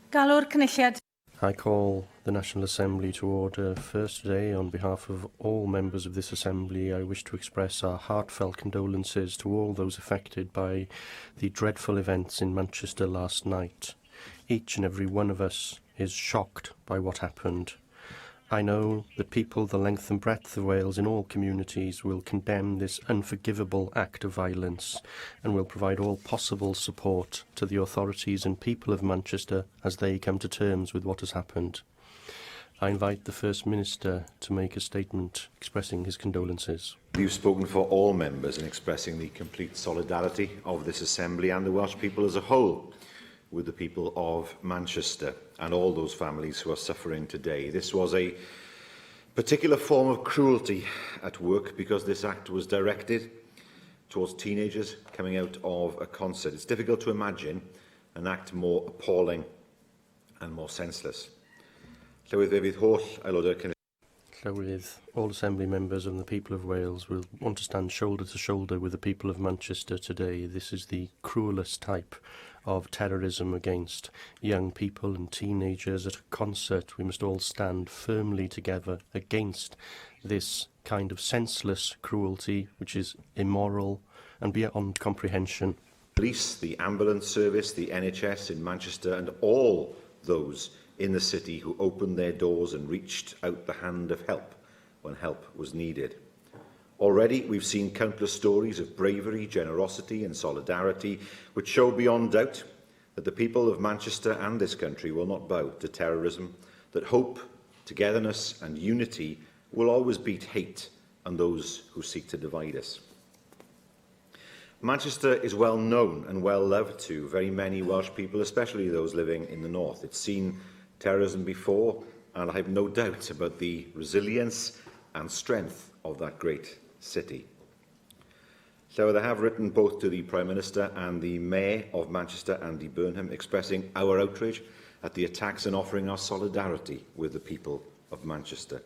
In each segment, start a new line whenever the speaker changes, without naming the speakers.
Galw'r cynulliad.
I call the National Assembly to order. First today, on behalf of all members of this Assembly, I wish to express our heartfelt condolences to all those affected by the dreadful events in Manchester last night. Each and every one of us is shocked by what happened. I know that people the length and breadth of Wales in all communities will condemn this unforgivable act of violence and will provide all possible support to the authorities and people of Manchester as they come to terms with what has happened. I invite the First Minister to make a statement expressing his condolences.
You've spoken for all members in expressing the complete solidarity of this Assembly and the Welsh people as a whole with the people of Manchester and all those families who are suffering today. This was a particular form of cruelty at work because this act was directed towards teenagers coming out of a concert. It's difficult to imagine an act more appalling and more senseless. Llywydd
all Assembly members and the people of Wales will want to stand shoulder to shoulder with the people of Manchester today. This is the cruelest type of terrorism against young people and teenagers at a concert. We must all stand firmly together against this kind of senseless cruelty, which is immoral and beyond comprehension.
Police, the ambulance service, the NHS in Manchester and all those in the city who opened their doors and reached out the hand of help when help was needed. Already, we've seen countless stories of bravery, generosity and solidarity, which show beyond doubt that the people of Manchester and this country will not bow to terrorism, that hope, togetherness and unity will always beat hate and those who seek to divide us. Manchester is well known and well loved to very many Welsh people, especially those living in the north. It's seen terrorism before, and I have no doubt about the resilience and strength of that great city. So I have written both to the Prime Minister and the Mayor of Manchester, Andy Burnham, expressing our outrage at the attacks and offering our solidarity with the people of Manchester.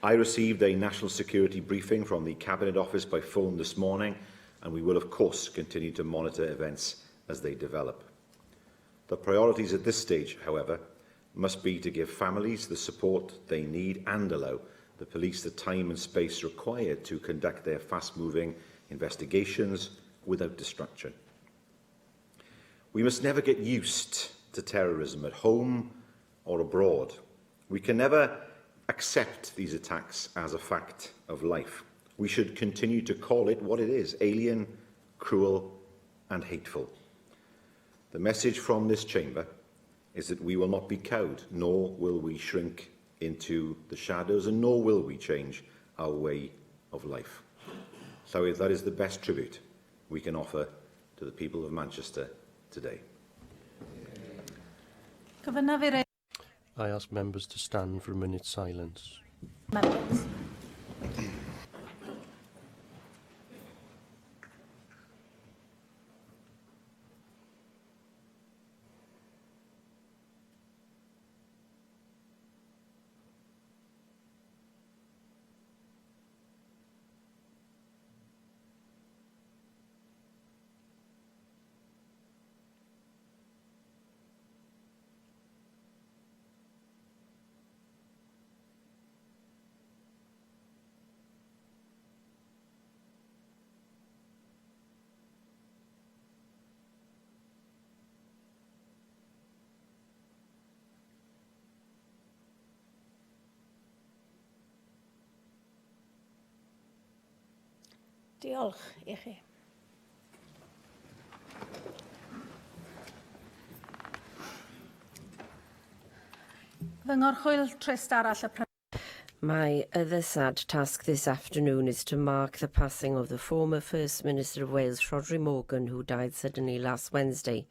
I received a national security briefing from the Cabinet Office by phone this morning, and we will of course continue to monitor events as they develop. The priorities at this stage, however, must be to give families the support they need and allow the police the time and space required to conduct their fast-moving investigations without distraction. We must never get used to terrorism at home or abroad. We can never accept these attacks as a fact of life. We should continue to call it what it is: alien, cruel and hateful. The message from this chamber is that we will not be cowed, nor will we shrink into the shadows, and nor will we change our way of life. So that is the best tribute we can offer to the people of Manchester today.
I ask members to stand for a minute's silence.
Members. Diolch i chi. Fy ngorchwyl trist arall y
My other sad task this afternoon is to mark the passing of the former First Minister of Wales, Rhodri Morgan, who died suddenly last Wednesday.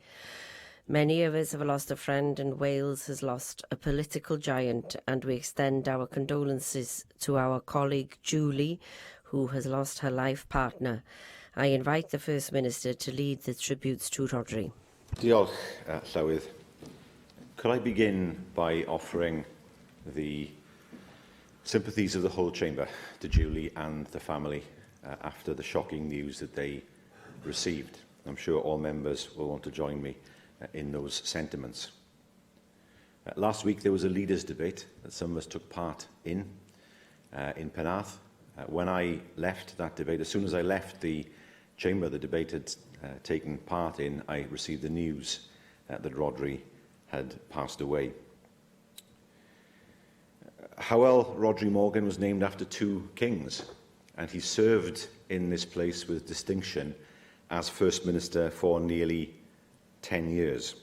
Many of us have lost a friend, and Wales has lost a political giant, and we extend our condolences to our colleague Julie, who has lost her life partner. I invite the First Minister to lead the tributes to Rhodri.
Diolch, Llywydd. Could I begin by offering the sympathies of the whole chamber to Julie and the family after the shocking news that they received. I'm sure all members will want to join me in those sentiments. Last week there was a leaders' debate that some of us took part in Penarth. When I left that debate, as soon as I left the chamber the debate had taken part in, I received the news that Rhodri had passed away. Hywel Rhodri Morgan was named after two kings, and he served in this place with distinction as First Minister for nearly 10 years.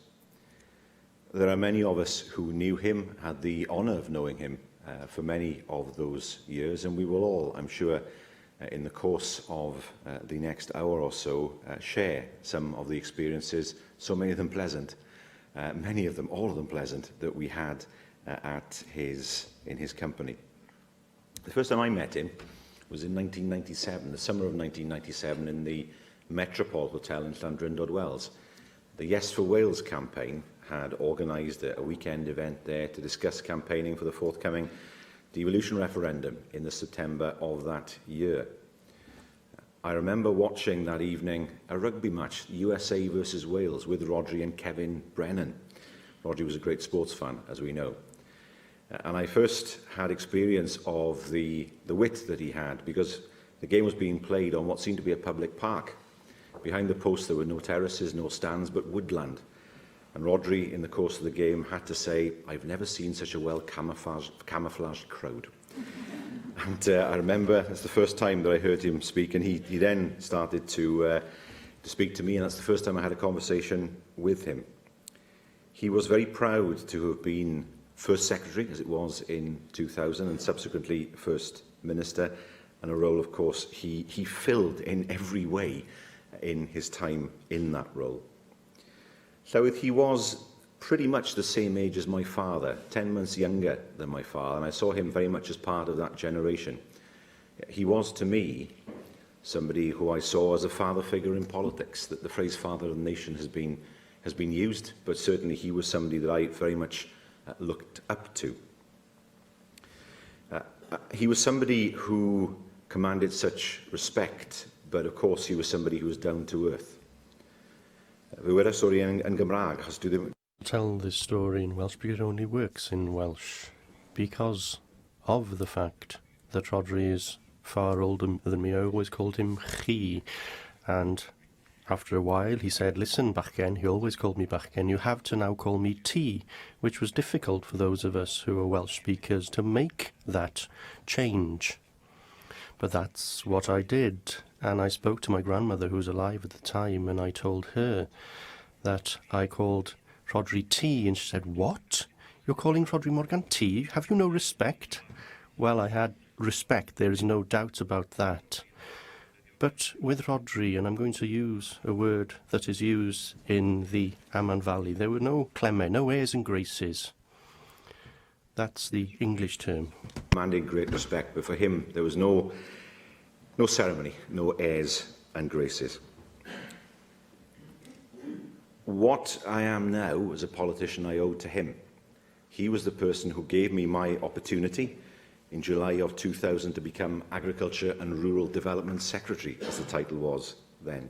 There are many of us who knew him, had the honour of knowing him for many of those years, and we will all, I'm sure, in the course of the next hour or so, share some of the experiences, so many of them pleasant, many of them, all of them pleasant, that we had in his company. The first time I met him was in 1997, the summer of 1997, in the Metropole Hotel in Llandrindod Wells. The Yes for Wales campaign had organised a weekend event there to discuss campaigning for the forthcoming devolution referendum in the September of that year. I remember watching that evening a rugby match, USA versus Wales, with Rhodri and Kevin Brennan. Rhodri was a great sports fan, as we know. And I first had experience of the wit that he had, because the game was being played on what seemed to be a public park. Behind the post there were no terraces, no stands, but woodland. And Rhodri, in the course of the game, had to say, "I've never seen such a well camouflaged crowd." And I remember that's the first time that I heard him speak, and he then started to speak to me, and that's the first time I had a conversation with him. He was very proud to have been First Secretary, as it was in 2000, and subsequently First Minister, and a role, of course, he filled in every way in his time in that role. So he was pretty much the same age as my father, 10 months younger than my father, and I saw him very much as part of that generation. He was, to me, somebody who I saw as a father figure in politics, that the phrase father of the nation has been used, but certainly he was somebody that I very much looked up to. He was somebody who commanded such respect, but of course he was somebody who was down to earth.
Tell this story in Welsh because it only works in Welsh, because of the fact that Rhodri is far older than me. I always called him chi, and after a while he said, "Listen, bachgen," he always called me bachgen, "you have to now call me T," which was difficult for those of us who are Welsh speakers to make that change. But that's what I did, and I spoke to my grandmother, who was alive at the time, and I told her that I called Rhodri T, and she said, "What? You're calling Rhodri Morgan T? Have you no respect?" Well, I had respect, there is no doubt about that. But with Rhodri, and I'm going to use a word that is used in the Aman Valley, there were no clemme, no airs and graces. That's the English term.
Commanding great respect, but for him there was no ceremony, no airs and graces. What I am now as a politician I owe to him. He was the person who gave me my opportunity in July of 2000 to become Agriculture and Rural Development Secretary, as the title was then.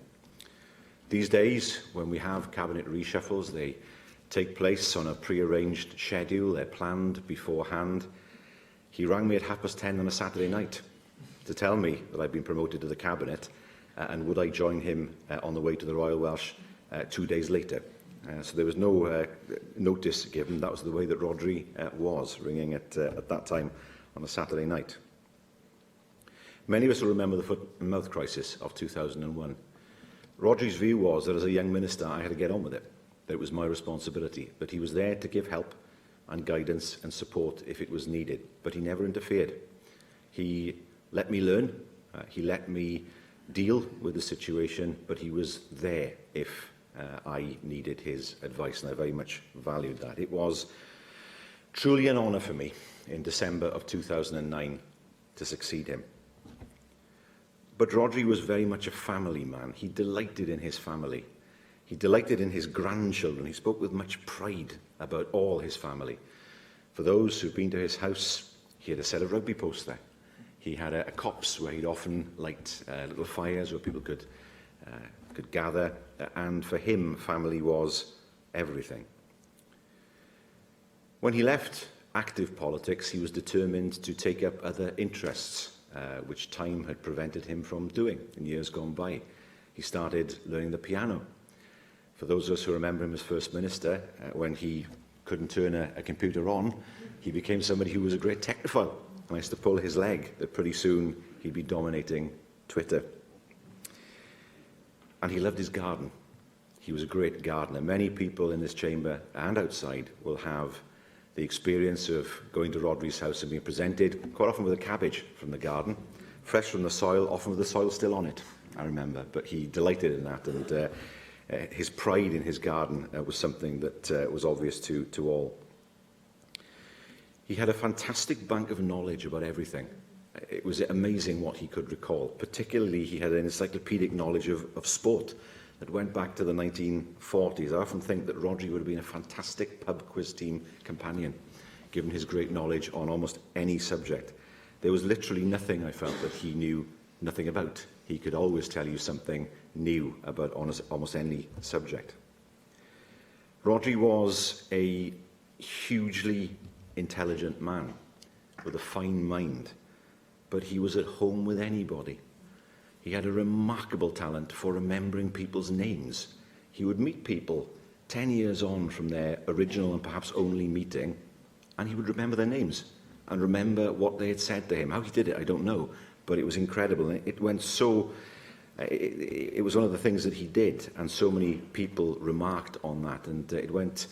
These days, when we have cabinet reshuffles, they take place on a pre-arranged schedule, they're planned beforehand. He rang me at 10:30 on a Saturday night to tell me that I'd been promoted to the cabinet and would I join him on the way to the Royal Welsh 2 days later. So there was no notice given. That was the way that Rhodri was, ringing at that time on a Saturday night. Many of us will remember the foot and mouth crisis of 2001. Rhodri's view was that as a young minister I had to get on with it, that it was my responsibility, but he was there to give help and guidance and support if it was needed, but he never interfered. He let me learn, he let me deal with the situation, but he was there if I needed his advice, and I very much valued that. It was truly an honour for me in December of 2009 to succeed him. But Rhodri was very much a family man. He delighted in his family. He delighted in his grandchildren. He spoke with much pride about all his family. For those who've been to his house, he had a set of rugby posts there. He had a copse where he'd often light little fires where people could gather, and for him, family was everything. When he left active politics, he was determined to take up other interests, which time had prevented him from doing in years gone by. He started learning the piano. For those of us who remember him as First Minister, when he couldn't turn a computer on, he became somebody who was a great technophile. And I used to pull his leg that pretty soon he'd be dominating Twitter. And he loved his garden. He was a great gardener. Many people in this chamber and outside will have the experience of going to Rhodri's house and being presented, quite often with a cabbage from the garden, fresh from the soil, often with the soil still on it, I remember. But he delighted in that, and his pride in his garden was something that was obvious to all. He had a fantastic bank of knowledge about everything. It was amazing what he could recall. Particularly, he had an encyclopedic knowledge of sport that went back to the 1940s. I often think that Rhodri would have been a fantastic pub quiz team companion, given his great knowledge on almost any subject. There was literally nothing, I felt, that he knew nothing about. He could always tell you something new about almost any subject. Rhodri was a hugely intelligent man with a fine mind, but he was at home with anybody. He had a remarkable talent for remembering people's names. He would meet people 10 years on from their original and perhaps only meeting, and he would remember their names and remember what they had said to him. How he did it, I don't know, but it was incredible. And it went so... It was one of the things that he did, and so many people remarked on that, and it went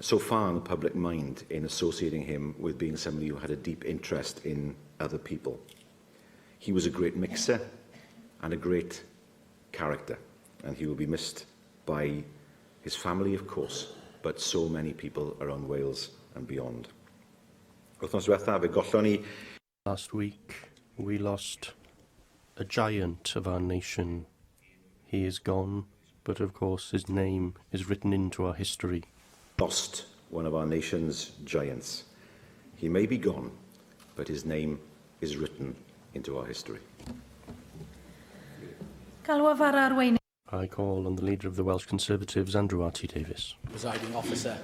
so far in the public mind in associating him with being somebody who had a deep interest in other people. He was a great mixer and a great character, and he will be missed by his family, of course, but so many people around Wales and beyond.
Last week, we lost a giant of our nation. He is gone, but of course his name is written into our history.
Lost one of our nation's giants. He may be gone, but his name is written into our history.
I call on the leader of the Welsh Conservatives, Andrew R.T. Davies.
Presiding Officer,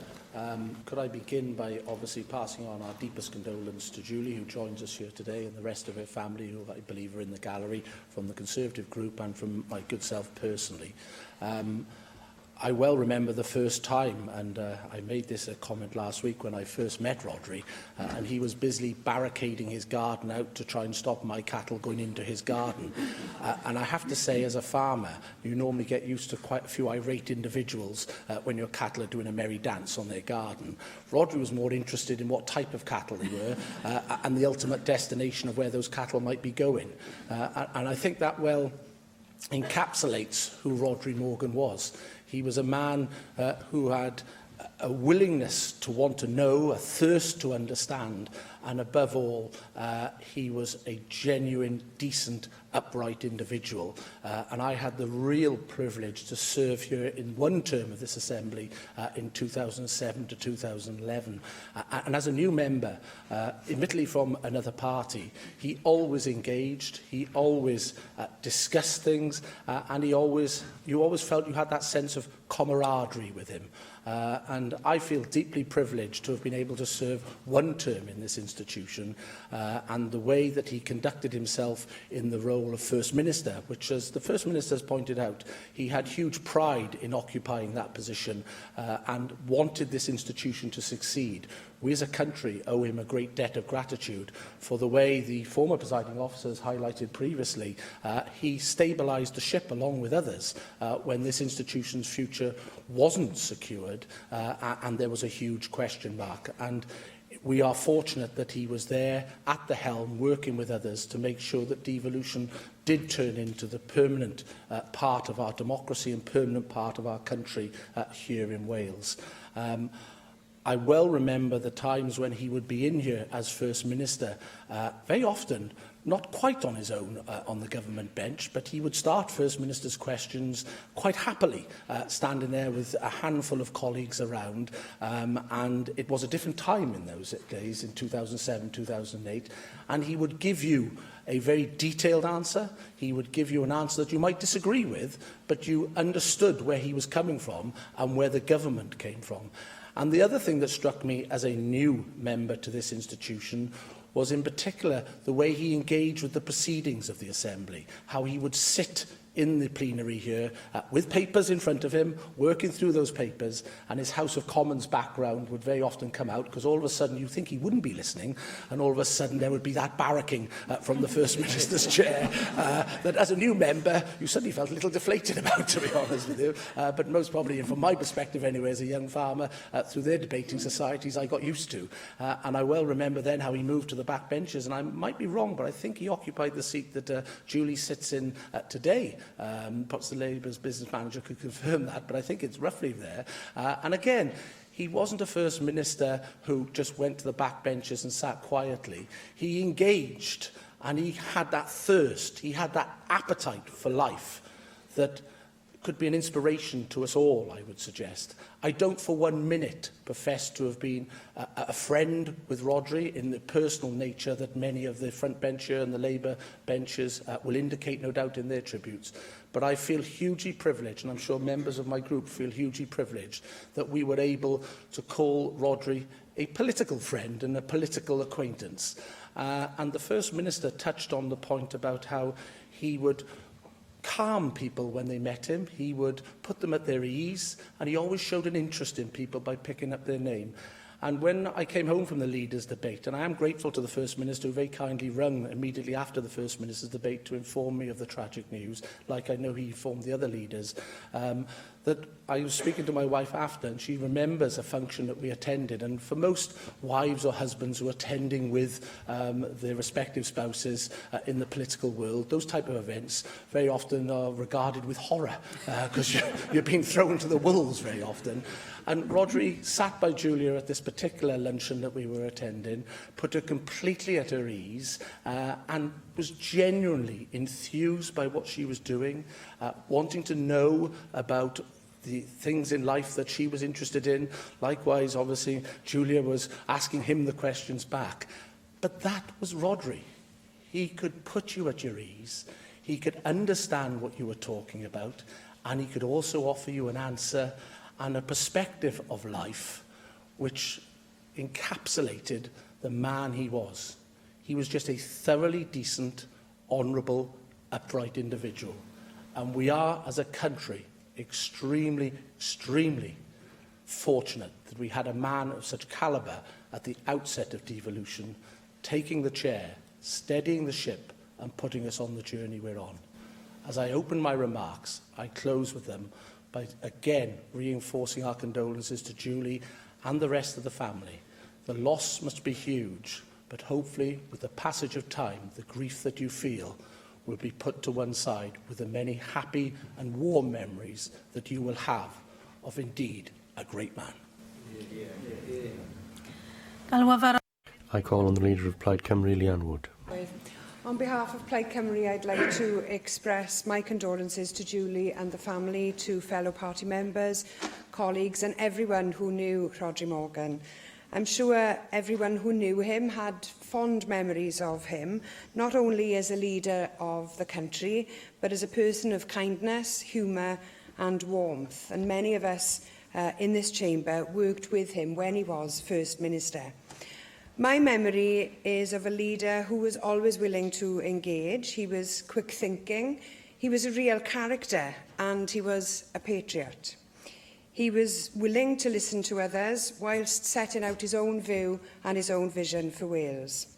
could I begin by obviously passing on our deepest condolence to Julie, who joins us here today, and the rest of her family, who I believe are in the gallery, from the Conservative group and from my good self personally. I well remember the first time, and I made this a comment last week when I first met Rhodri, and he was busily barricading his garden out to try and stop my cattle going into his garden. And I have to say, as a farmer, you normally get used to quite a few irate individuals when your cattle are doing a merry dance on their garden. Rhodri was more interested in what type of cattle they were and the ultimate destination of where those cattle might be going. And I think that well encapsulates who Rhodri Morgan was. He was a man who had a willingness to want to know, a thirst to understand, and above all, he was a genuine, decent, upright individual. And I had the real privilege to serve here in one term of this Assembly in 2007 to 2011. And as a new member, admittedly from another party, he always engaged, he always discussed things, and you always felt you had that sense of camaraderie with him. And I feel deeply privileged to have been able to serve one term in this institution, and the way that he conducted himself in the role of First Minister, which, as the First Minister has pointed out, he had huge pride in occupying that position and wanted this institution to succeed. We as a country owe him a great debt of gratitude for the way the former presiding officer has highlighted previously. He stabilised the ship along with others when this institution's future wasn't secured and there was a huge question mark. And we are fortunate that he was there at the helm, working with others to make sure that devolution did turn into the permanent part of our democracy and permanent part of our country here in Wales. I well remember the times when he would be in here as First Minister, very often not quite on his own on the government bench, but he would start First Minister's questions quite happily, standing there with a handful of colleagues around. And it was a different time in those days, in 2007, 2008. And he would give you a very detailed answer. He would give you an answer that you might disagree with, but you understood where he was coming from and where the government came from. And the other thing that struck me as a new member to this institution was in particular the way he engaged with the proceedings of the Assembly, how he would sit in the plenary here with papers in front of him, working through those papers, and his House of Commons background would very often come out, because all of a sudden you think he wouldn't be listening, and all of a sudden there would be that barracking from the First Minister's chair that as a new member you suddenly felt a little deflated about, to be honest with you. But most probably, and from my perspective anyway, as a young farmer, through their debating societies I got used to. And I well remember then how he moved to the back benches, and I might be wrong, but I think he occupied the seat that Julie sits in today. Perhaps the Labour's business manager could confirm that, but I think it's roughly there. And again, he wasn't a First Minister who just went to the back benches and sat quietly. He engaged, and he had that thirst, he had that appetite for life that could be an inspiration to us all, I would suggest. I don't for 1 minute profess to have been a friend with Rhodri in the personal nature that many of the front bencher and the Labour benchers will indicate, no doubt, in their tributes. But I feel hugely privileged, and I'm sure members of my group feel hugely privileged, that we were able to call Rhodri a political friend and a political acquaintance. And the First Minister touched on the point about how he would calm people when they met him, he would put them at their ease, and he always showed an interest in people by picking up their name. And when I came home from the leaders' debate, and I am grateful to the First Minister who very kindly rung immediately after the First Minister's debate to inform me of the tragic news, like I know he informed the other leaders, that I was speaking to my wife after, and she remembers a function that we attended. And for most wives or husbands who are attending with their respective spouses in the political world, those type of events very often are regarded with horror, because you're being thrown to the wolves very often. And Rhodri sat by Julia at this particular luncheon that we were attending, put her completely at her ease, and was genuinely enthused by what she was doing, wanting to know about the things in life that she was interested in. Likewise, obviously, Julia was asking him the questions back. But that was Rhodri. He could put you at your ease, he could understand what you were talking about, and he could also offer you an answer and a perspective of life which encapsulated the man he was. He was just a thoroughly decent, honourable, upright individual. And we are, as a country, extremely, extremely fortunate that we had a man of such calibre at the outset of devolution, taking the chair, steadying the ship, and putting us on the journey we're on. As I open my remarks, I close with them by again reinforcing our condolences to Julie and the rest of the family. The loss must be huge, but hopefully, with the passage of time, the grief that you feel will be put to one side with the many happy and warm memories that you will have of indeed a great man.
I call on the Leader of Plaid Cymru, Leanne Wood.
On behalf of Plaid Cymru, I'd like to express my condolences to Julie and the family, to fellow party members, colleagues and everyone who knew Rhodri Morgan. I'm sure everyone who knew him had fond memories of him, not only as a leader of the country, but as a person of kindness, humour and warmth. And many of us in this chamber worked with him when he was First Minister. My memory is of a leader who was always willing to engage. He was quick thinking, he was a real character, and he was a patriot. He was willing to listen to others whilst setting out his own view and his own vision for Wales.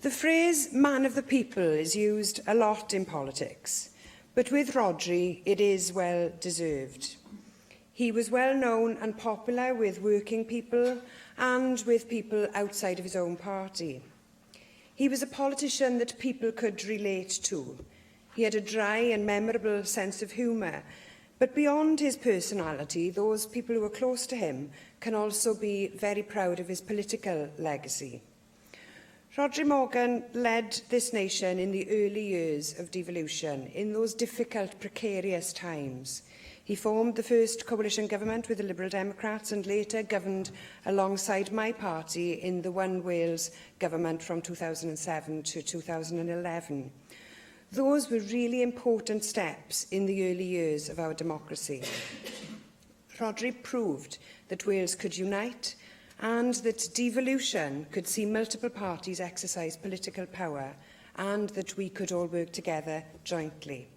The phrase man of the people is used a lot in politics, but with Rhodri it is well deserved. He was well known and popular with working people and with people outside of his own party. He was a politician that people could relate to. He had a dry and memorable sense of humour, but beyond his personality, those people who were close to him can also be very proud of his political legacy. Rhodri Morgan led this nation in the early years of devolution, in those difficult, precarious times. He formed the first coalition government with the Liberal Democrats and later governed alongside my party in the One Wales government from 2007 to 2011. Those were really important steps in the early years of our democracy. Rhodri proved that Wales could unite and that devolution could see multiple parties exercise political power and that we could all work together jointly.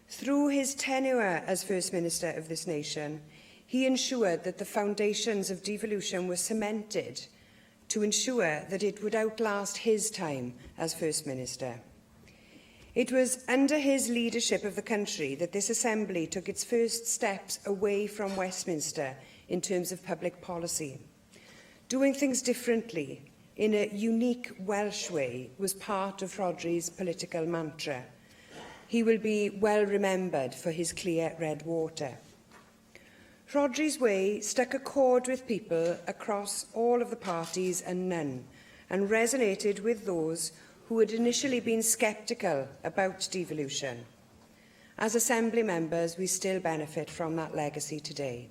Through his tenure as First Minister of this nation, he ensured that the foundations of devolution were cemented to ensure that it would outlast his time as First Minister. It was under his leadership of the country that this Assembly took its first steps away from Westminster in terms of public policy. Doing things differently, in a unique Welsh way, was part of Rhodri's political mantra. He will be well remembered for his clear red water. Rhodri's way struck a chord with people across all of the parties and none, and resonated with those who had initially been sceptical about devolution. As Assembly members, we still benefit from that legacy today.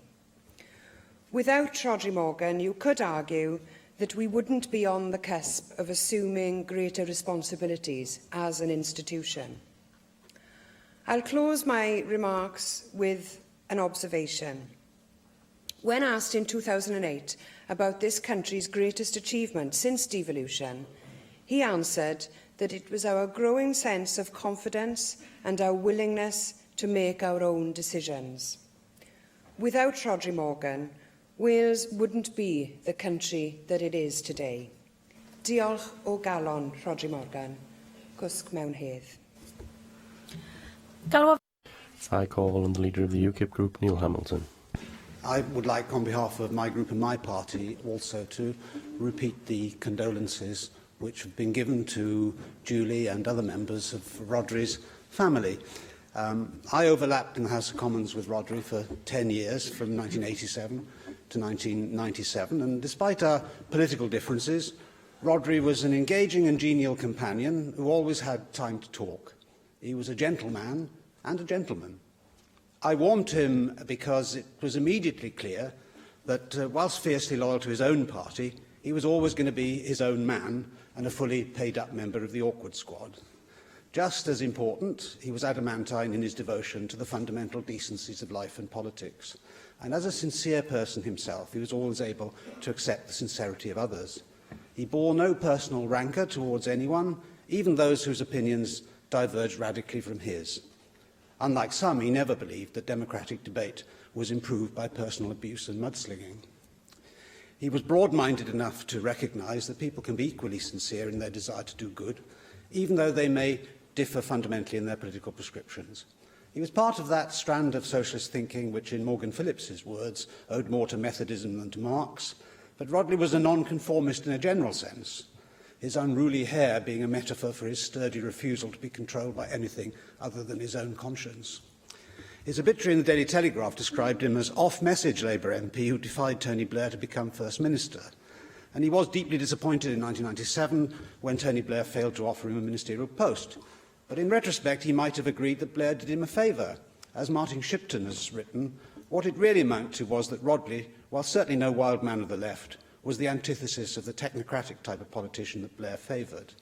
Without Rhodri Morgan, you could argue that we wouldn't be on the cusp of assuming greater responsibilities as an institution. I'll close my remarks with an observation. When asked in 2008 about this country's greatest achievement since devolution, he answered that it was our growing sense of confidence and our willingness to make our own decisions. Without Rhodri Morgan, Wales wouldn't be the country that it is today. Diolch o galon, Rhodri Morgan. Cwsg mewn hedd.
I call on the leader of the UKIP group, Neil Hamilton.
I would like, on behalf of my group and my party, also to repeat the condolences which have been given to Julie and other members of Rhodri's family. I overlapped in the House of Commons with Rhodri for 10 years, from 1987 to 1997, and despite our political differences, Rhodri was an engaging and genial companion who always had time to talk. He was a gentleman and a gentleman. I warmed to him because it was immediately clear that, whilst fiercely loyal to his own party, he was always going to be his own man and a fully paid-up member of the awkward squad. Just as important, he was adamantine in his devotion to the fundamental decencies of life and politics. And as a sincere person himself, he was always able to accept the sincerity of others. He bore no personal rancour towards anyone, even those whose opinions diverged radically from his. Unlike some, he never believed that democratic debate was improved by personal abuse and mudslinging. He was broad-minded enough to recognise that people can be equally sincere in their desire to do good, even though they may differ fundamentally in their political prescriptions. He was part of that strand of socialist thinking which, in Morgan Phillips's words, owed more to Methodism than to Marx, but Rhodri was a nonconformist in a general sense, his unruly hair being a metaphor for his sturdy refusal to be controlled by anything other than his own conscience. His obituary in the Daily Telegraph described him as off-message Labour MP who defied Tony Blair to become First Minister. And he was deeply disappointed in 1997 when Tony Blair failed to offer him a ministerial post. But in retrospect, he might have agreed that Blair did him a favour. As Martin Shipton has written, what it really amounted to was that Rhodri, while certainly no wild man of the left, was the antithesis of the technocratic type of politician that Blair favoured.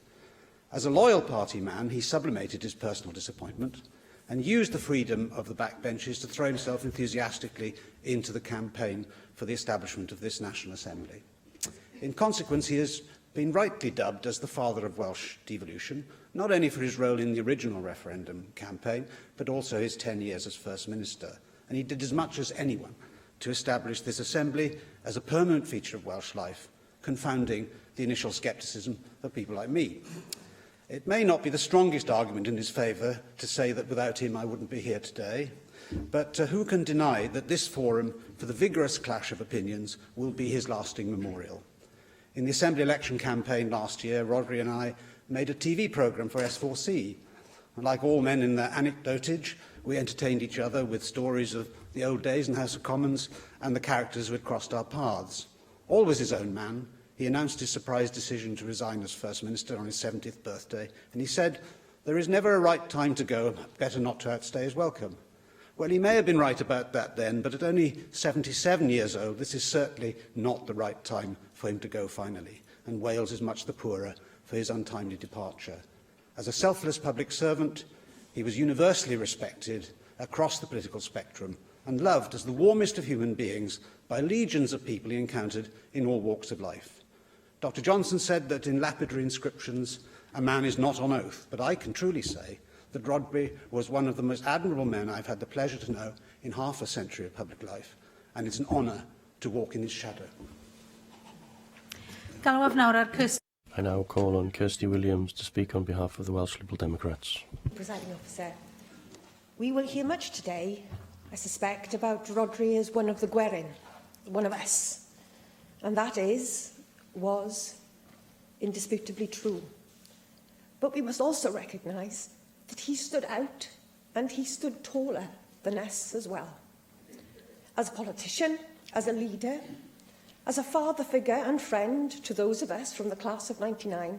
As a loyal party man, he sublimated his personal disappointment and used the freedom of the backbenches to throw himself enthusiastically into the campaign for the establishment of this National Assembly. In consequence, he has been rightly dubbed as the father of Welsh devolution, not only for his role in the original referendum campaign, but also his 10 years as First Minister. And he did as much as anyone to establish this Assembly as a permanent feature of Welsh life, confounding the initial scepticism of people like me. It may not be the strongest argument in his favour to say that without him I wouldn't be here today, but who can deny that this forum for the vigorous clash of opinions will be his lasting memorial? In the Assembly election campaign last year, Rhodri and I made a TV programme for S4C. And like all men in their anecdotage, we entertained each other with stories of the old days in the House of Commons and the characters who had crossed our paths. Always his own man, he announced his surprise decision to resign as First Minister on his 70th birthday, and he said, "There is never a right time to go, better not to outstay his welcome." Well, he may have been right about that then, but at only 77 years old, this is certainly not the right time for him to go finally, and Wales is much the poorer for his untimely departure. As a selfless public servant, he was universally respected across the political spectrum and loved as the warmest of human beings by legions of people he encountered in all walks of life. Dr. Johnson said that in lapidary inscriptions, a man is not on oath, but I can truly say that Rhodri was one of the most admirable men I've had the pleasure to know in half a century of public life, and it's an honour to walk in his shadow.
I now call on Kirsty Williams to speak on behalf of the Welsh Liberal Democrats.
Presiding Officer, we will hear much today, I suspect, about Rhodri as one of the Gwerin, one of us. And that was indisputably true. But we must also recognise that he stood out and he stood taller than us as well. As a politician, as a leader, as a father figure and friend to those of us from the class of '99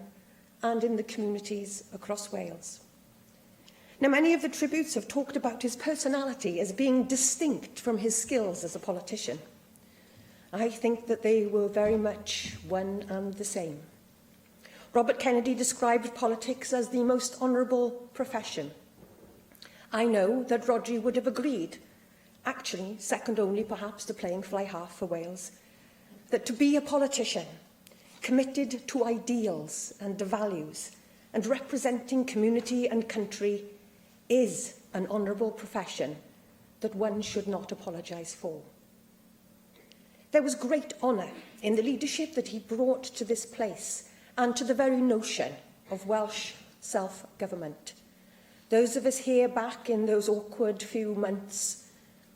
and in the communities across Wales. Now, many of the tributes have talked about his personality as being distinct from his skills as a politician. I think that they were very much one and the same. Robert Kennedy described politics as the most honourable profession. I know that Rhodri would have agreed, actually second only perhaps to playing fly half for Wales, that to be a politician, committed to ideals and values and representing community and country is an honourable profession that one should not apologise for. There was great honour in the leadership that he brought to this place and to the very notion of Welsh self-government. Those of us here back in those awkward few months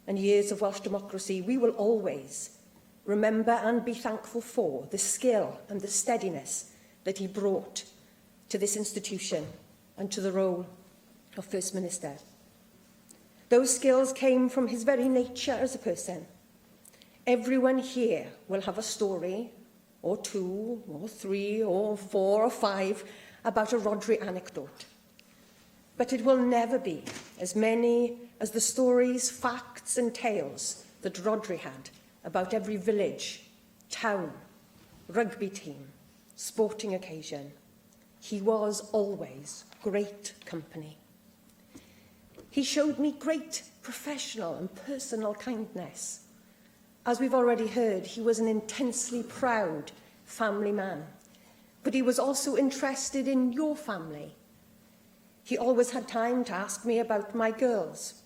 and years of Welsh democracy, we will always remember and be thankful for the skill and the steadiness that he brought to this institution and to the role of First Minister. Those skills came from his very nature as a person. Everyone here will have a story, or two, or three, or four, or five, about a Rhodri anecdote. But it will never be as many as the stories, facts and tales that Rhodri had about every village, town, rugby team, sporting occasion. He was always great company. He showed me great professional and personal kindness. As we've already heard, he was an intensely proud family man, but he was also interested in your family. He always had time to ask me about my girls.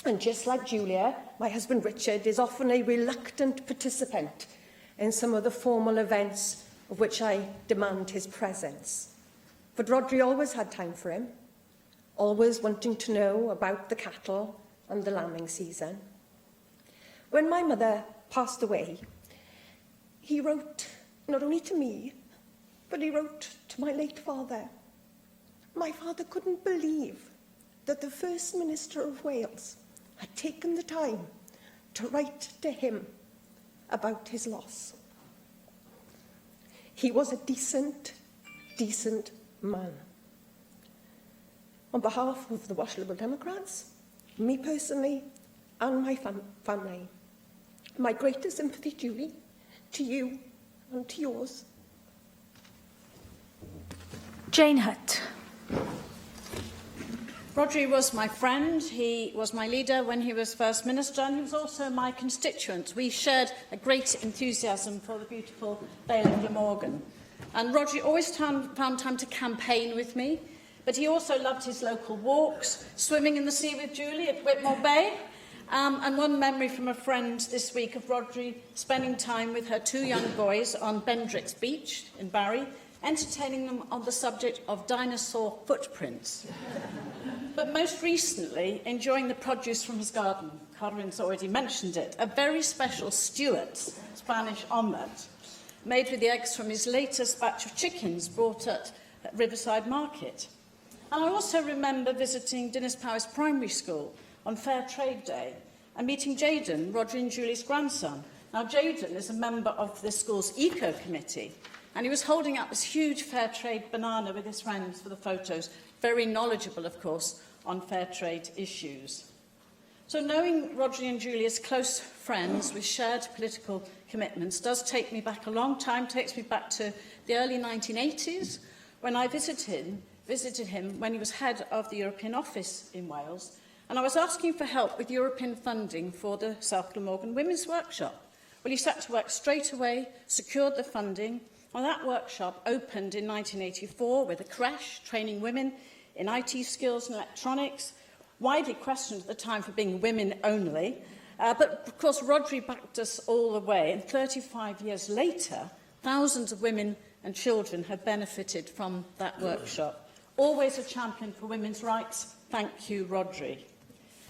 And just like Julia, my husband Richard is often a reluctant participant in some of the formal events of which I demand his presence. But Rhodri always had time for him, always wanting to know about the cattle and the lambing season. When my mother passed away, he wrote not only to me, but he wrote to my late father. My father couldn't believe that the First Minister of Wales had taken the time to write to him about his loss. He was a decent man. On behalf of the Welsh Liberal Democrats, me personally, and my family, my greatest sympathy, Julie, to you and to yours.
Jane Hutt.
Rhodri was my friend, he was my leader when he was First Minister, and he was also my constituent. We shared a great enthusiasm for the beautiful Vale of Glamorgan. And Rhodri always found time to campaign with me, but he also loved his local walks, swimming in the sea with Julie at Whitmore Bay, and one memory from a friend this week of Rhodri spending time with her two young boys on Bendrix Beach in Barry, entertaining them on the subject of dinosaur footprints. But most recently, enjoying the produce from his garden. Carwyn's already mentioned it. A very special Stuart's Spanish omelette, made with the eggs from his latest batch of chickens brought at Riverside Market. And I also remember visiting Dinas Powys Primary School on Fair Trade Day and meeting Jayden, Rhodri and Julie's grandson. Now, Jayden is a member of the school's Eco Committee, and he was holding up this huge fair trade banana with his friends for the photos, very knowledgeable, of course, on fair trade issues. So knowing Rhodri and Julie as close friends with shared political commitments does take me back a long time, takes me back to the early 1980s, when I visited him when he was head of the European Office in Wales, and I was asking for help with European funding for the South Glamorgan Women's Workshop. Well, he set to work straight away, secured the funding, and that workshop opened in 1984 with a creche training women in IT skills and electronics, widely questioned at the time for being women only. But, of course, Rhodri backed us all the way, and 35 years later, thousands of women and children have benefited from that workshop. Always a champion for women's rights. Thank you, Rhodri.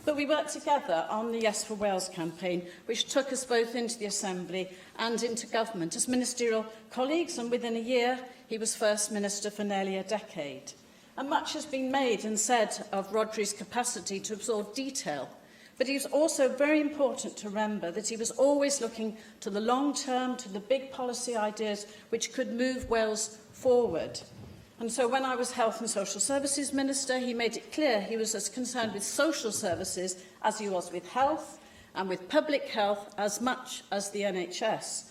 But we worked together on the Yes for Wales campaign, which took us both into the Assembly and into government as ministerial colleagues, and within a year, he was First Minister for nearly a decade. And much has been made and said of Rhodri's capacity to absorb detail, but it was also very important to remember that he was always looking to the long term, to the big policy ideas which could move Wales forward. And so when I was Health and Social Services Minister, he made it clear he was as concerned with social services as he was with health, and with public health as much as the NHS.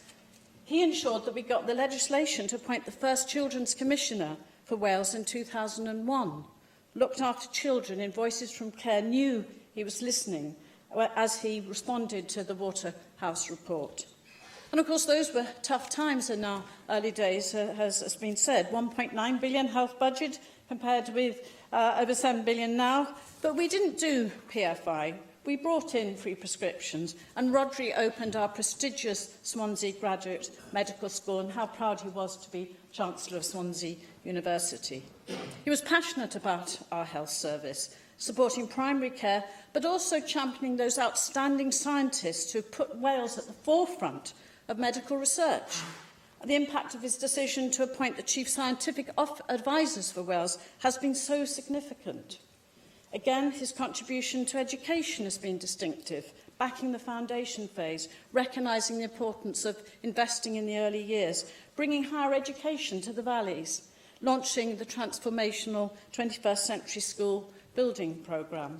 He ensured that we got the legislation to appoint the first Children's Commissioner for Wales in 2001, looked after children in Voices from Care, knew he was listening as he responded to the Waterhouse report. And of course, those were tough times in our early days, as has been said. 1.9 billion health budget compared with over 7 billion now. But we didn't do PFI. We brought in free prescriptions, and Rhodri opened our prestigious Swansea Graduate Medical School, and how proud he was to be Chancellor of Swansea University. He was passionate about our health service, supporting primary care, but also championing those outstanding scientists who put Wales at the forefront of medical research. The impact of his decision to appoint the Chief Scientific Advisors for Wales has been so significant. Again, his contribution to education has been distinctive, backing the foundation phase, recognising the importance of investing in the early years, bringing higher education to the valleys, launching the transformational 21st Century School Building Programme.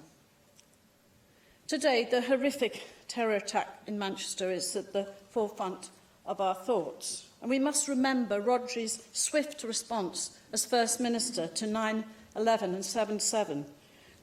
Today, the horrific terror attack in Manchester is at the forefront of our thoughts. And we must remember Rhodri's swift response as First Minister to 9/11 and 7/7,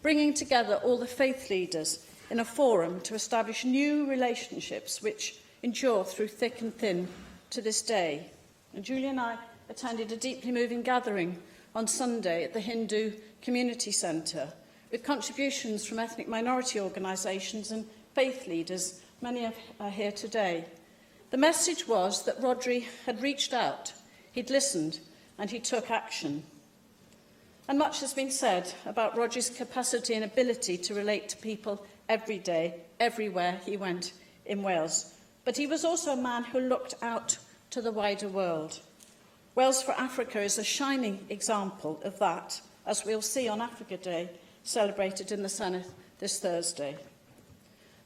bringing together all the faith leaders in a forum to establish new relationships which endure through thick and thin to this day. And Julie and I attended a deeply moving gathering on Sunday at the Hindu Community Centre, with contributions from ethnic minority organisations and faith leaders, many are here today. The message was that Rhodri had reached out, he'd listened, and he took action. And much has been said about Rhodri's capacity and ability to relate to people every day, everywhere he went in Wales. But he was also a man who looked out to the wider world. Wales for Africa is a shining example of that, as we'll see on Africa Day, celebrated in the Senedd this Thursday.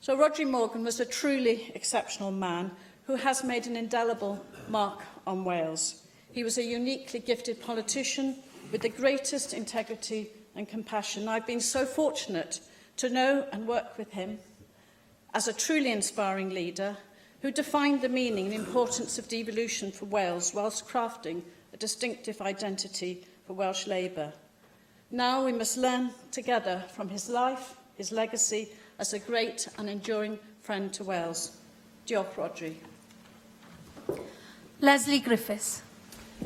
So Rhodri Morgan was a truly exceptional man who has made an indelible mark on Wales. He was a uniquely gifted politician with the greatest integrity and compassion. I've been so fortunate to know and work with him as a truly inspiring leader who defined the meaning and importance of devolution for Wales whilst crafting a distinctive identity for Welsh Labour. Now we must learn together from his life, his legacy, as a great and enduring friend to Wales. Diolch, Rhodri.
Lesley Griffiths.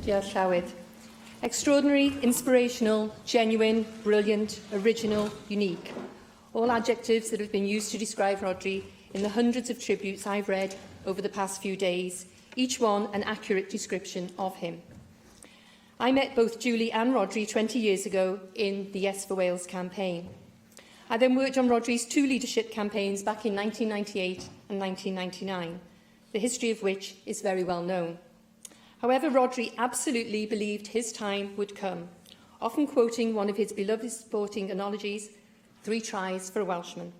Diolch, Llywyd. Extraordinary, inspirational, genuine, brilliant, original, unique. All adjectives that have been used to describe Rhodri in the hundreds of tributes I've read over the past few days, each one an accurate description of him. I met both Julie and Rhodri 20 years ago in the Yes for Wales campaign. I then worked on Rhodri's two leadership campaigns back in 1998 and 1999, the history of which is very well known. However, Rhodri absolutely believed his time would come, often quoting one of his beloved sporting analogies, 3 tries for a Welshman,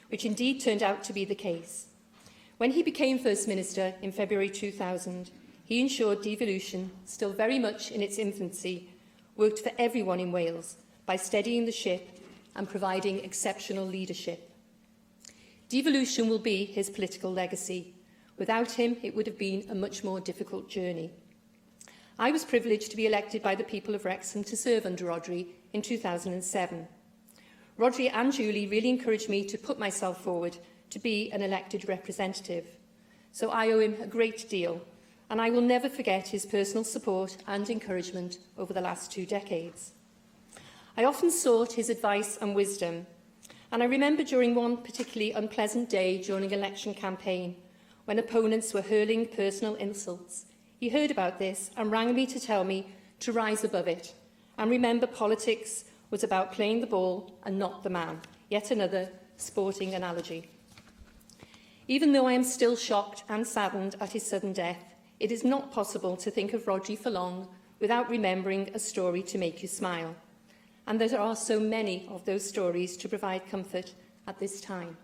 which indeed turned out to be the case. When he became First Minister in February 2000, he ensured devolution, still very much in its infancy, worked for everyone in Wales by steadying the ship and providing exceptional leadership. Devolution will be his political legacy. Without him, it would have been a much more difficult journey. I was privileged to be elected by the people of Wrexham to serve under Rhodri in 2007. Rhodri and Julie really encouraged me to put myself forward to be an elected representative. So I owe him a great deal, and I will never forget his personal support and encouragement over the last 2 decades. I often sought his advice and wisdom, and I remember during one particularly unpleasant day during an election campaign, when opponents were hurling personal insults, he heard about this and rang me to tell me to rise above it, and remember politics was about playing the ball and not the man. Yet another sporting analogy. Even though I am still shocked and saddened at his sudden death, it is not possible to think of Rhodri for long without remembering a story to make you smile. And there are so many of those stories to provide comfort at this time.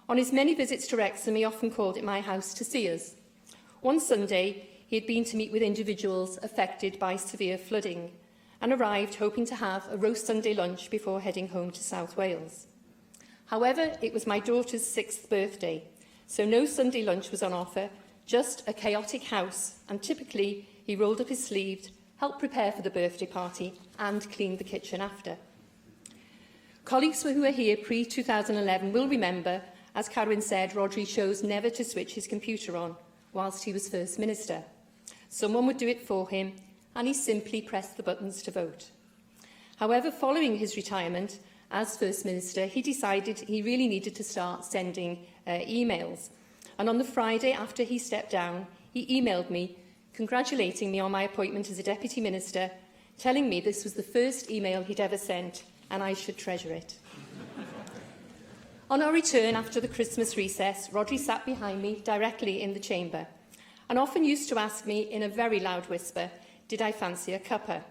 On his many visits to Wrexham, he often called at my house to see us. One Sunday, he had been to meet with individuals affected by severe flooding and arrived hoping to have a roast Sunday lunch before heading home to South Wales. However, it was my daughter's 6th birthday, so no Sunday lunch was on offer, just a chaotic house, and typically he rolled up his sleeves, helped prepare for the birthday party and cleaned the kitchen after. Colleagues who were here pre-2011 will remember, as Carwyn said, Rhodri chose never to switch his computer on whilst he was First Minister. Someone would do it for him, and he simply pressed the buttons to vote. However, following his retirement as First Minister, he decided he really needed to start sending emails. And on the Friday after he stepped down, he emailed me, congratulating me on my appointment as a Deputy Minister, telling me this was the first email he'd ever sent and I should treasure it. On our return after the Christmas recess, Rhodri sat behind me directly in the chamber and often used to ask me in a very loud whisper, did I fancy a cuppa?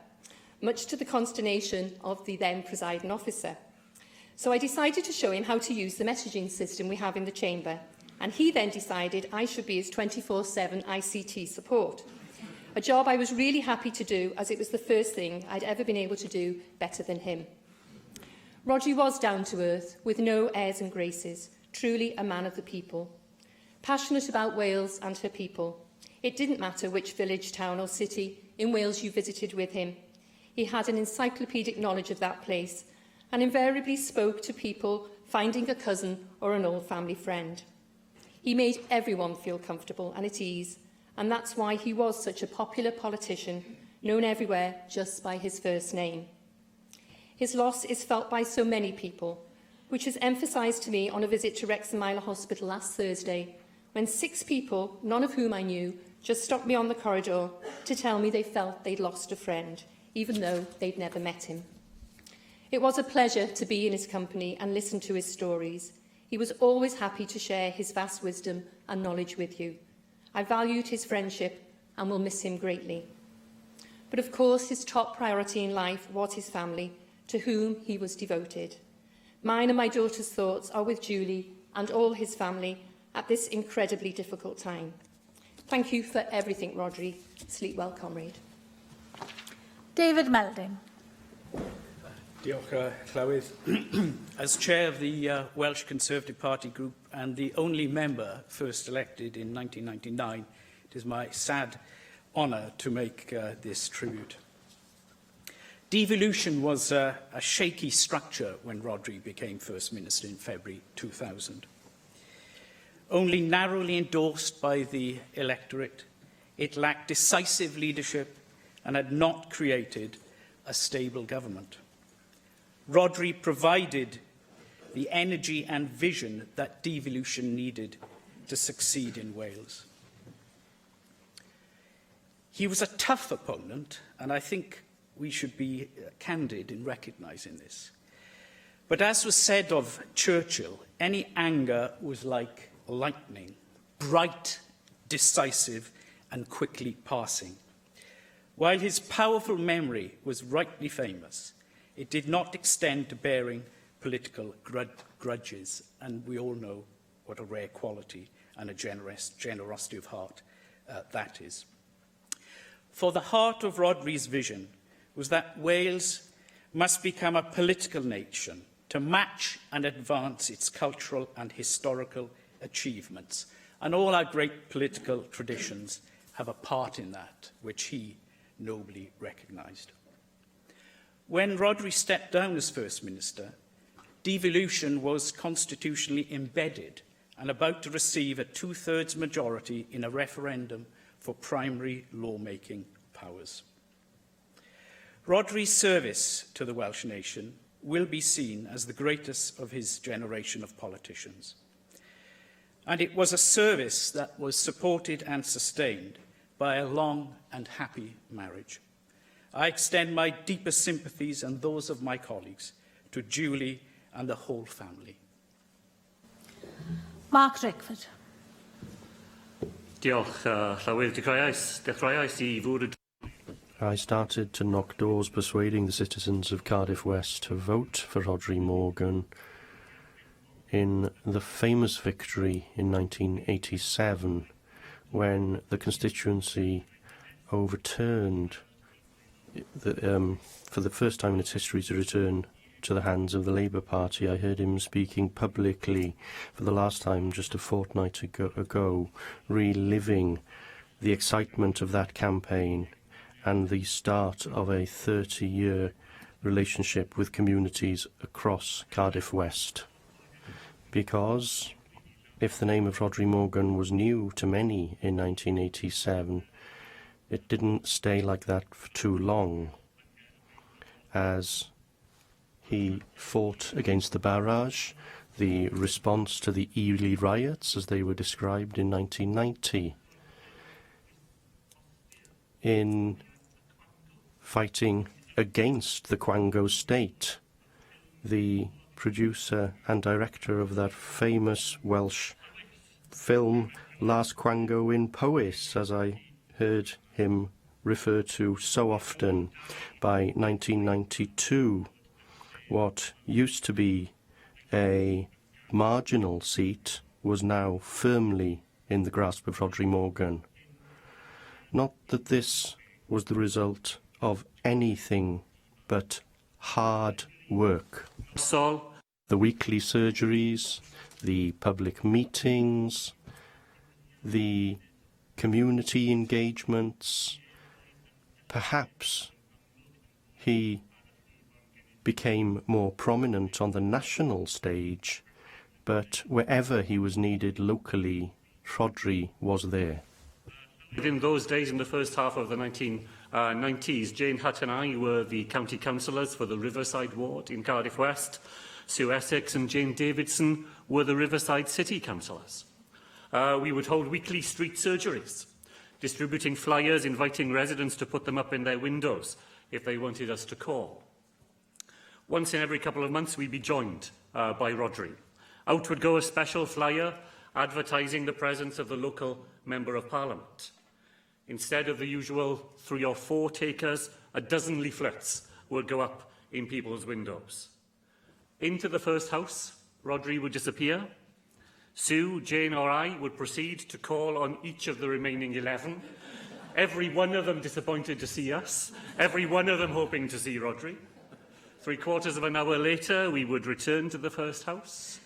Much to the consternation of the then Presiding Officer. So I decided to show him how to use the messaging system we have in the chamber, and he then decided I should be his 24/7 ICT support, a job I was really happy to do as it was the first thing I'd ever been able to do better than him. Rhodri was down to earth, with no airs and graces, truly a man of the people. Passionate about Wales and her people. It didn't matter which village, town or city in Wales you visited with him. He had an encyclopedic knowledge of that place and invariably spoke to people finding a cousin or an old family friend. He made everyone feel comfortable and at ease, and that's why he was such a popular politician, known everywhere just by his first name. His loss is felt by so many people, which was emphasised to me on a visit to Wrexham Hospital last Thursday, when 6 people, none of whom I knew, just stopped me on the corridor to tell me they felt they'd lost a friend, even though they'd never met him. It was a pleasure to be in his company and listen to his stories. He was always happy to share his vast wisdom and knowledge with you. I valued his friendship and will miss him greatly. But of course, his top priority in life was his family, to whom he was devoted. Mine and my daughter's thoughts are with Julie and all his family at this incredibly difficult time. Thank you for everything, Rhodri. Sleep well, comrade.
David Melding.
Diolch, Llywydd. As chair of the Welsh Conservative Party group and the only member first elected in 1999, it is my sad honour to make this tribute. Devolution was a shaky structure when Rhodri became First Minister in February 2000. Only narrowly endorsed by the electorate, it lacked decisive leadership and had not created a stable government. Rhodri provided the energy and vision that devolution needed to succeed in Wales. He was a tough opponent, and I think we should be candid in recognising this. But as was said of Churchill, any anger was like lightning, bright, decisive, and quickly passing. While his powerful memory was rightly famous, it did not extend to bearing political grudges, and we all know what a rare quality and a generosity of heart that is. For the heart of Rhodri's vision was that Wales must become a political nation to match and advance its cultural and historical achievements. And all our great political traditions have a part in that, which he nobly recognised. When Rhodri stepped down as First Minister, devolution was constitutionally embedded and about to receive a two-thirds majority in a referendum for primary lawmaking powers. Rhodri's service to the Welsh nation will be seen as the greatest of his generation of politicians. And it was a service that was supported and sustained by a long and happy marriage. I extend my deepest sympathies and those of my colleagues to Julie and the whole family.
Mark Drakeford.
Diolch, Llywydd. Dechreuais I fod
I started to knock doors persuading the citizens of Cardiff West to vote for Rhodri Morgan in the famous victory in 1987 when the constituency overturned, for the first time in its history, to return to the hands of the Labour Party. I heard him speaking publicly for the last time just a fortnight ago, reliving the excitement of that campaign and the start of a 30-year relationship with communities across Cardiff West. Because if the name of Rhodri Morgan was new to many in 1987, it didn't stay like that for too long, as he fought against the barrage, the response to the Ely riots, as they were described in 1990, in fighting against the Quango state, the producer and director of that famous Welsh film, Last Quango in Powys, as I heard him refer to so often. By 1992, what used to be a marginal seat was now firmly in the grasp of Rhodri Morgan. Not that this was the result of anything but hard work. The weekly surgeries, the public meetings, the community engagements. Perhaps he became more prominent on the national stage, but wherever he was needed locally, Rhodri was there.
In those days, in the first half of the 1990s, Jane Hutt and I were the county councillors for the Riverside ward in Cardiff West. Sue Essex and Jane Davidson were the Riverside city councillors. We would hold weekly street surgeries, distributing flyers inviting residents to put them up in their windows if they wanted us to call. Once in every couple of months, we'd be joined by Rhodri. Out would go a special flyer advertising the presence of the local Member of Parliament. Instead of the usual 3 or 4 takers, a dozen leaflets would go up in people's windows. Into the first house, Rhodri would disappear. Sue, Jane or I would proceed to call on each of the remaining 11, every one of them disappointed to see us, every one of them hoping to see Rhodri. 3/4 of an hour later, we would return to the first house.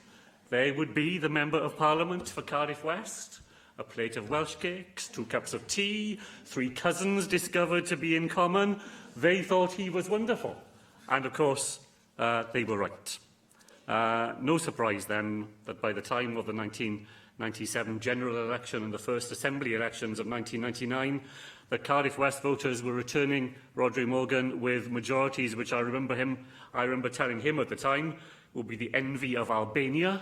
There would be the Member of Parliament for Cardiff West, a plate of Welsh cakes, 2 cups of tea, 3 cousins discovered to be in common. They thought he was wonderful. And of course, they were right. No surprise then that by the time of the 1997 general election and the first Assembly elections of 1999, the Cardiff West voters were returning Rhodri Morgan with majorities which I remember telling him at the time would be the envy of Albania,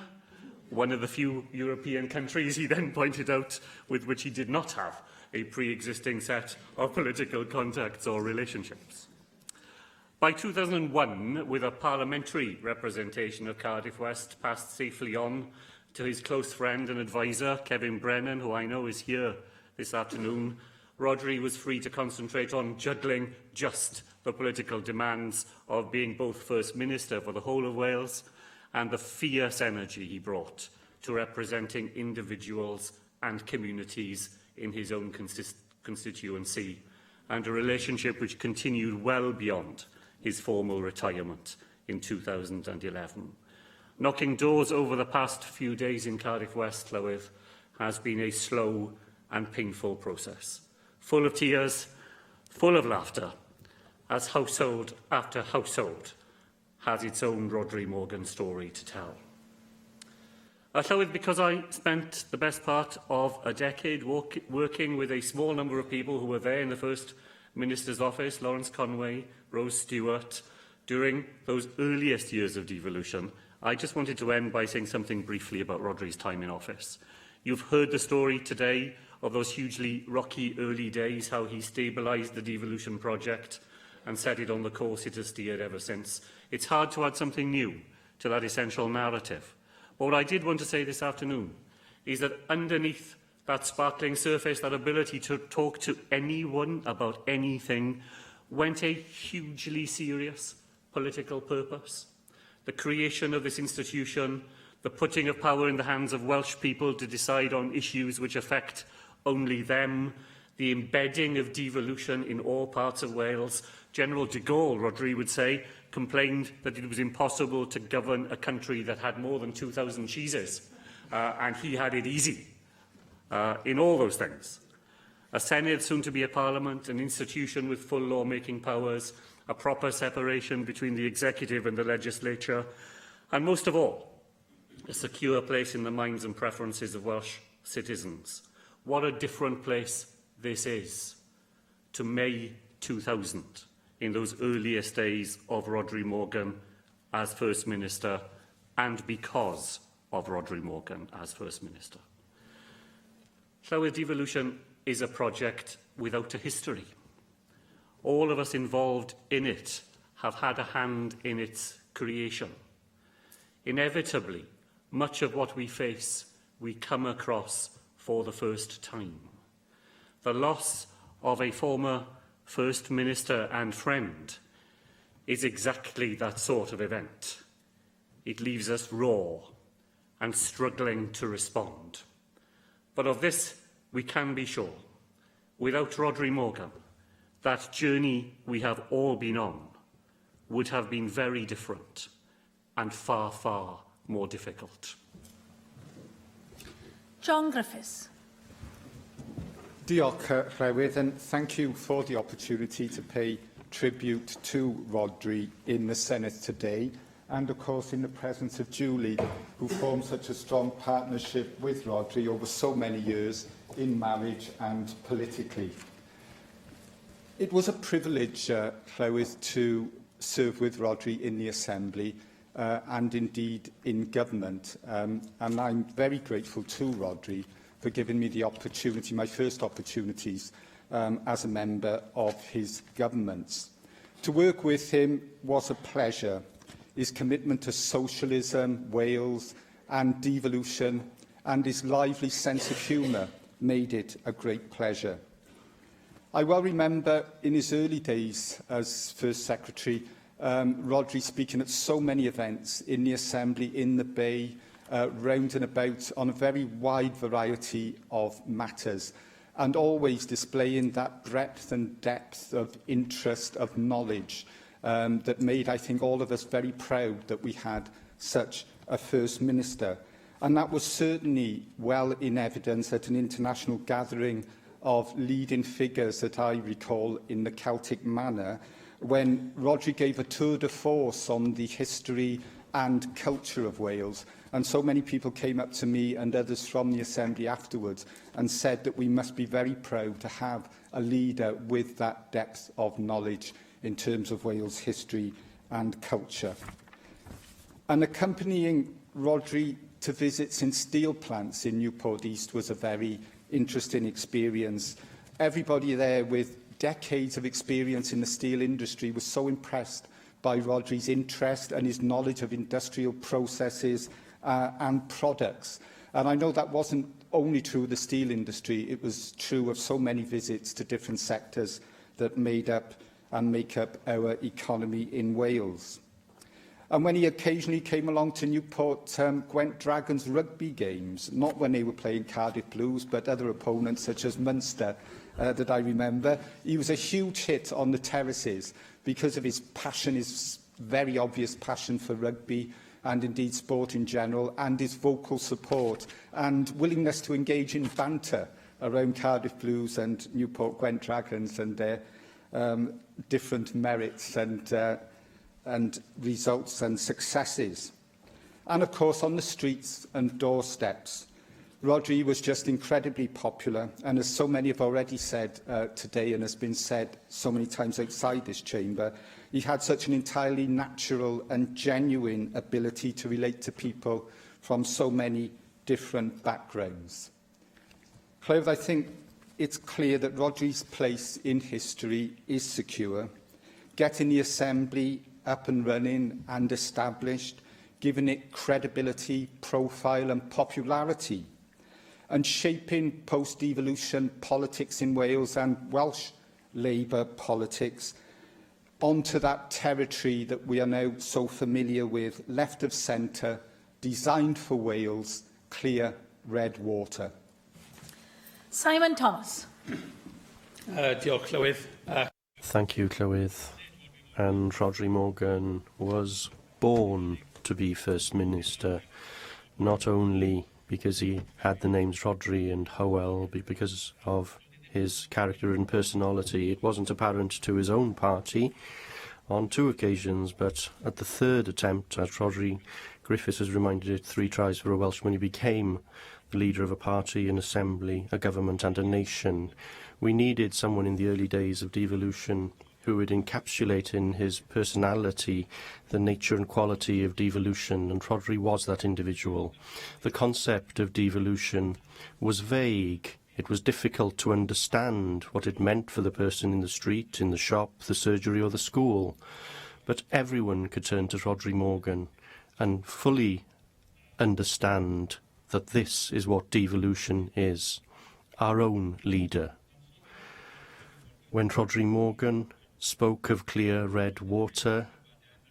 one of the few European countries, he then pointed out, with which he did not have a pre-existing set of political contacts or relationships. By 2001, with a parliamentary representation of Cardiff West passed safely on to his close friend and advisor, Kevin Brennan, who I know is here this afternoon, Rhodri was free to concentrate on juggling just the political demands of being both First Minister for the whole of Wales and the fierce energy he brought to representing individuals and communities in his own constituency, and a relationship which continued well beyond his formal retirement in 2011. Knocking doors over the past few days in Cardiff West, Llywydd, has been a slow and painful process, full of tears, full of laughter, as household after household has its own Rhodri Morgan story to tell. Llywydd, because I spent the best part of a decade working with a small number of people who were there in the First Minister's office, Lawrence Conway, Rose Stewart, during those earliest years of devolution, I just wanted to end by saying something briefly about Rhodri's time in office. You've heard the story today of those hugely rocky early days, how he stabilised the devolution project and set it on the course it has steered ever since. It's hard to add something new to that essential narrative. But what I did want to say this afternoon is that underneath that sparkling surface, that ability to talk to anyone about anything, went a hugely serious political purpose. The creation of this institution, the putting of power in the hands of Welsh people to decide on issues which affect only them, the embedding of devolution in all parts of Wales. General de Gaulle, Rhodri would say, complained that it was impossible to govern a country that had more than 2,000 cheeses, and he had it easy in all those things. A Senedd, soon to be a Parliament, an institution with full law-making powers, a proper separation between the executive and the legislature, and most of all, a secure place in the minds and preferences of Welsh citizens. What a different place this is to May 2000, in those earliest days of Rhodri Morgan as First Minister, and because of Rhodri Morgan as First Minister. Llywydd, devolution is a project without a history. All of us involved in it have had a hand in its creation. Inevitably, much of what we face, we come across for the first time. The loss of a former First Minister and friend is exactly that sort of event. It leaves us raw and struggling to respond. But of this we can be sure. Without Rhodri Morgan, that journey we have all been on would have been very different and far, far more difficult.
John Griffiths.
Diolch, Llywydd, and thank you for the opportunity to pay tribute to Rhodri in the Senedd today, and of course in the presence of Julie, who formed such a strong partnership with Rhodri over so many years in marriage and politically. It was a privilege, Llywydd, to serve with Rhodri in the Assembly and indeed in government, and I'm very grateful to Rhodri for giving me the opportunity, my first opportunities as a member of his governments. To work with him was a pleasure. His commitment to socialism, Wales and devolution, and his lively sense of humour made it a great pleasure. I well remember in his early days as First Secretary, Rhodri speaking at so many events in the Assembly, in the Bay, round and about on a very wide variety of matters, and always displaying that breadth and depth of interest, of knowledge, that made, I think, all of us very proud that we had such a First Minister. And that was certainly well in evidence at an international gathering of leading figures that I recall in the Celtic manner, when Rhodri gave a tour de force on the history and culture of Wales. And so many people came up to me and others from the Assembly afterwards and said that we must be very proud to have a leader with that depth of knowledge in terms of Wales' history and culture. And accompanying Rhodri to visits in steel plants in Newport East was a very interesting experience. Everybody there with decades of experience in the steel industry was so impressed by Rhodri's interest and his knowledge of industrial processes and products. And I know that wasn't only true of the steel industry, it was true of so many visits to different sectors that made up and make up our economy in Wales. And when he occasionally came along to Newport Gwent Dragons rugby games, not when they were playing Cardiff Blues, but other opponents such as Munster that I remember, he was a huge hit on the terraces because of his passion, his very obvious passion for rugby, and indeed sport in general, and his vocal support and willingness to engage in banter around Cardiff Blues and Newport Gwent Dragons and their different merits and and results and successes. And of course, on the streets and doorsteps, Rhodri was just incredibly popular, and as so many have already said today, and has been said so many times outside this chamber, he had such an entirely natural and genuine ability to relate to people from so many different backgrounds. Clywyd, I think it's clear that Rhodri's place in history is secure, getting the Assembly up and running and established, giving it credibility, profile and popularity, and shaping post-devolution politics in Wales and Welsh Labour politics onto that territory that we are now so familiar with, left of centre, designed for Wales, clear red water.
Simon Thomas.
Diolch, Llywydd.
Thank you, Clywyd. And Rhodri Morgan was born to be First Minister, not only because he had the names Rhodri and Howell, but because of his character and personality. It wasn't apparent to his own party on 2 occasions, but at the 3rd attempt, as Rhodri Griffiths has reminded it, 3 tries for a Welshman, he became the leader of a party, an assembly, a government and a nation. We needed someone in the early days of devolution who would encapsulate in his personality the nature and quality of devolution, and Rhodri was that individual. The concept of devolution was vague. It was difficult to understand what it meant for the person in the street, in the shop, the surgery or the school. But everyone could turn to Rhodri Morgan and fully understand that this is what devolution is, our own leader. When Rhodri Morgan spoke of clear red water,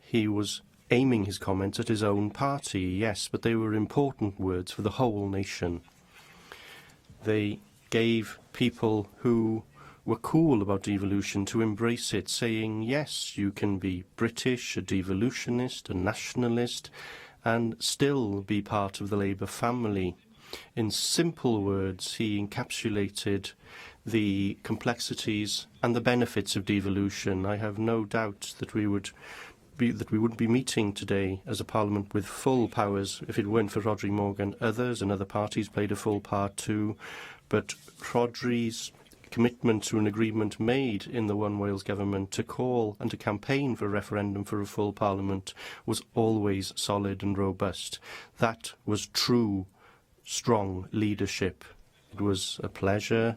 he was aiming his comments at his own party, yes, but they were important words for the whole nation. They gave people who were cool about devolution to embrace it, saying, yes, you can be British, a devolutionist, a nationalist, and still be part of the Labour family. In simple words, he encapsulated the complexities and the benefits of devolution. I have no doubt that we wouldn't be meeting today as a parliament with full powers if it weren't for Rhodri Morgan. Others and other parties played a full part too, but Rhodri's commitment to an agreement made in the One Wales government to call and to campaign for a referendum for a full parliament was always solid and robust. That was true, strong leadership. It was a pleasure,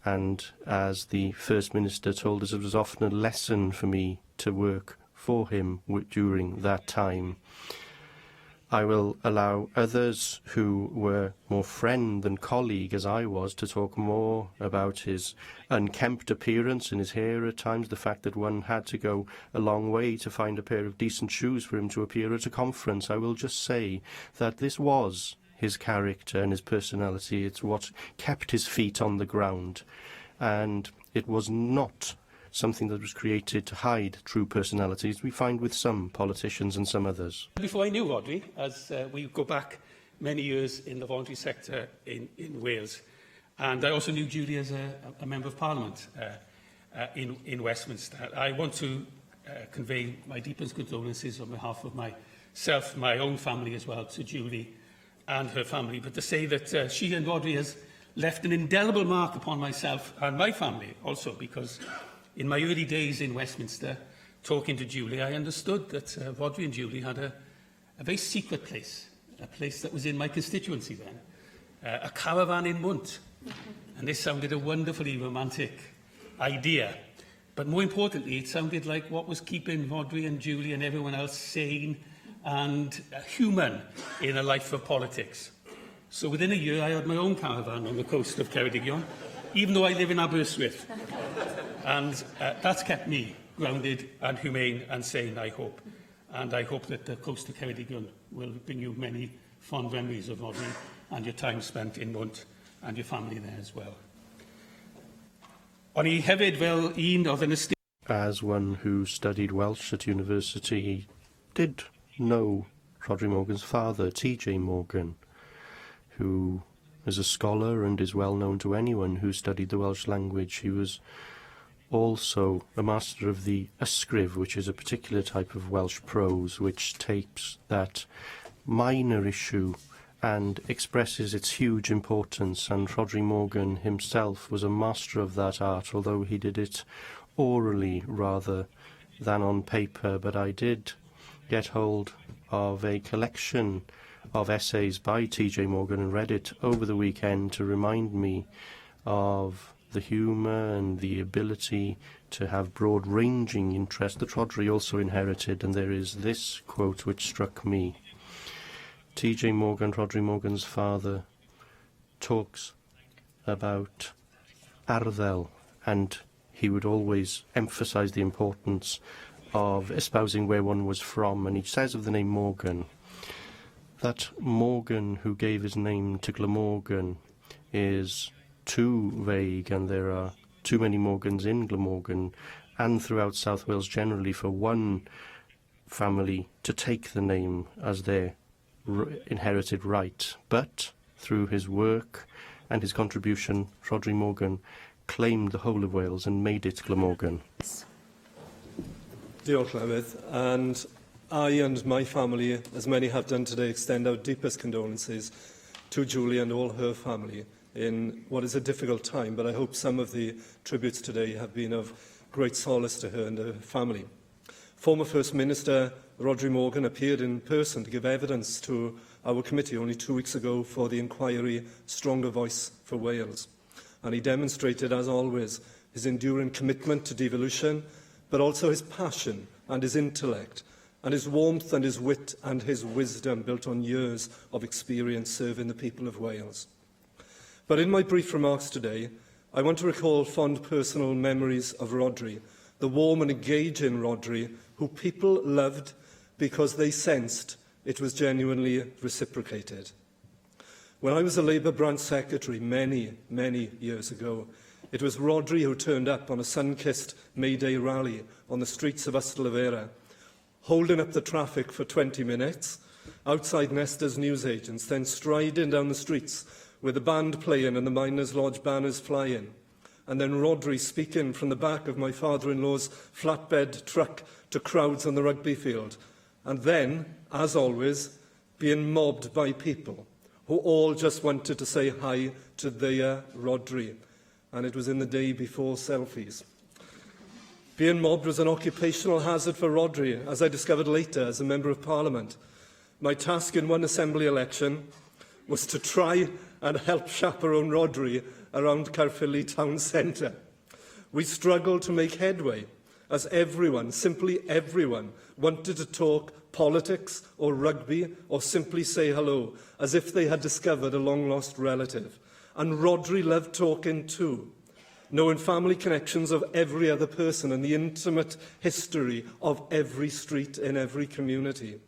and as the First Minister told us, it was often a lesson for me to work for him during that time. I will allow others who were more friend than colleague, as I was, to talk more about his unkempt appearance and his hair at times, the fact that one had to go a long way to find a pair of decent shoes for him to appear at a conference. I will just say that this was his character and his personality. It's what kept his feet on the ground, and it was not something that was created to hide true personalities we find with some politicians and some others.
Before I knew Rhodri, as we go back many years in the voluntary sector in Wales, and I also knew Julie as a Member of Parliament in Westminster. I want to convey my deepest condolences on behalf of myself, my own family as well, to Julie and her family, but to say that she and Rhodri has left an indelible mark upon myself and my family also, because in my early days in Westminster, talking to Julie, I understood that Rhodri and Julie had a very secret place, a place that was in my constituency then, a caravan in Munt. And this sounded a wonderfully romantic idea. But more importantly, it sounded like what was keeping Rhodri and Julie and everyone else sane and human in a life of politics. So within a year, I had my own caravan on the coast of Ceredigion, even though I live in Aberystwyth. And that's kept me grounded and humane and sane, I hope. And I hope that the coast of Ceredigion will bring you many fond memories of Rhodri and your time spent in Munt and your family there as well. O'n I hefyd fel un oedd yn y...
As one who studied Welsh at university, he did know Rhodri Morgan's father, T.J. Morgan, who is a scholar and is well known to anyone who studied the Welsh language. He was also a master of the ysgrif, which is a particular type of Welsh prose which takes that minor issue and expresses its huge importance, and Rhodri Morgan himself was a master of that art, although he did it orally rather than on paper. But I did get hold of a collection of essays by T.J. Morgan and read it over the weekend to remind me of the humour and the ability to have broad-ranging interest that Rhodri also inherited. And there is this quote which struck me. T.J. Morgan, Rhodri Morgan's father, talks about arddel, and he would always emphasise the importance of espousing where one was from. And he says of the name Morgan, that Morgan who gave his name to Glamorgan is too vague, and there are too many Morgans in Glamorgan and throughout South Wales generally for one family to take the name as their inherited right. But through his work and his contribution, Rhodri Morgan claimed the whole of Wales and made it Glamorgan.
Diolch, Llywydd. And I and my family, as many have done today, extend our deepest condolences to Julie and all her family in what is a difficult time, but I hope some of the tributes today have been of great solace to her and her family. Former First Minister Rhodri Morgan appeared in person to give evidence to our committee only 2 weeks ago for the inquiry Stronger Voice for Wales. And he demonstrated, as always, his enduring commitment to devolution, but also his passion and his intellect, and his warmth and his wit and his wisdom built on years of experience serving the people of Wales. But in my brief remarks today, I want to recall fond personal memories of Rhodri, the warm and engaging Rhodri, who people loved because they sensed it was genuinely reciprocated. When I was a Labour branch secretary many years ago, it was Rhodri who turned up on a sun-kissed May Day rally on the streets of Ystalyfera, holding up the traffic for 20 minutes outside Nesta's newsagents, then striding down the streets with the band playing and the Miners' Lodge banners flying, and then Rhodri speaking from the back of my father-in-law's flatbed truck to crowds on the rugby field, and then, as always, being mobbed by people who all just wanted to say hi to their Rhodri. And it was in the day before selfies. Being mobbed was an occupational hazard for Rhodri, as I discovered later as a Member of Parliament. My task in one Assembly election was to try and help chaperone Rhodri around Caerphilly town centre. We struggled to make headway, as everyone, simply everyone, wanted to talk politics or rugby or simply say hello, as if they had discovered a long-lost relative. And Rhodri loved talking too, knowing family connections of every other person and the intimate history of every street in every community.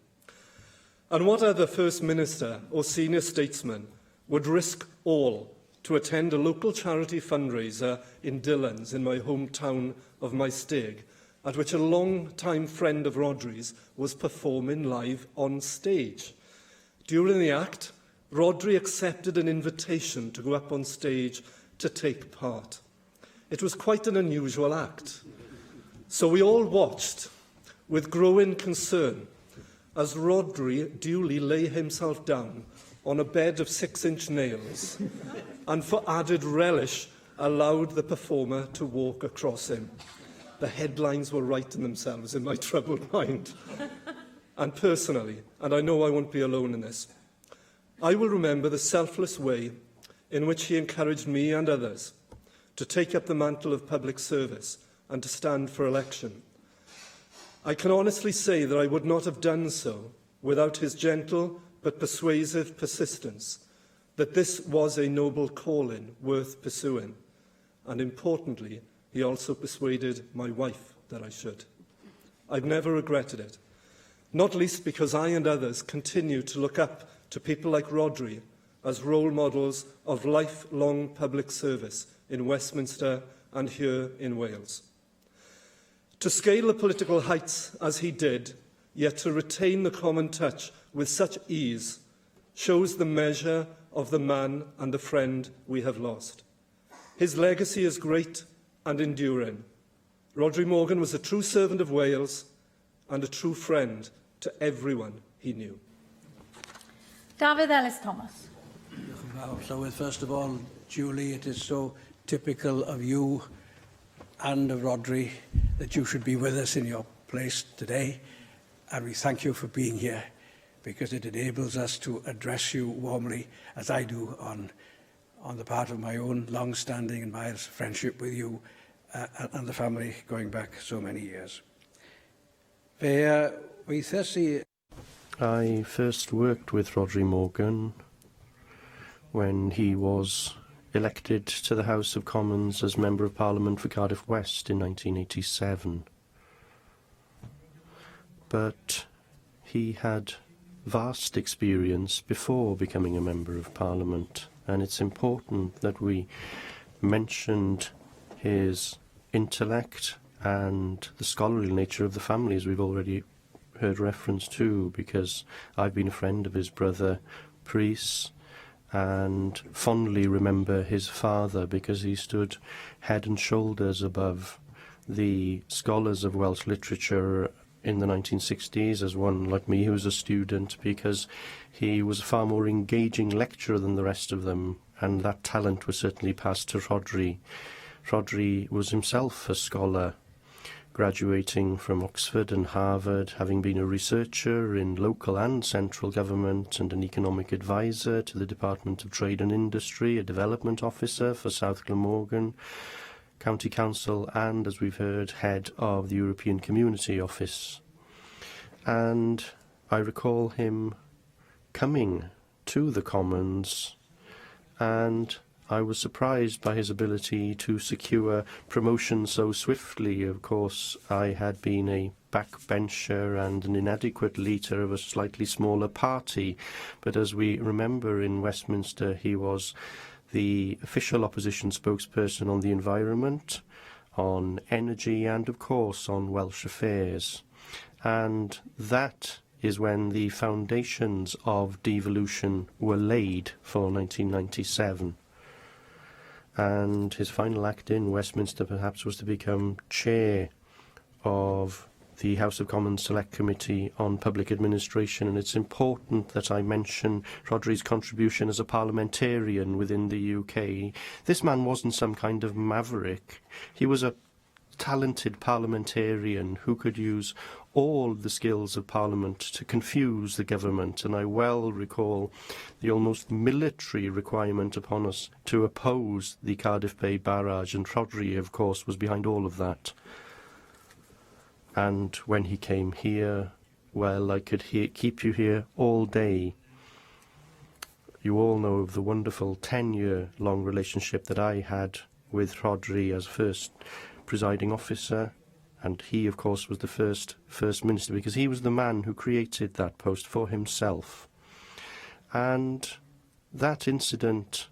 And what other First Minister or senior statesman would risk all to attend a local charity fundraiser in Dillons, in my hometown of Maesteg, at which a long-time friend of Rhodri's was performing live on stage? During the act, Rhodri accepted an invitation to go up on stage to take part. It was quite an unusual act. So we all watched with growing concern as Rhodri duly lay himself down on a bed of 6-inch nails and for added relish allowed the performer to walk across him. The headlines were writing themselves in my troubled mind. And personally, and I know I won't be alone in this, I will remember the selfless way in which he encouraged me and others to take up the mantle of public service and to stand for election. I can honestly say that I would not have done so without his gentle but persuasive persistence, that this was a noble calling worth pursuing. And importantly, he also persuaded my wife that I should. I've never regretted it, not least because I and others continue to look up to people like Rhodri as role models of lifelong public service in Westminster and here in Wales. To scale the political heights as he did, yet to retain the common touch with such ease, shows the measure of the man and the friend we have lost. His legacy is great and enduring, Rhodri Morgan was a true servant of Wales and a true friend to everyone he knew.
Dafydd Ellis Thomas.
First of all, Julie, it is so typical of you and of Rhodri that you should be with us in your place today, and we thank you for being here because it enables us to address you warmly, as I do, on the part of my own long-standing and mild friendship with you and the family going back so many years.
I first worked with Rhodri Morgan when he was elected to the House of Commons as Member of Parliament for Cardiff West in 1987. But he had vast experience before becoming a Member of Parliament, and it's important that we mentioned his intellect and the scholarly nature of the family, as we've already heard reference to, because I've been a friend of his brother, Prys, and fondly remember his father because he stood head and shoulders above the scholars of Welsh literature in the 1960s, as one like me who was a student, because he was a far more engaging lecturer than the rest of them, and that talent was certainly passed to Rhodri. Rhodri was himself a scholar, graduating from Oxford and Harvard, having been a researcher in local and central government and an economic advisor to the Department of Trade and Industry, a development officer for South Glamorgan County Council, and, as we've heard, head of the European Community Office. And I recall him coming to the Commons, and I was surprised by his ability to secure promotion so swiftly. Of course, I had been a backbencher and an inadequate leader of a slightly smaller party, but as we remember in Westminster, he was the official opposition spokesperson on the environment, on energy, and of course on Welsh affairs. And that is when the foundations of devolution were laid for 1997. And his final act in Westminster perhaps was to become chair of the House of Commons Select Committee on Public Administration, and it's important that I mention Rhodri's contribution as a parliamentarian within the UK. This man wasn't some kind of maverick. He was a talented parliamentarian who could use all the skills of Parliament to confuse the government, and I well recall the almost military requirement upon us to oppose the Cardiff Bay barrage, and Rhodri, of course, was behind all of that. And when he came here, well, I could keep you here all day. You all know of the wonderful 10-year-long relationship that I had with Rhodri as First Presiding Officer, and he, of course, was the First Minister, because he was the man who created that post for himself. And that incident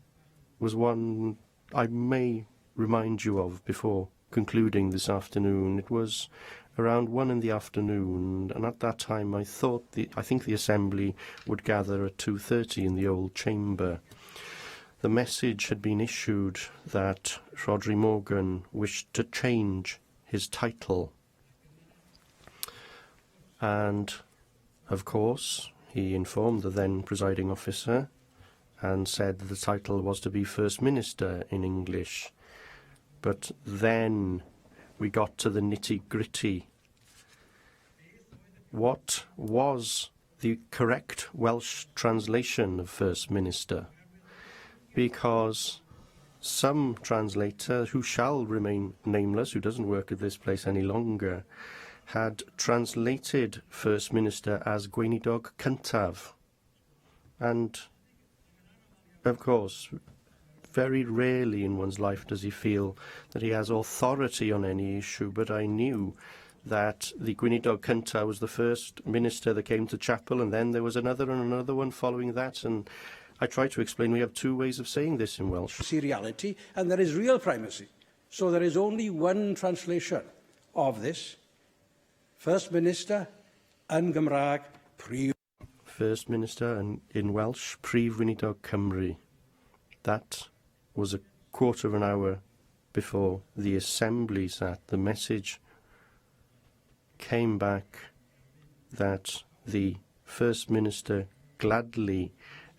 was one I may remind you of before concluding this afternoon. It was around 1 PM, and at that time I think the Assembly would gather at 2:30 in the old chamber. The message had been issued that Rhodri Morgan wished to change his title. And, of course, he informed the then presiding officer and said that the title was to be First Minister in English. But then we got to the nitty-gritty. What was the correct Welsh translation of First Minister? Because some translator, who shall remain nameless, who doesn't work at this place any longer, had translated First Minister as Gweinidog Cyntaf. And, of course, very rarely in one's life does he feel that he has authority on any issue, but I knew that the Gweinidog Cyntaf was the first minister that came to chapel, and then there was another and another one following that, and I try to explain we have two ways of saying this in Welsh.
Reality, and there is real primacy. So there is only one translation of this. First Minister yn Gymraeg, Prif.
First Minister in Welsh, Prif Weinidog Cymru. That was a quarter of an hour before the Assembly sat, the message came back that the First Minister gladly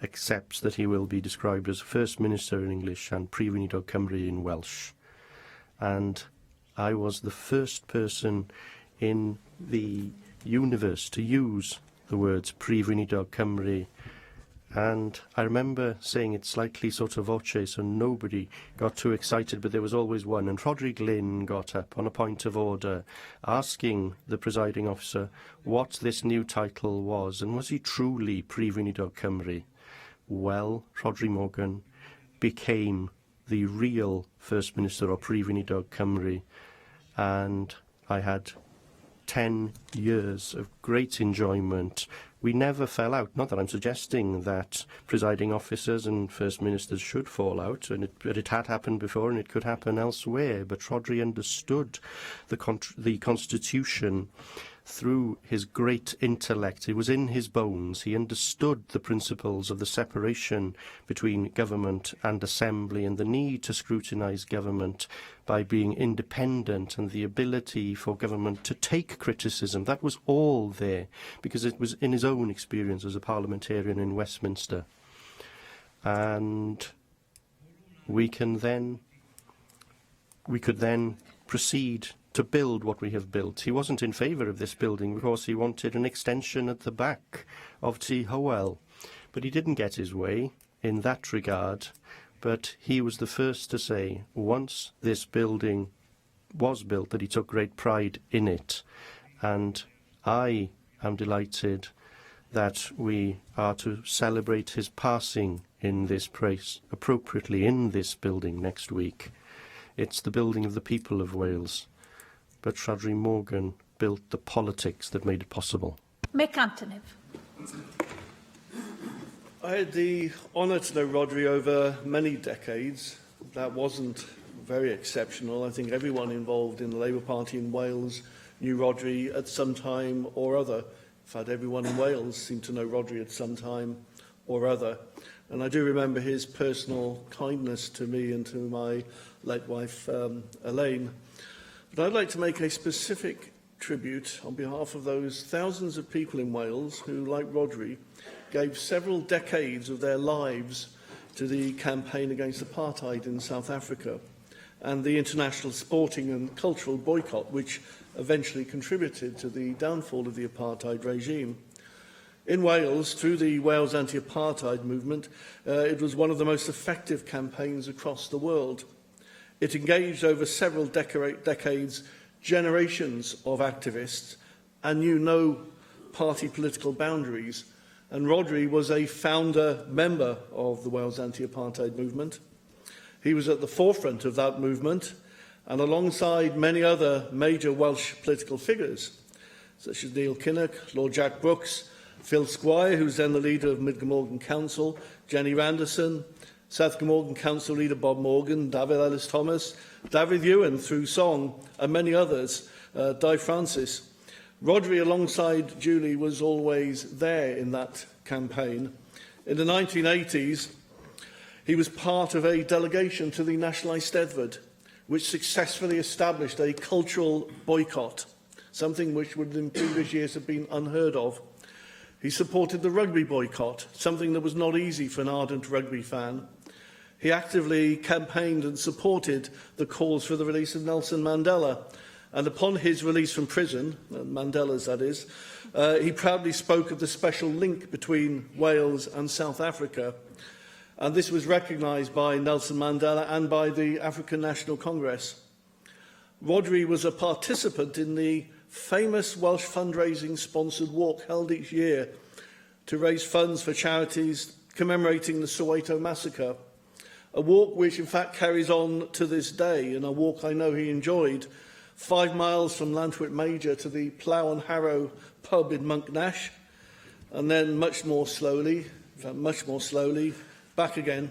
accepts that he will be described as First Minister in English and Presiding Cymru in Welsh. And I was the first person in the universe to use the words Presiding Cymru, and I remember saying it slightly sort of voce, so nobody got too excited, but there was always one, and Rhodri Glyn got up on a point of order, asking the presiding officer what this new title was, and was he truly Presiding Cymru? Well, Rhodri Morgan became the real First Minister of Presiding Cymru, and I had 10 years of great enjoyment. We never fell out. Not that I'm suggesting that presiding officers and First Ministers should fall out, but it had happened before and it could happen elsewhere. But Rhodri understood the Constitution through his great intellect. It was in his bones. He understood the principles of the separation between government and assembly and the need to scrutinise government by being independent and the ability for government to take criticism. That was all there because it was in his own experience as a parliamentarian in Westminster. And we could then proceed to build what we have built. He wasn't in favour of this building because he wanted an extension at the back of T. Howell, but he didn't get his way in that regard. But he was the first to say, once this building was built, that he took great pride in it. And I am delighted that we are to celebrate his passing in this place, appropriately in this building next week. It's the building of the people of Wales. But Rhodri Morgan built the politics that made it possible.
Mick Antoniv.
I had the honour to know Rhodri over many decades. That wasn't very exceptional. I think everyone involved in the Labour Party in Wales knew Rhodri at some time or other. In fact, everyone in Wales seemed to know Rhodri at some time or other. And I do remember his personal kindness to me and to my late wife, Elaine. But I'd like to make a specific tribute on behalf of those thousands of people in Wales who, like Rhodri, gave several decades of their lives to the campaign against apartheid in South Africa and the international sporting and cultural boycott which eventually contributed to the downfall of the apartheid regime. In Wales, through the Wales anti-apartheid movement, it was one of the most effective campaigns across the world. It engaged over several decades, generations of activists, and knew no party political boundaries. And Rhodri was a founder member of the Wales anti-apartheid movement. He was at the forefront of that movement, and alongside many other major Welsh political figures, such as Neil Kinnock, Lord Jack Brooks, Phil Squire, who was then the leader of Mid Glamorgan Council, Jenny Randerson, South Glamorgan Council leader Bob Morgan, David Ellis-Thomas, David Ewan through song, and many others, Di Francis. Rhodri, alongside Julie, was always there in that campaign. In the 1980s, he was part of a delegation to the National Eisteddfod, which successfully established a cultural boycott, something which would in previous years have been unheard of. He supported the rugby boycott, something that was not easy for an ardent rugby fan. He actively campaigned and supported the calls for the release of Nelson Mandela. And upon his release from prison, Mandela's that is, he proudly spoke of the special link between Wales and South Africa. And this was recognised by Nelson Mandela and by the African National Congress. Rhodri was a participant in the famous Welsh fundraising sponsored walk held each year to raise funds for charities commemorating the Soweto massacre. A walk which in fact carries on to this day, and a walk I know he enjoyed, 5 miles from Llantwit Major to the Plough and Harrow pub in Monknash, and then much more slowly, back again.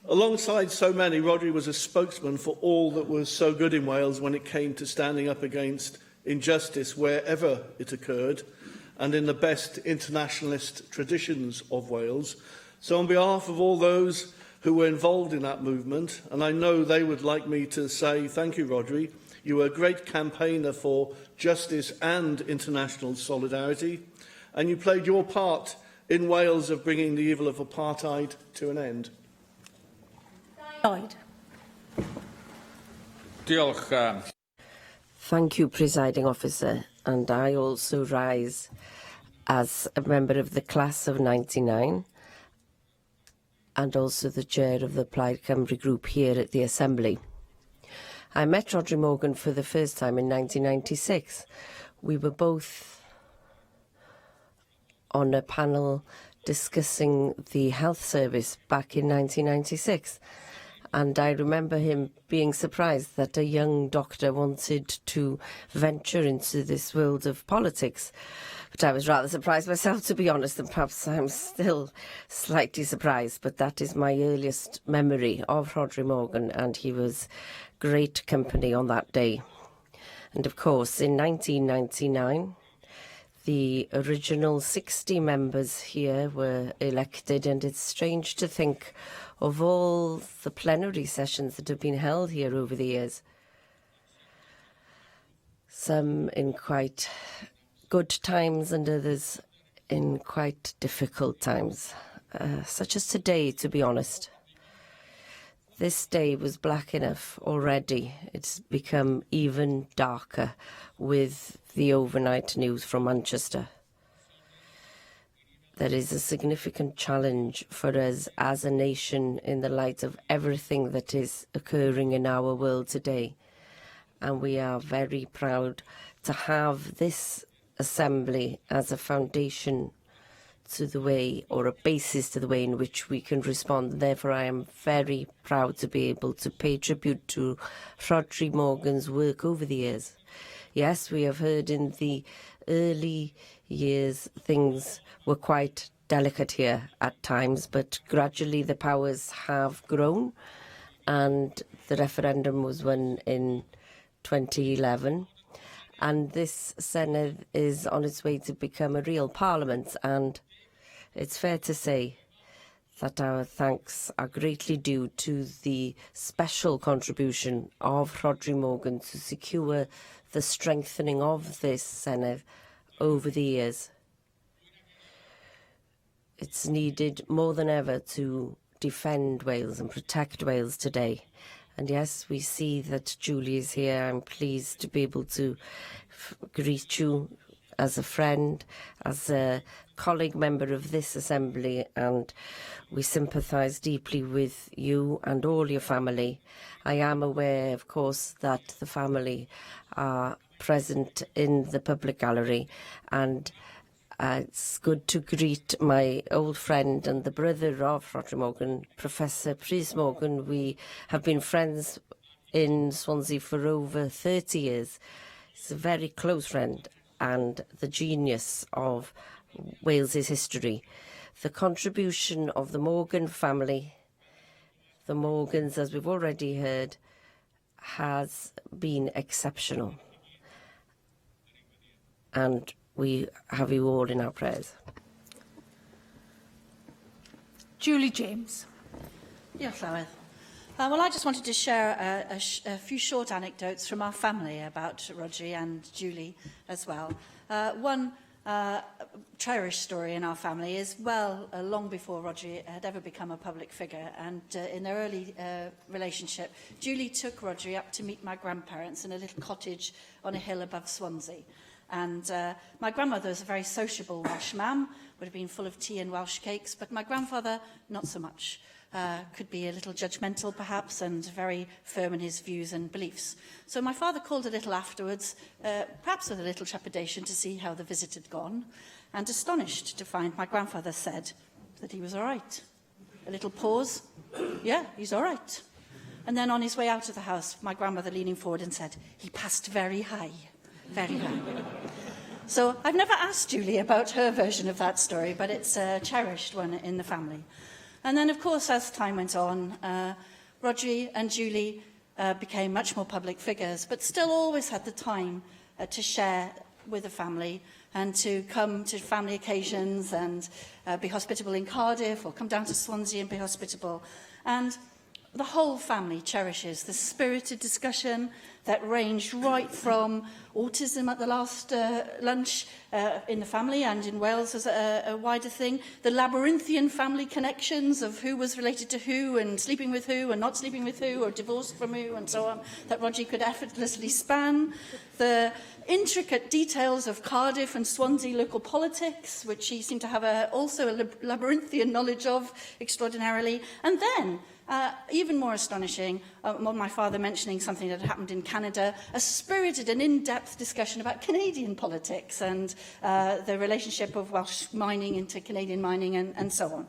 Alongside so many, Rhodri was a spokesman for all that was so good in Wales when it came to standing up against injustice wherever it occurred, and in the best internationalist traditions of Wales. So on behalf of all those who were involved in that movement, and I know they would like me to say thank you, Rhodri. You were a great campaigner for justice and international solidarity, and you played your part in Wales of bringing the evil of apartheid to an end.
Lloyd.
Thank you, Presiding Officer, and I also rise as a member of the class of 99 and also the chair of the Plaid Cymru group here at the Assembly. I met Rhodri Morgan for the first time in 1996. We were both on a panel discussing the health service back in 1996. And I remember him being surprised that a young doctor wanted to venture into this world of politics. But I was rather surprised myself, to be honest, and perhaps I'm still slightly surprised. But that is my earliest memory of Rhodri Morgan, and he was great company on that day. And of course, in 1999, the original 60 members here were elected, and it's strange to think of all the plenary sessions that have been held here over the years. Some in quite good times and others in quite difficult times, such as today, to be honest. This day was black enough already. It's become even darker with the overnight news from Manchester. There is a significant challenge for us as a nation in the light of everything that is occurring in our world today. And we are very proud to have this Assembly as a foundation to the way, or a basis to the way in which we can respond. Therefore, I am very proud to be able to pay tribute to Rhodri Morgan's work over the years. Yes, we have heard in the early years things were quite delicate here at times, but gradually the powers have grown, and the referendum was won in 2011. And this Senedd is on its way to become a real parliament, and it's fair to say that our thanks are greatly due to the special contribution of Rhodri Morgan to secure the strengthening of this Senedd over the years. It's needed more than ever to defend Wales and protect Wales today. And yes, we see that Julie is here. I'm pleased to be able to greet you as a friend, as a colleague member of this Assembly, and we sympathise deeply with you and all your family. I am aware, of course, that the family are present in the public gallery, and it's good to greet my old friend and the brother of Rhodri Morgan, Professor Rhys Morgan. We have been friends in Swansea for over 30 years. He's a very close friend and the genius of Wales's history. The contribution of the Morgan family, the Morgans, as we've already heard, has been exceptional. And we have you all in our prayers.
Julie James.
Diolch, Llywydd. Well, I just wanted to share a few short anecdotes from our family about Rhodri and Julie as well. One cherished story in our family is, long before Rhodri had ever become a public figure, and in their early relationship, Julie took Rhodri up to meet my grandparents in a little cottage on a hill above Swansea. And my grandmother was a very sociable Welsh mam, would have been full of tea and Welsh cakes, but my grandfather, not so much. Could be a little judgmental, perhaps, and very firm in his views and beliefs. So my father called a little afterwards, perhaps with a little trepidation, to see how the visit had gone, and astonished to find my grandfather said that he was all right. A little pause. Yeah, he's all right. And then on his way out of the house, my grandmother leaning forward and said, he passed very high. Very high. So I've never asked Julie about her version of that story, but it's a cherished one in the family. And then, of course, as time went on, Rhodri and Julie became much more public figures, but still always had the time to share with the family and to come to family occasions and be hospitable in Cardiff, or come down to Swansea and be hospitable. And the whole family cherishes the spirited discussion that ranged right from autism at the last lunch in the family and in Wales as a wider thing, the labyrinthian family connections of who was related to who and sleeping with who and not sleeping with who or divorced from who and so on, that Rhodri could effortlessly span, the intricate details of Cardiff and Swansea local politics, which he seemed to have also a labyrinthian knowledge of extraordinarily, and then even more astonishing, my father mentioning something that had happened in Canada, a spirited and in-depth discussion about Canadian politics and the relationship of Welsh mining into Canadian mining and so on.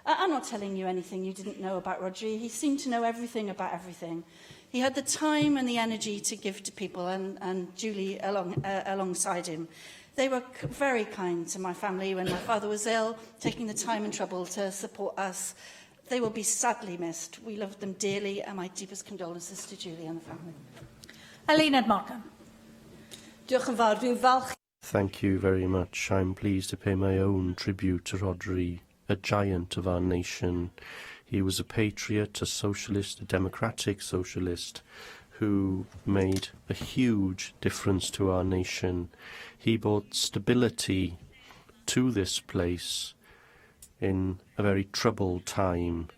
I'm not telling you anything you didn't know about Rhodri. He seemed to know everything about everything. He had the time and the energy to give to people, and Julie alongside him. They were very kind to my family when my father was ill, taking the time and trouble to support us. They will be sadly missed. We love them dearly, and my deepest condolences to Julie and the family.
Eluned Morgan.
Thank you very much. I'm pleased to pay my own tribute to Rhodri, a giant of our nation. He was a patriot, a socialist, a democratic socialist, who made a huge difference to our nation. He brought stability to this place in a very troubled time.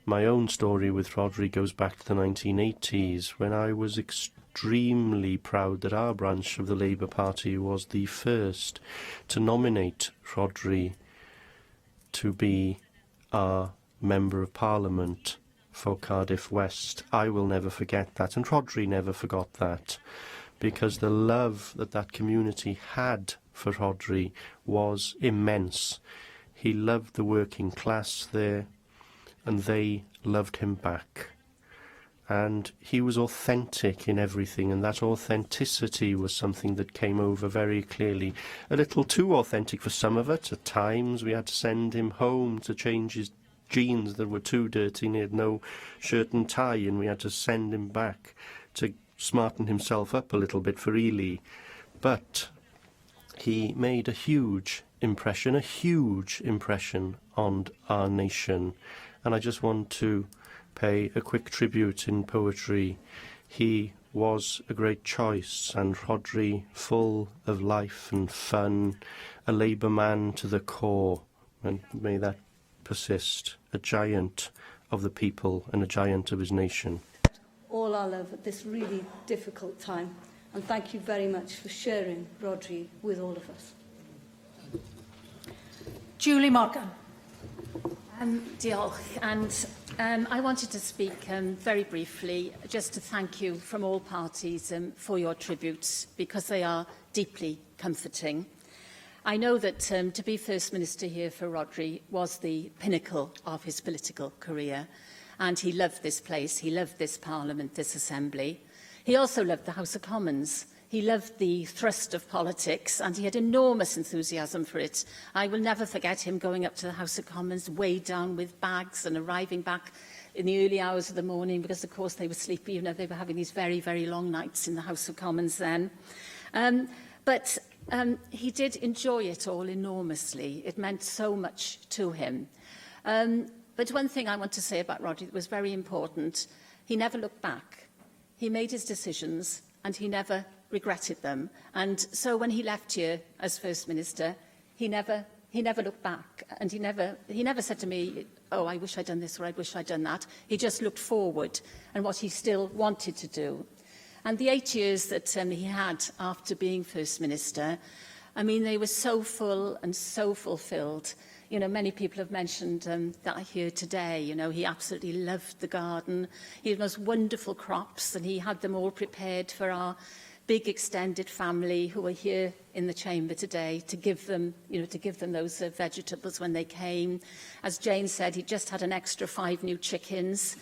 My own story with Rhodri goes back to the 1980s, when I was extremely proud that our branch of the Labour Party was the first to nominate Rhodri to be our Member of Parliament for Cardiff West. I will never forget that, and Rhodri never forgot that, because the love that that community had for Rhodri was immense. He loved the working class there, and they loved him back. And he was authentic in everything, and that authenticity was something that came over very clearly. A little too authentic for some of it. At times we had to send him home to change his jeans that were too dirty, and he had no shirt and tie, and we had to send him back to smarten himself up a little bit for Ely. But he made a huge impression on our nation. And I just want to pay a quick tribute in poetry. He was a great choice, and Rhodri, full of life and fun, a Labour man to the core, and may that persist, a giant of the people and a giant of his nation.
All our love at this really difficult time, and thank you very much for sharing Rhodri with all of us.
Julie Morgan.
Diolch. And I wanted to speak very briefly just to thank you from all parties for your tributes, because they are deeply comforting. I know that to be First Minister here for Rhodri was the pinnacle of his political career, and he loved this place, he loved this Parliament, this Assembly. He also loved the House of Commons. He loved the thrust of politics, and he had enormous enthusiasm for it. I will never forget him going up to the House of Commons, weighed down with bags, and arriving back in the early hours of the morning, because, of course, they were sleepy. You know, they were having these very, very long nights in the House of Commons then. But he did enjoy it all enormously. It meant so much to him. But one thing I want to say about Rhodri that was very important, he never looked back. He made his decisions, and he never regretted them. And so when he left here as First Minister, he never looked back, and he never said to me, oh, I wish I'd done this or I wish I'd done that. He just looked forward and what he still wanted to do. And the 8 years that he had after being First Minister, I mean, they were so full and so fulfilled. You know, many people have mentioned that here today. You know, he absolutely loved the garden. He had most wonderful crops, and he had them all prepared for our big extended family who are here in the chamber today, to give them, those vegetables when they came. As Jane said, he just had an extra 5 new chickens.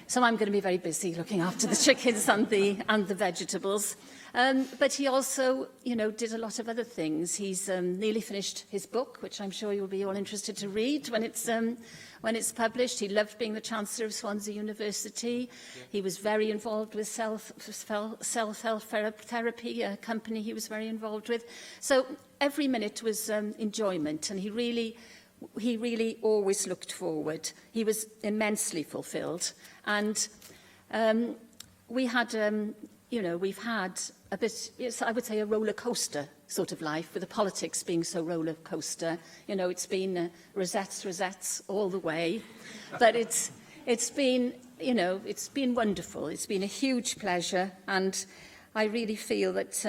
So I'm going to be very busy looking after the chickens and the vegetables. But he also, did a lot of other things. He's nearly finished his book, which I'm sure you'll be all interested to read when it's published. He loved being the Chancellor of Swansea University. He was very involved with self-help therapy, a company he was very involved with. So every minute was enjoyment, and he really he really always looked forward. He was immensely fulfilled. And we had, you know, we've had a bit, I would say, a roller coaster sort of life, with the politics being so roller coaster. You know, it's been rosettes all the way. But it's been, you know, it's been wonderful. It's been a huge pleasure. And I really feel that,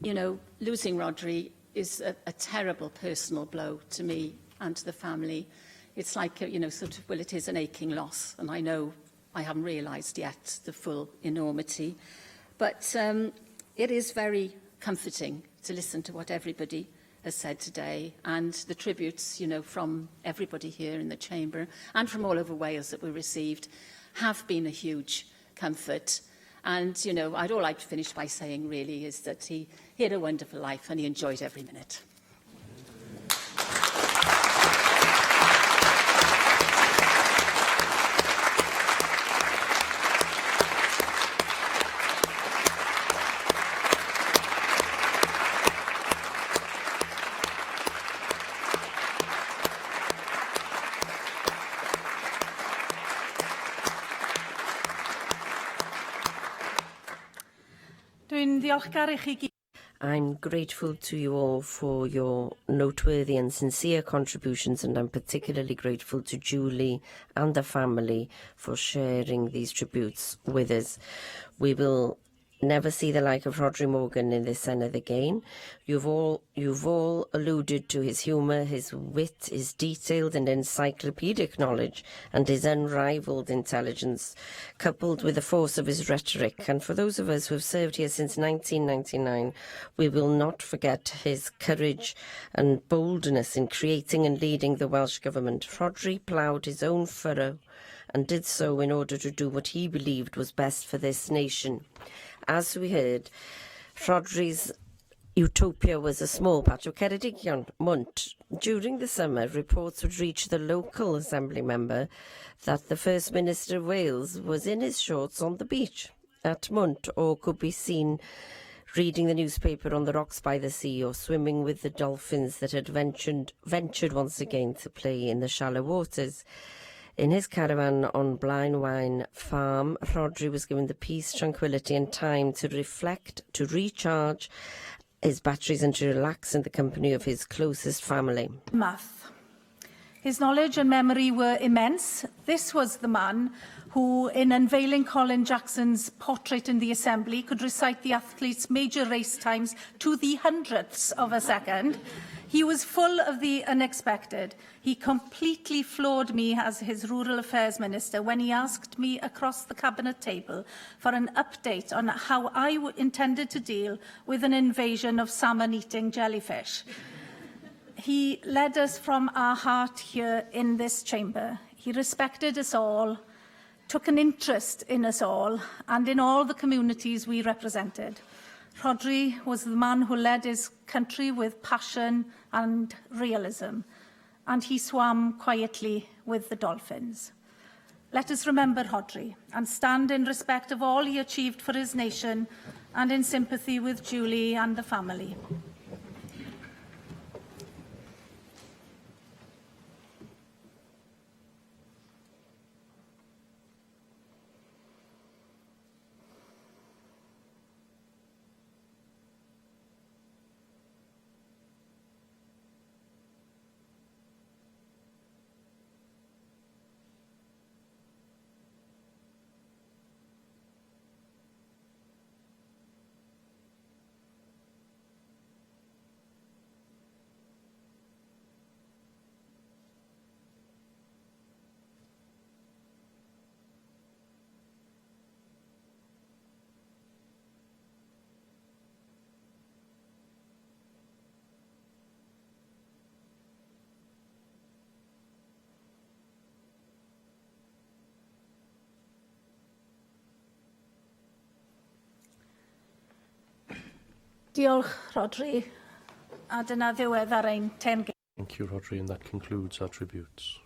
you know, losing Rhodri is a terrible personal blow to me and to the family. It's like, you know, sort of, well, it is an aching loss. And I know I haven't realised yet the full enormity. But it is very comforting to listen to what everybody has said today, and the tributes, you know, from everybody here in the chamber and from all over Wales that we received have been a huge comfort. And, you know, I'd all like to finish by saying, really, is that he had a wonderful life and he enjoyed every minute.
Dwi'n ddiolchgar i chi gyd.
I'm grateful to you all for your noteworthy and sincere contributions, and I'm particularly grateful to Julie and the family for sharing these tributes with us. We will never see the like of Rhodri Morgan in this Senedd again. You've all alluded to his humour, his wit, his detailed and encyclopedic knowledge, and his unrivalled intelligence, coupled with the force of his rhetoric. And for those of us who have served here since 1999, we will not forget his courage and boldness in creating and leading the Welsh Government. Rhodri ploughed his own furrow and did so in order to do what he believed was best for this nation. As we heard, Rhodri's utopia was a small patch of Ceredigion, Munt. During the summer, reports would reach the local assembly member that the First Minister of Wales was in his shorts on the beach at Munt, or could be seen reading the newspaper on the rocks by the sea, or swimming with the dolphins that had ventured once again to play in the shallow waters. In his caravan on Blaenwaun Farm, Rhodri was given the peace, tranquillity and time to reflect, to recharge his batteries and to relax in the company of his closest family.
Math. His knowledge and memory were immense. This was the man who, in unveiling Colin Jackson's portrait in the Assembly, could recite the athlete's major race times to the hundredths of a second. He was full of the unexpected. He completely floored me as his Rural Affairs Minister when he asked me across the Cabinet table for an update on how I intended to deal with an invasion of salmon-eating jellyfish. He led us from our heart here in this chamber. He respected us all, took an interest in us all, and in all the communities we represented. Rhodri was the man who led his country with passion and realism, and he swam quietly with the dolphins. Let us remember Rhodri and stand in respect of all he achieved for his nation and in sympathy with Julie and the family. Diolch, Rhodri, a dyna ddiweddar ein 10
Thank you, Rhodri, and that concludes our tributes.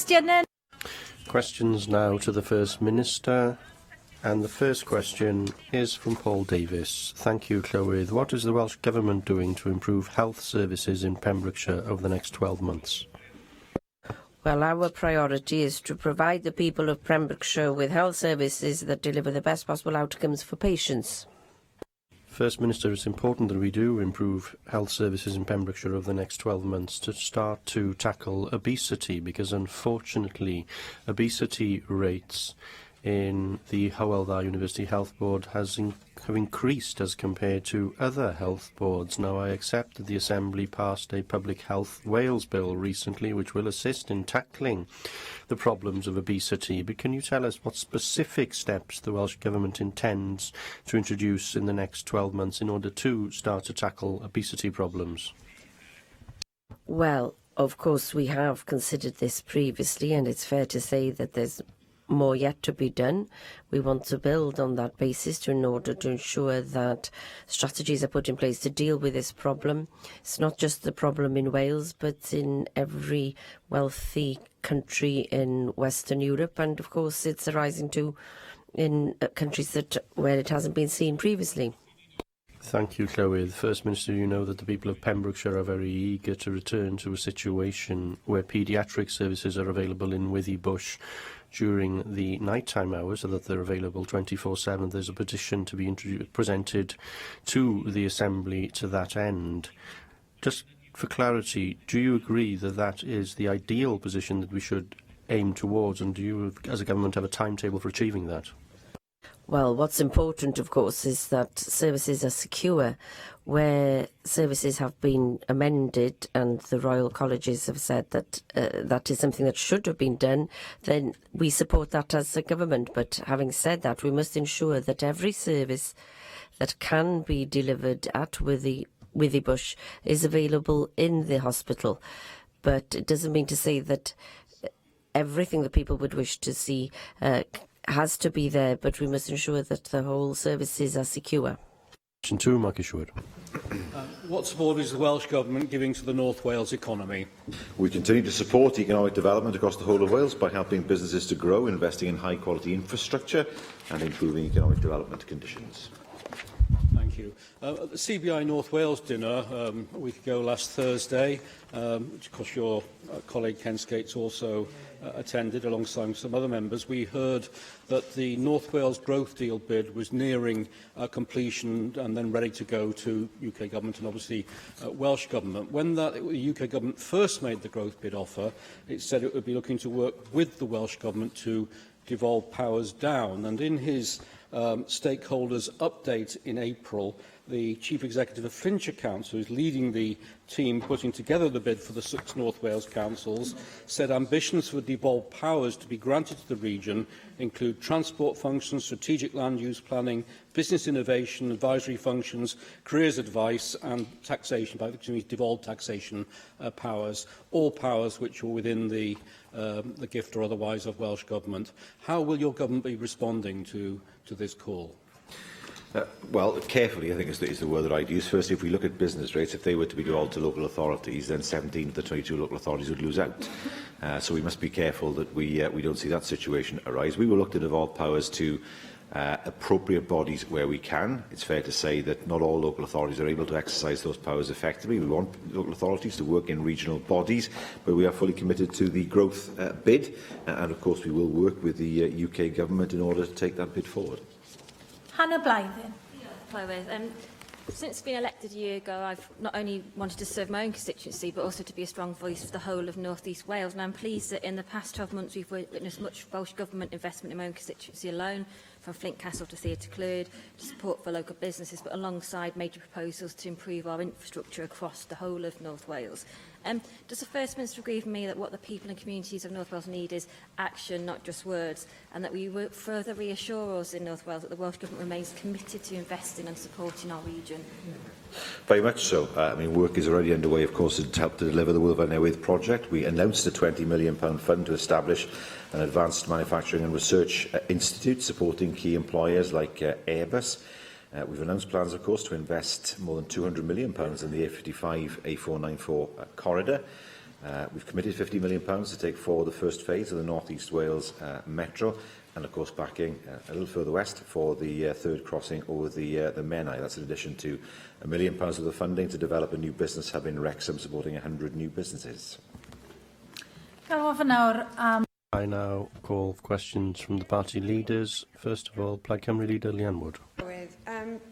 Cwestiynau.
Questions now to the First Minister. And the first question is from Paul Davis. Thank you, Llywydd. What is the Welsh Government doing to improve health services in Pembrokeshire over the next 12 months?
Well, our priority is to provide the people of Pembrokeshire with health services that deliver the best possible outcomes for patients.
First Minister, it's important that we do improve health services in Pembrokeshire over the next 12 months to start to tackle obesity, because unfortunately obesity rates in the Hywel Dda University Health Board have increased as compared to other health boards. Now, I accept that the Assembly passed a Public Health Wales bill recently which will assist in tackling the problems of obesity, but can you tell us what specific steps the Welsh Government intends to introduce in the next 12 months in order to start to tackle obesity problems?
Well, of course, we have considered this previously, and it's fair to say that there's more yet to be done. We want to build on that basis in order to ensure that strategies are put in place to deal with this problem. It's not just the problem in Wales, but in every wealthy country in Western Europe, and of course it's arising too in countries where it hasn't been seen previously.
Thank you, Llywydd. First Minister, you know that the people of Pembrokeshire are very eager to return to a situation where paediatric services are available in Withybush during the nighttime hours, so that they're available 24/7. There's a petition to be presented to the Assembly to that end. Just for clarity, do you agree that that is the ideal position that we should aim towards, and do you, as a government, have a timetable for achieving that?
Well, what's important, of course, is that services are secure. Where services have been amended and the Royal Colleges have said that that is something that should have been done, then we support that as a government. But having said that, we must ensure that every service that can be delivered at Withybush is available in the hospital. But it doesn't mean to say that everything that people would wish to see has to be there, but we must ensure that the whole services are secure.
Question 2, Marcus Sheward.
What support is the Welsh Government giving to the North Wales economy?
We continue to support economic development across the whole of Wales by helping businesses to grow, investing in high-quality infrastructure and improving economic development conditions.
Thank you. At the CBI North Wales dinner a week ago last Thursday, which of course your colleague Ken Skates also attended alongside some other members, we heard that the North Wales Growth Deal bid was nearing completion and then ready to go to UK Government and obviously Welsh Government. When the UK Government first made the growth bid offer, it said it would be looking to work with the Welsh Government to devolve powers down, and in his stakeholders update in April, the Chief Executive of Flintshire Council, who is leading the team putting together the bid for the 6 North Wales councils, said ambitions for devolved powers to be granted to the region include transport functions, strategic land use planning, business innovation, advisory functions, careers advice and taxation, by which means devolved taxation powers, all powers which are within the gift or otherwise of Welsh Government. How will your government be responding to this call?
Well, carefully, I think, is the word that I'd use. Firstly, if we look at business rates, if they were to be devolved to local authorities, then 17 of the 22 local authorities would lose out. So we must be careful that we don't see that situation arise. We will look to devolve powers to appropriate bodies where we can. It's fair to say that not all local authorities are able to exercise those powers effectively. We want local authorities to work in regional bodies, but we are fully committed to the growth bid, and of course we will work with the UK Government in order to take that bid forward.
Hannah Blythen.
Since being elected a year ago, I've not only wanted to serve my own constituency, but also to be a strong voice for the whole of North East Wales. And I'm pleased that in the past 12 months we've witnessed much Welsh Government investment in my own constituency alone, from Flint Castle to Theatre Clwyd, to support for local businesses, but alongside major proposals to improve our infrastructure across the whole of North Wales. Does the First Minister agree with me that what the people and communities of North Wales need is action, not just words, and that we will further reassure us in North Wales that the Welsh Government remains committed to investing and supporting our region?
Very much so. I mean, work is already underway, of course, to help to deliver the Wilfa Newydd project. We announced a £20 million fund to establish an advanced manufacturing and research institute supporting key employers like Airbus. We've announced plans, of course, to invest more than £200 million in the A55 A494 corridor. We've committed £50 million to take forward the first phase of the North East Wales Metro, and of course backing a little further west for the third crossing over the Menai. That's in addition to £1 million of the funding to develop a new business hub in Wrexham, supporting 100 new businesses.
I now call for questions from the party leaders. First of all, Plaid Cymru leader Leanne Wood.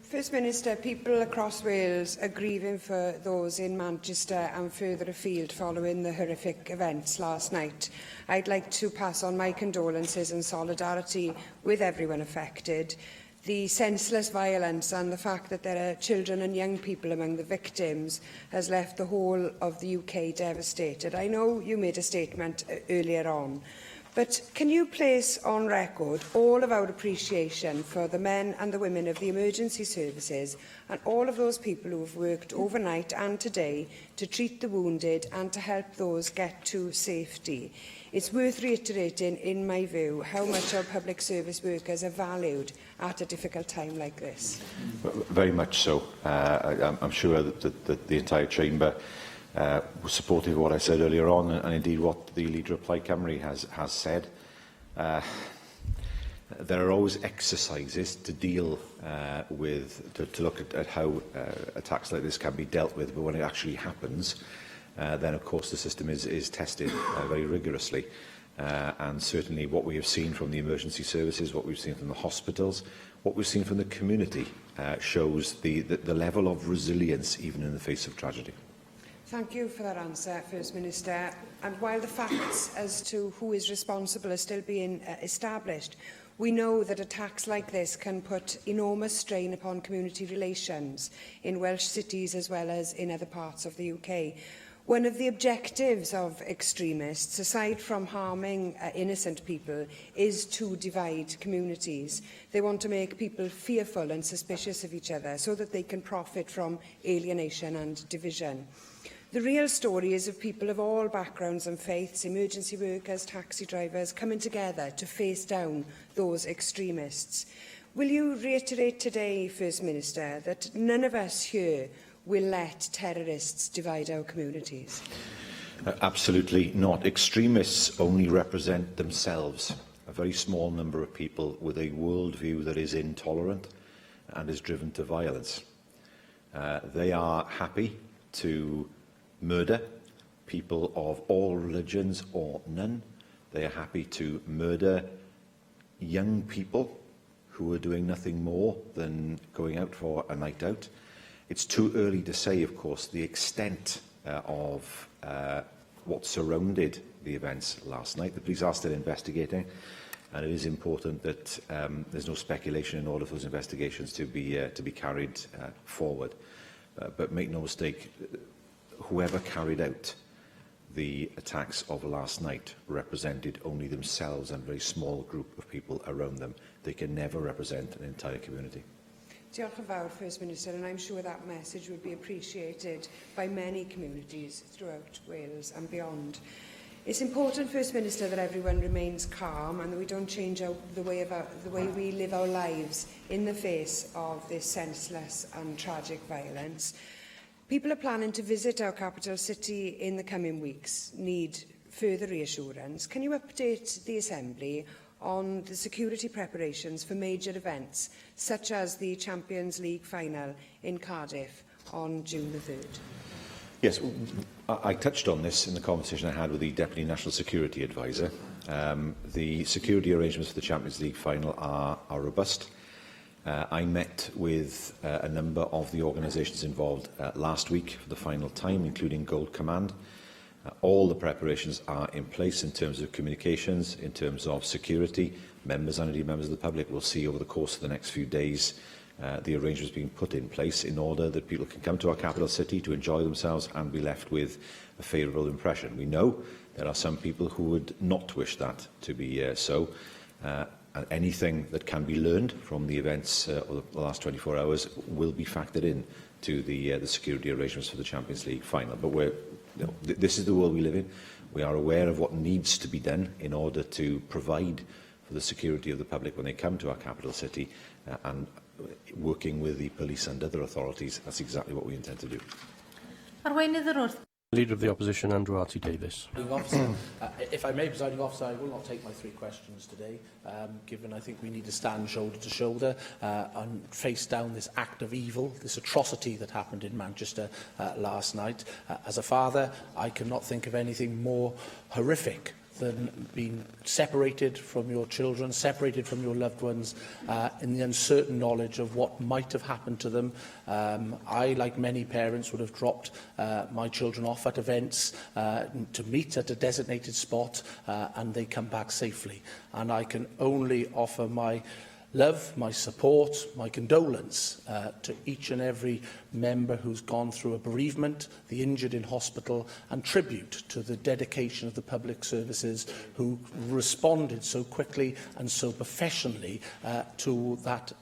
First Minister, people across Wales are grieving for those in Manchester and further afield following the horrific events last night. I'd like to pass on my condolences and solidarity with everyone affected. The senseless violence and the fact that there are children and young people among the victims has left the whole of the UK devastated. I know you made a statement earlier on, but can you place on record all of our appreciation for the men and the women of the emergency services and all of those people who have worked overnight and today to treat the wounded and to help those get to safety? It's worth reiterating, in my view, how much our public service workers are valued at a difficult time like this.
Very much so. I'm sure that the entire chamber was supportive of what I said earlier on, and indeed what the leader of Plaid Cymru has said. There are always exercises to deal to look at how attacks like this can be dealt with, but when it actually happens, then of course the system is tested very rigorously. And certainly what we have seen from the emergency services, what we've seen from the hospitals, what we've seen from the community shows the level of resilience even in the face of tragedy.
Thank you for that answer, First Minister. And while the facts as to who is responsible are still being established, we know that attacks like this can put enormous strain upon community relations in Welsh cities as well as in other parts of the UK. One of the objectives of extremists, aside from harming innocent people, is to divide communities. They want to make people fearful and suspicious of each other so that they can profit from alienation and division. The real story is of people of all backgrounds and faiths, emergency workers, taxi drivers, coming together to face down those extremists. Will you reiterate today, First Minister, that none of us here will let terrorists divide our communities?
Absolutely not. Extremists only represent themselves, a very small number of people with a worldview that is intolerant and is driven to violence. They are happy to murder people of all religions or none. They are happy to murder young people who are doing nothing more than going out for a night out. It's too early to say, of course, the extent of what surrounded the events last night. The police are still investigating, and it is important that there's no speculation in order for those investigations to be carried forward. But make no mistake, whoever carried out the attacks of last night represented only themselves and a very small group of people around them. They can never represent an entire community.
Diolch yn fawr, First Minister, and I'm sure that message would be appreciated by many communities throughout Wales and beyond. It's important, First Minister, that everyone remains calm and that we don't change the way we live our lives in the face of this senseless and tragic violence. People are planning to visit our capital city in the coming weeks, need further reassurance. Can you update the Assembly on the security preparations for major events, such as the Champions League final in Cardiff on June the 3rd?
Yes, I touched on this in the conversation I had with the Deputy National Security Advisor. The security arrangements for the Champions League final are robust. I met with a number of the organisations involved last week for the final time, including Gold Command. All the preparations are in place in terms of communications, in terms of security. Members and indeed members of the public will see over the course of the next few days the arrangements being put in place in order that people can come to our capital city to enjoy themselves and be left with a favourable impression. We know there are some people who would not wish that to be so. And anything that can be learned from the events of the last 24 hours will be factored in to the security arrangements for the Champions League final. But this is the world we live in. We are aware of what needs to be done in order to provide for the security of the public when they come to our capital city, and working with the police and other authorities, that's exactly what we intend to do.
Leader of the Opposition, Andrew Davis.
If I may, Presiding Officer, I will not take my 3 questions today, given I think we need to stand shoulder to shoulder and face down this act of evil, this atrocity that happened in Manchester last night. As a father, I cannot think of anything more horrific than being separated from your children, separated from your loved ones, in the uncertain knowledge of what might have happened to them. I, like many parents, would have dropped my children off at events to meet at a designated spot, and they come back safely. And I can only offer my love, my support, my condolence to each and every member who's gone through a bereavement, the injured in hospital, and tribute to the dedication of the public services who responded so quickly and so professionally to that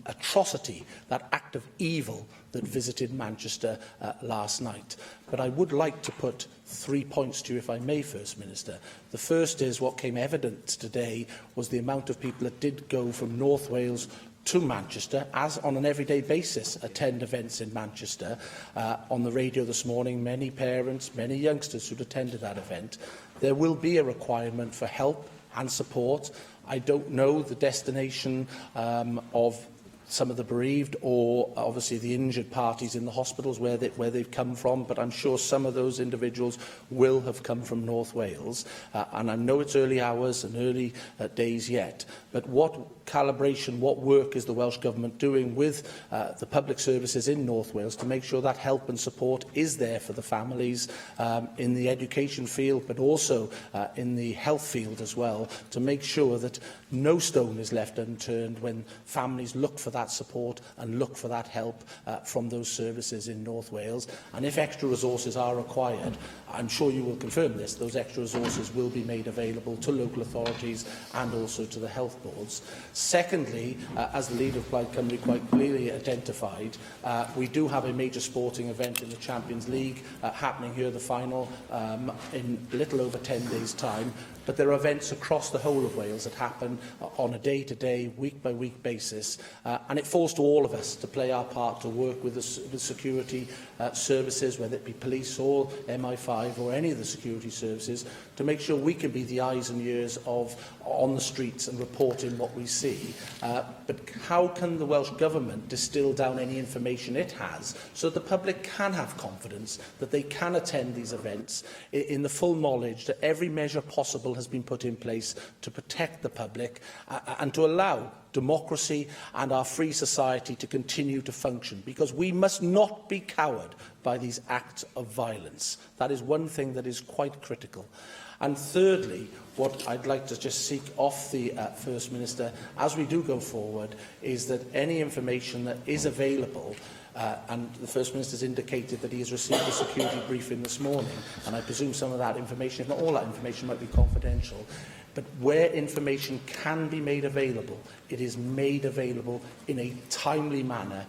atrocity, that act of evil that visited Manchester last night. But I would like to put 3 points to you, if I may, First Minister. The first is what came evident today was the amount of people that did go from North Wales to Manchester, as on an everyday basis attend events in Manchester. On the radio this morning, many parents, many youngsters who'd attended that event. There will be a requirement for help and support. I don't know the destination of some of the bereaved or obviously the injured parties in the hospitals where they've come from, but I'm sure some of those individuals will have come from North Wales. And I know it's early hours and early days yet, but what calibration, what work is the Welsh Government doing with the public services in North Wales to make sure that help and support is there for the families in the education field, but also in the health field as well, to make sure that no stone is left unturned when families look for that support and look for that help from those services in North Wales. And if extra resources are required, I'm sure you will confirm this, those extra resources will be made available to local authorities and also to the health boards. Secondly, as the Leader of Plaid Cymru quite clearly identified, we do have a major sporting event in the Champions League happening here, the final, in a little over 10 days' time. But there are events across the whole of Wales that happen on a day-to-day, week-by-week basis, and it falls to all of us to play our part to work with the security services, whether it be police or MI5 or any of the security services, to make sure we can be the eyes and ears on the streets and reporting what we see. But how can the Welsh Government distill down any information it has so that the public can have confidence that they can attend these events in the full knowledge that every measure possible has been put in place to protect the public and to allow democracy and our free society to continue to function, because we must not be cowed by these acts of violence. That is one thing that is quite critical. And thirdly, what I'd like to just seek off the First Minister as we do go forward is that any information that is available, and the First Minister has indicated that he has received a security briefing this morning, and I presume some of that information, if not all that information, might be confidential. But where information can be made available, it is made available in a timely manner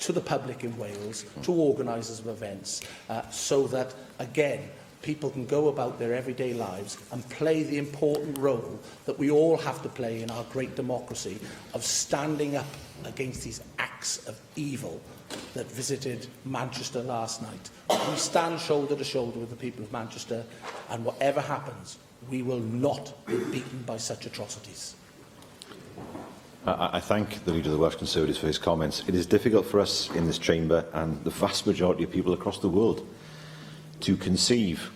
to the public in Wales, to organisers of events, so that, again, people can go about their everyday lives and play the important role that we all have to play in our great democracy of standing up against these acts of evil that visited Manchester last night. We stand shoulder to shoulder with the people of Manchester, and whatever happens, we will not be beaten by such atrocities.
I thank the Leader of the Welsh Conservatives for his comments. It is difficult for us in this chamber and the vast majority of people across the world to conceive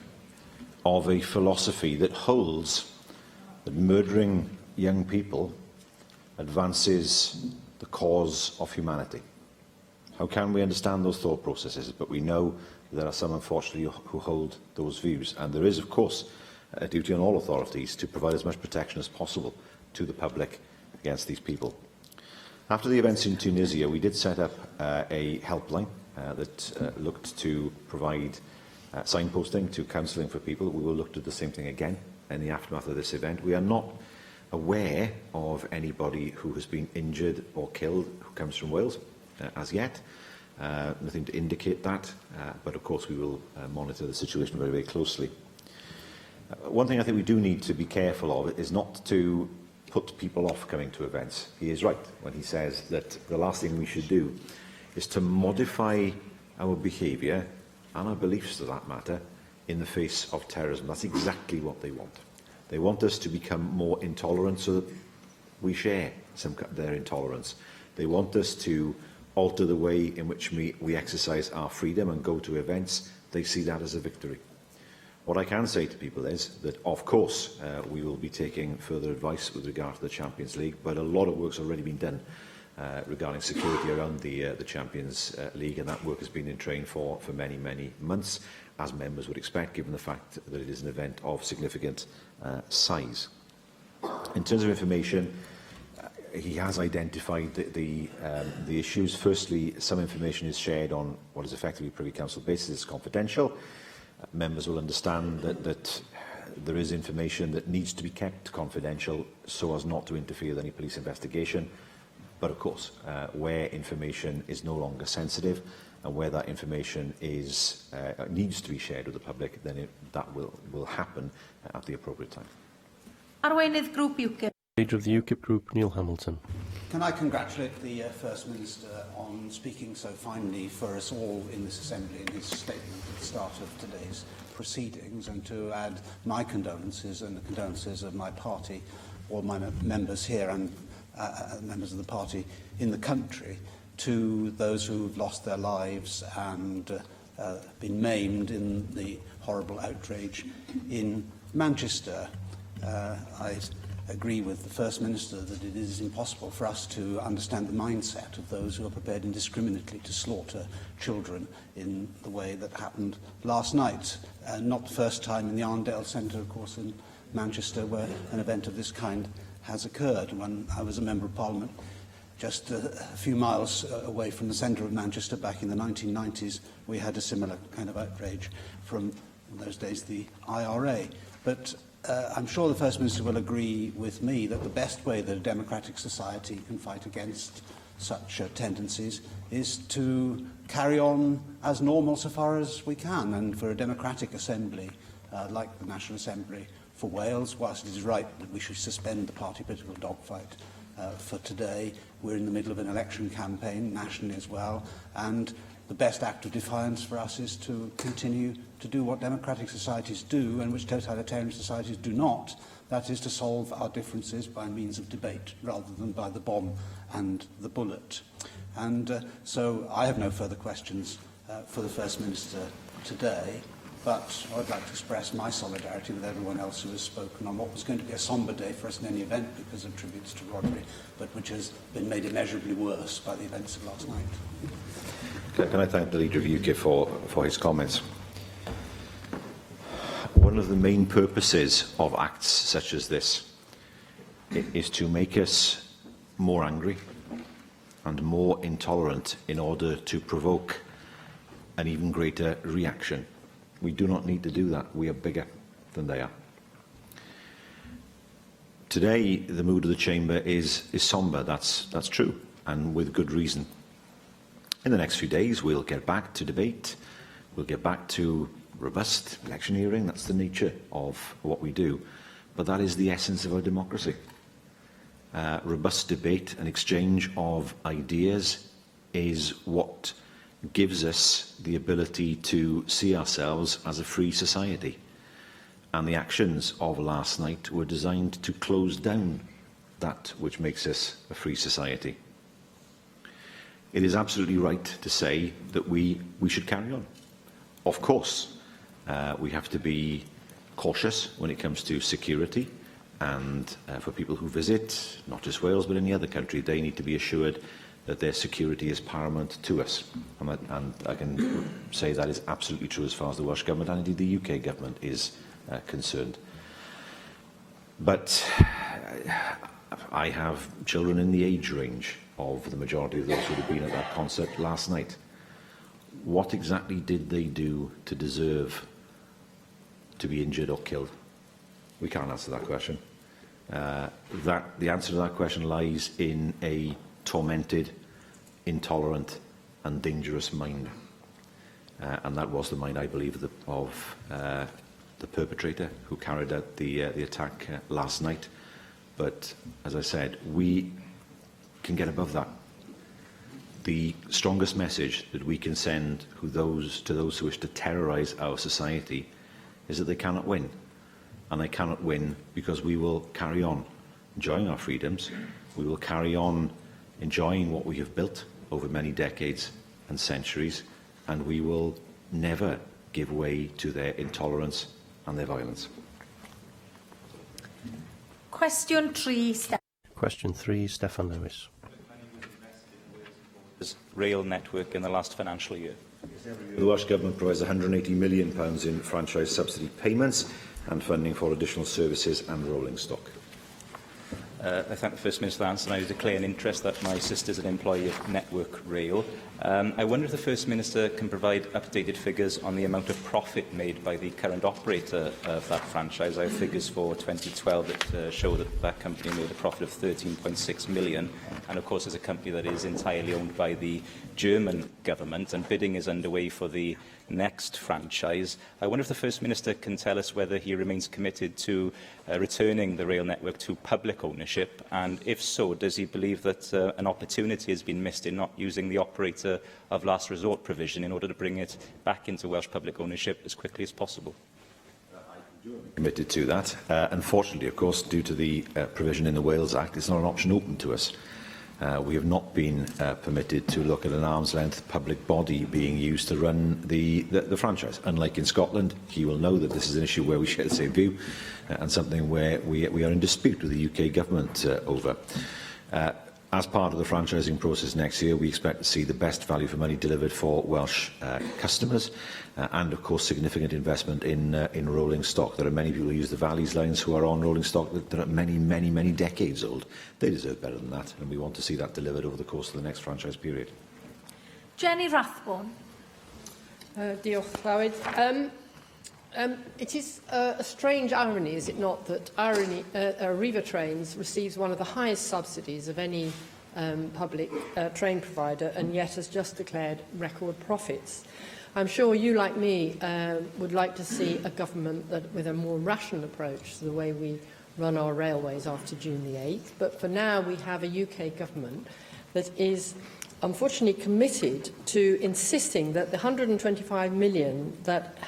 of a philosophy that holds that murdering young people advances the cause of humanity. How can we understand those thought processes? But we know there are some, unfortunately, who hold those views. And there is, of course, a duty on all authorities to provide as much protection as possible to the public against these people. After the events in Tunisia, we did set up a helpline that looked to provide signposting to counselling for people. We will look to the same thing again in the aftermath of this event. We are not aware of anybody who has been injured or killed who comes from Wales as yet. Nothing to indicate that, but of course we will monitor the situation very, very closely. One thing I think we do need to be careful of is not to put people off coming to events. He is right when he says that the last thing we should do is to modify our behaviour and our beliefs, for that matter, in the face of terrorism. That's exactly what they want. They want us to become more intolerant so that we share their intolerance. They want us to alter the way in which we exercise our freedom and go to events. They see that as a victory. What I can say to people is that, of course, we will be taking further advice with regard to the Champions League, but a lot of work's already been done regarding security around the Champions League, and that work has been in train for many, many months, as members would expect, given the fact that it is an event of significant size. In terms of information, he has identified the issues. Firstly, some information is shared on what is effectively Privy Council basis. It's confidential. Members will understand that there is information that needs to be kept confidential so as not to interfere with any police investigation. But of course, where information is no longer sensitive and where that information needs to be shared with the public, then that will happen at the appropriate time.
Arweinydd Grŵp UKIP.
Leader of the UKIP Group, Neil Hamilton.
Can I congratulate the First Minister on speaking so finely for us all in this Assembly in his statement at the start of today's proceedings, and to add my condolences and the condolences of my party, all my members here and members of the party in the country, to those who've lost their lives and been maimed in the horrible outrage in Manchester. I agree with the First Minister that it is impossible for us to understand the mindset of those who are prepared indiscriminately to slaughter children in the way that happened last night. Not the first time in the Arndale Centre, of course, in Manchester, where an event of this kind has occurred. When I was a Member of Parliament, just a few miles away from the centre of Manchester back in the 1990s, we had a similar kind of outrage from, in those days, the IRA. But I'm sure the First Minister will agree with me that the best way that a democratic society can fight against such tendencies is to carry on as normal so far as we can. And for a democratic assembly, like the National Assembly for Wales, whilst it is right that we should suspend the party political dogfight for today, we're in the middle of an election campaign, nationally as well, and the best act of defiance for us is to continue to do what democratic societies do and which totalitarian societies do not. That is to solve our differences by means of debate rather than by the bomb and the bullet. And so I have no further questions for the First Minister today, but I would like to express my solidarity with everyone else who has spoken on what was going to be a sombre day for us in any event because of tributes to Rhodri, but which has been made immeasurably worse by the events of last night.
Can I thank the Leader of UKIP for his comments? One of the main purposes of acts such as this is to make us more angry and more intolerant in order to provoke an even greater reaction. We do not need to do that. We are bigger than they are. Today, the mood of the Chamber is sombre. That's true, and with good reason. In the next few days, we'll get back to debate. We'll get back to robust electioneering. That's the nature of what we do. But that is the essence of our democracy. Robust debate and exchange of ideas is what gives us the ability to see ourselves as a free society. And the actions of last night were designed to close down that which makes us a free society. It is absolutely right to say that we should carry on. Of course, we have to be cautious when it comes to security, and for people who visit, not just Wales but any other country, they need to be assured that their security is paramount to us. And I can say that is absolutely true as far as the Welsh Government and indeed the UK Government is concerned. But I have children in the age range of the majority of those who would have been at that concert last night. What exactly did they do to deserve to be injured or killed? We can't answer that question. The answer to that question lies in a tormented, intolerant and dangerous mind. And that was the mind, I believe, of the perpetrator who carried out the attack last night. But, as I said, we can get above that. The strongest message that we can send to those who wish to terrorise our society is that they cannot win. And they cannot win because we will carry on enjoying our freedoms. We will carry on enjoying what we have built over many decades and centuries, and we will never give way to their intolerance and their violence.
Question 3.
Question 3, Steffan Lewis.
Rail network in the last financial year.
The Welsh Government provides £180 million in franchise subsidy payments and funding for additional services and rolling stock.
I thank the First Minister for the answer, and I declare an interest that my sister is an employee of Network Rail. I wonder if the First Minister can provide updated figures on the amount of profit made by the current operator of that franchise. I have figures for 2012 that show that that company made a profit of £13.6 million, and of course is a company that is entirely owned by the German government, and bidding is underway for the next franchise. I wonder if the First Minister can tell us whether he remains committed to returning the rail network to public ownership, and if so, does he believe that an opportunity has been missed in not using the operator of last resort provision in order to bring it back into Welsh public ownership as quickly as possible?
Committed to that. Unfortunately, of course, due to the provision in the Wales Act, it's not an option open to us. We have not been permitted to look at an arm's-length public body being used to run the franchise. Unlike in Scotland, he will know that this is an issue where we share the same view and something where we are in dispute with the UK government over. As part of the franchising process next year, we expect to see the best value for money delivered for Welsh customers and, of course, significant investment in rolling stock. There are many people who use the Valleys lines who are on rolling stock that are many decades old. They deserve better than that, and we want to see that delivered over the course of the next franchise period.
Jenny Rathbone.
Diolch, Clywyd. It is a strange irony, is it not, that Arriva Trains receives one of the highest subsidies of any public train provider, and yet has just declared record profits. I'm sure you, like me, would like to see a government that, with a more rational approach to the way we run our railways after June the 8th. But for now, we have a UK government that is unfortunately committed to insisting that the £125 million that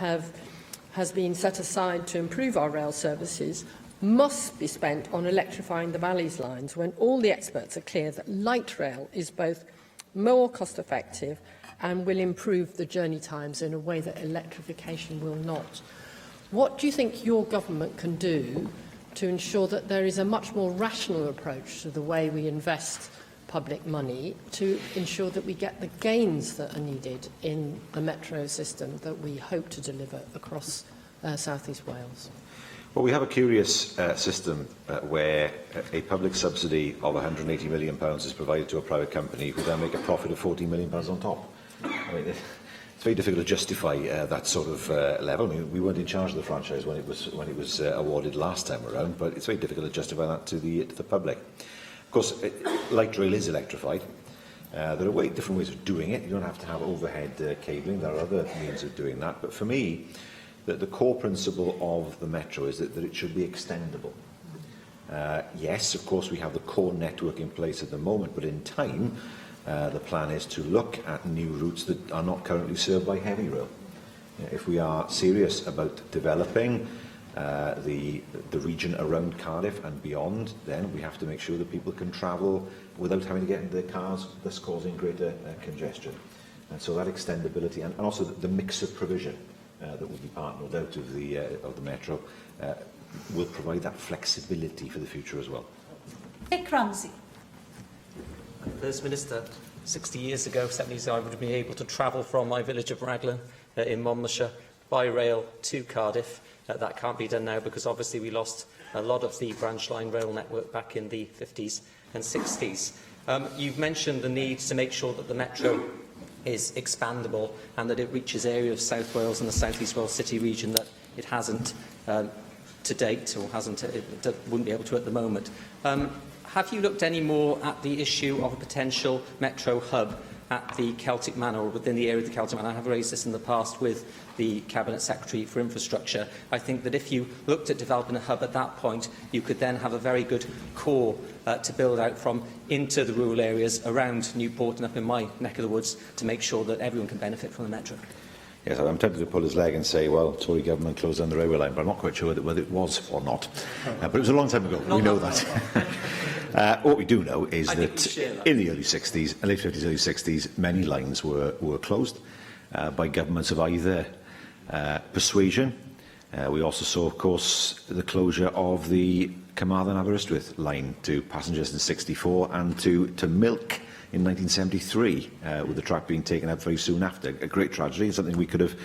has been set aside to improve our rail services must be spent on electrifying the Valleys lines, when all the experts are clear that light rail is both more cost-effective and will improve the journey times in a way that electrification will not. What do you think your government can do to ensure that there is a much more rational approach to the way we invest public money to ensure that we get the gains that are needed in the metro system that we hope to deliver across South East Wales?
Well, we have a curious system where a public subsidy of £180 million is provided to a private company who then make a profit of £14 million on top. I mean, it's very difficult to justify that sort of level. I mean, we weren't in charge of the franchise when it was awarded last time around, but it's very difficult to justify that to the public. Of course, light rail is electrified. There are different ways of doing it. You don't have to have overhead cabling. There are other means of doing that. But for me, the core principle of the metro is that it should be extendable. Yes, of course, we have the core network in place at the moment, but in time, the plan is to look at new routes that are not currently served by heavy rail. If we are serious about developing the region around Cardiff and beyond, then we have to make sure that people can travel without having to get into their cars, thus causing greater congestion. And so that extendability and also the mix of provision that will be part, no doubt, of the metro will provide that flexibility for the future as well.
Nick Ramsey.
First Minister, 60 years ago, 70s, I would have been able to travel from my village of Raglan in Monmouthshire by rail to Cardiff. That can't be done now because obviously we lost a lot of the branch line rail network back in the 50s and 60s. You've mentioned the need to make sure that the metro is expandable and that it reaches areas of South Wales and the South East Wales City region that it hasn't to date, or wouldn't be able to at the moment. Have you looked any more at the issue of a potential metro hub at the Celtic Manor, or within the area of the Celtic Manor? I have raised this in the past with the Cabinet Secretary for Infrastructure. I think that if you looked at developing a hub at that point, you could then have a very good core to build out from into the rural areas around Newport and up in my neck of the woods to make sure that everyone can benefit from the metro.
Yes, I'm tempted to pull his leg and say, well, Tory government closed down the railway line, but I'm not quite sure whether it was or not. But it was a long time ago. We know that. What we do know is that in the early 60s, late 50s, early 60s, many lines were closed by governments of either persuasion. We also saw, of course, the closure of the Carmarthen Aberystwyth line to passengers in '64 and to milk in 1973, with the track being taken up very soon after. A great tragedy, something we could have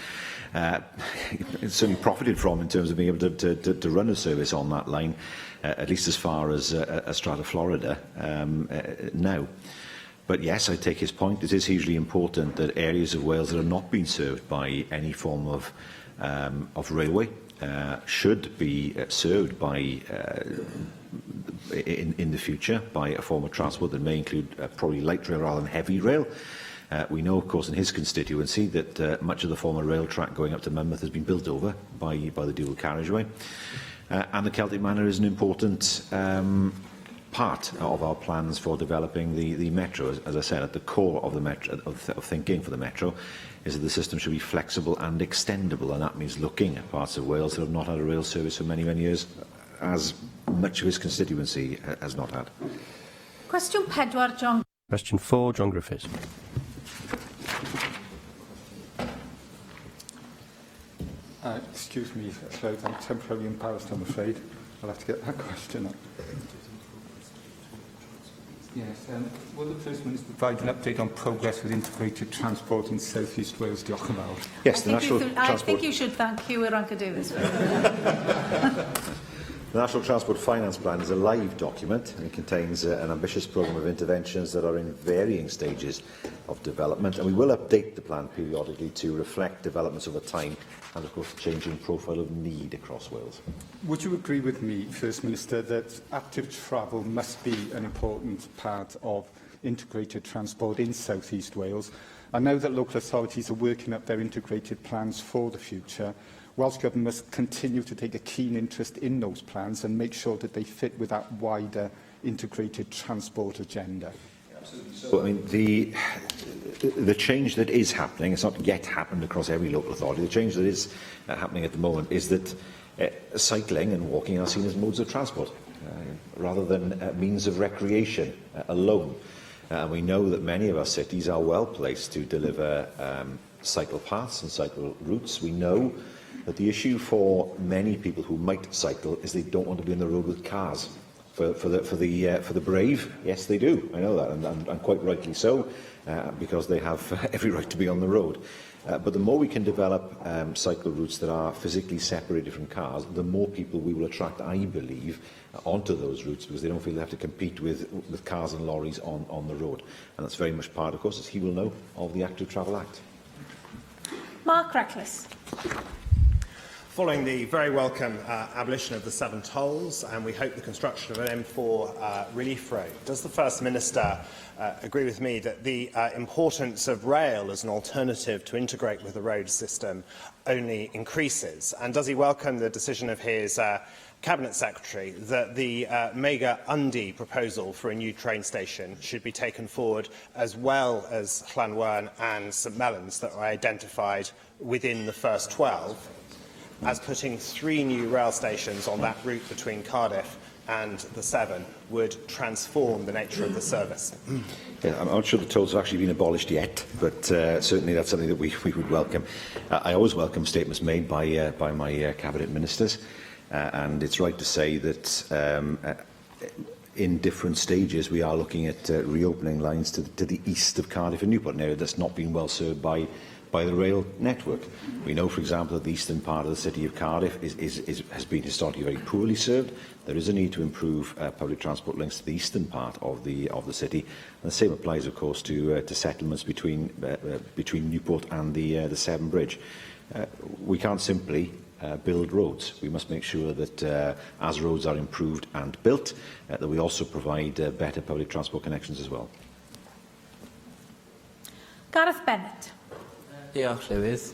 certainly profited from in terms of being able to run a service on that line, at least as far as Strata, Florida, now. But yes, I take his point. It is hugely important that areas of Wales that are not being served by any form of railway should be served by in the future by a form of transport that may include probably light rail rather than heavy rail. We know, of course, in his constituency that much of the former rail track going up to Monmouth has been built over by the dual carriageway. And the Celtic Manor is an important part of our plans for developing the metro. As I said, at the core of the metro, of thinking for the metro, is that the system should be flexible and extendable, and that means looking at parts of Wales that have not had a rail service for many, many years, as much of his constituency has not had.
Question 4, John.
Question 4, John Griffiths.
Excuse me, Lloyd, I'm temporarily embarrassed, I'm afraid. I'll have to get that question up. Yes, will the First Minister provide an update on progress with integrated transport in South East Wales? Diolch yn fawr.
Yes,
I think you should thank Hugh Iranca Davis.
The National Transport Finance Plan is a live document and it contains an ambitious programme of interventions that are in varying stages of development, and we will update the plan periodically to reflect developments over time and, of course, the changing profile of need across Wales.
Would you agree with me, First Minister, that active travel must be an important part of integrated transport in South East Wales? And now that local authorities are working up their integrated plans for the future, Welsh Government must continue to take a keen interest in those plans and make sure that they fit with that wider integrated transport agenda.
So, I mean, the change that is happening, it's not yet happened across every local authority, the change that is happening at the moment is that cycling and walking are seen as modes of transport rather than means of recreation alone. And we know that many of our cities are well placed to deliver cycle paths and cycle routes. We know that the issue for many people who might cycle is they don't want to be on the road with cars. For the brave, yes, they do. I know that, and quite rightly so, because they have every right to be on the road. But the more we can develop cycle routes that are physically separated from cars, the more people we will attract, I believe, onto those routes, because they don't feel they have to compete with cars and lorries on the road. And that's very much part, of course, as he will know, of the Active Travel Act.
Mark Reckless.
Following the very welcome abolition of the 7 tolls, and we hope the construction of an M4 relief road, does the First Minister agree with me that the importance of rail as an alternative to integrate with the road system only increases? And does he welcome the decision of his Cabinet Secretary that the Mega Undi proposal for a new train station should be taken forward, as well as Llanwern and St Mellons that are identified within the first 12? As putting 3 new rail stations on that route between Cardiff and the 7 would transform the nature of the service.
Yeah, I'm not sure the tolls have actually been abolished yet, but certainly that's something that we would welcome. I always welcome statements made by my Cabinet Ministers, and it's right to say that in different stages we are looking at reopening lines to the east of Cardiff and Newport, an area that's not been well served by the rail network. We know, for example, that the eastern part of the city of Cardiff has been historically very poorly served. There is a need to improve public transport links to the eastern part of the city. And the same applies, of course, to settlements between Newport and the Severn Bridge. We can't simply build roads. We must make sure that as roads are improved and built, that we also provide better public transport connections as well.
Gareth Bennett.
Diolch, Llywydd.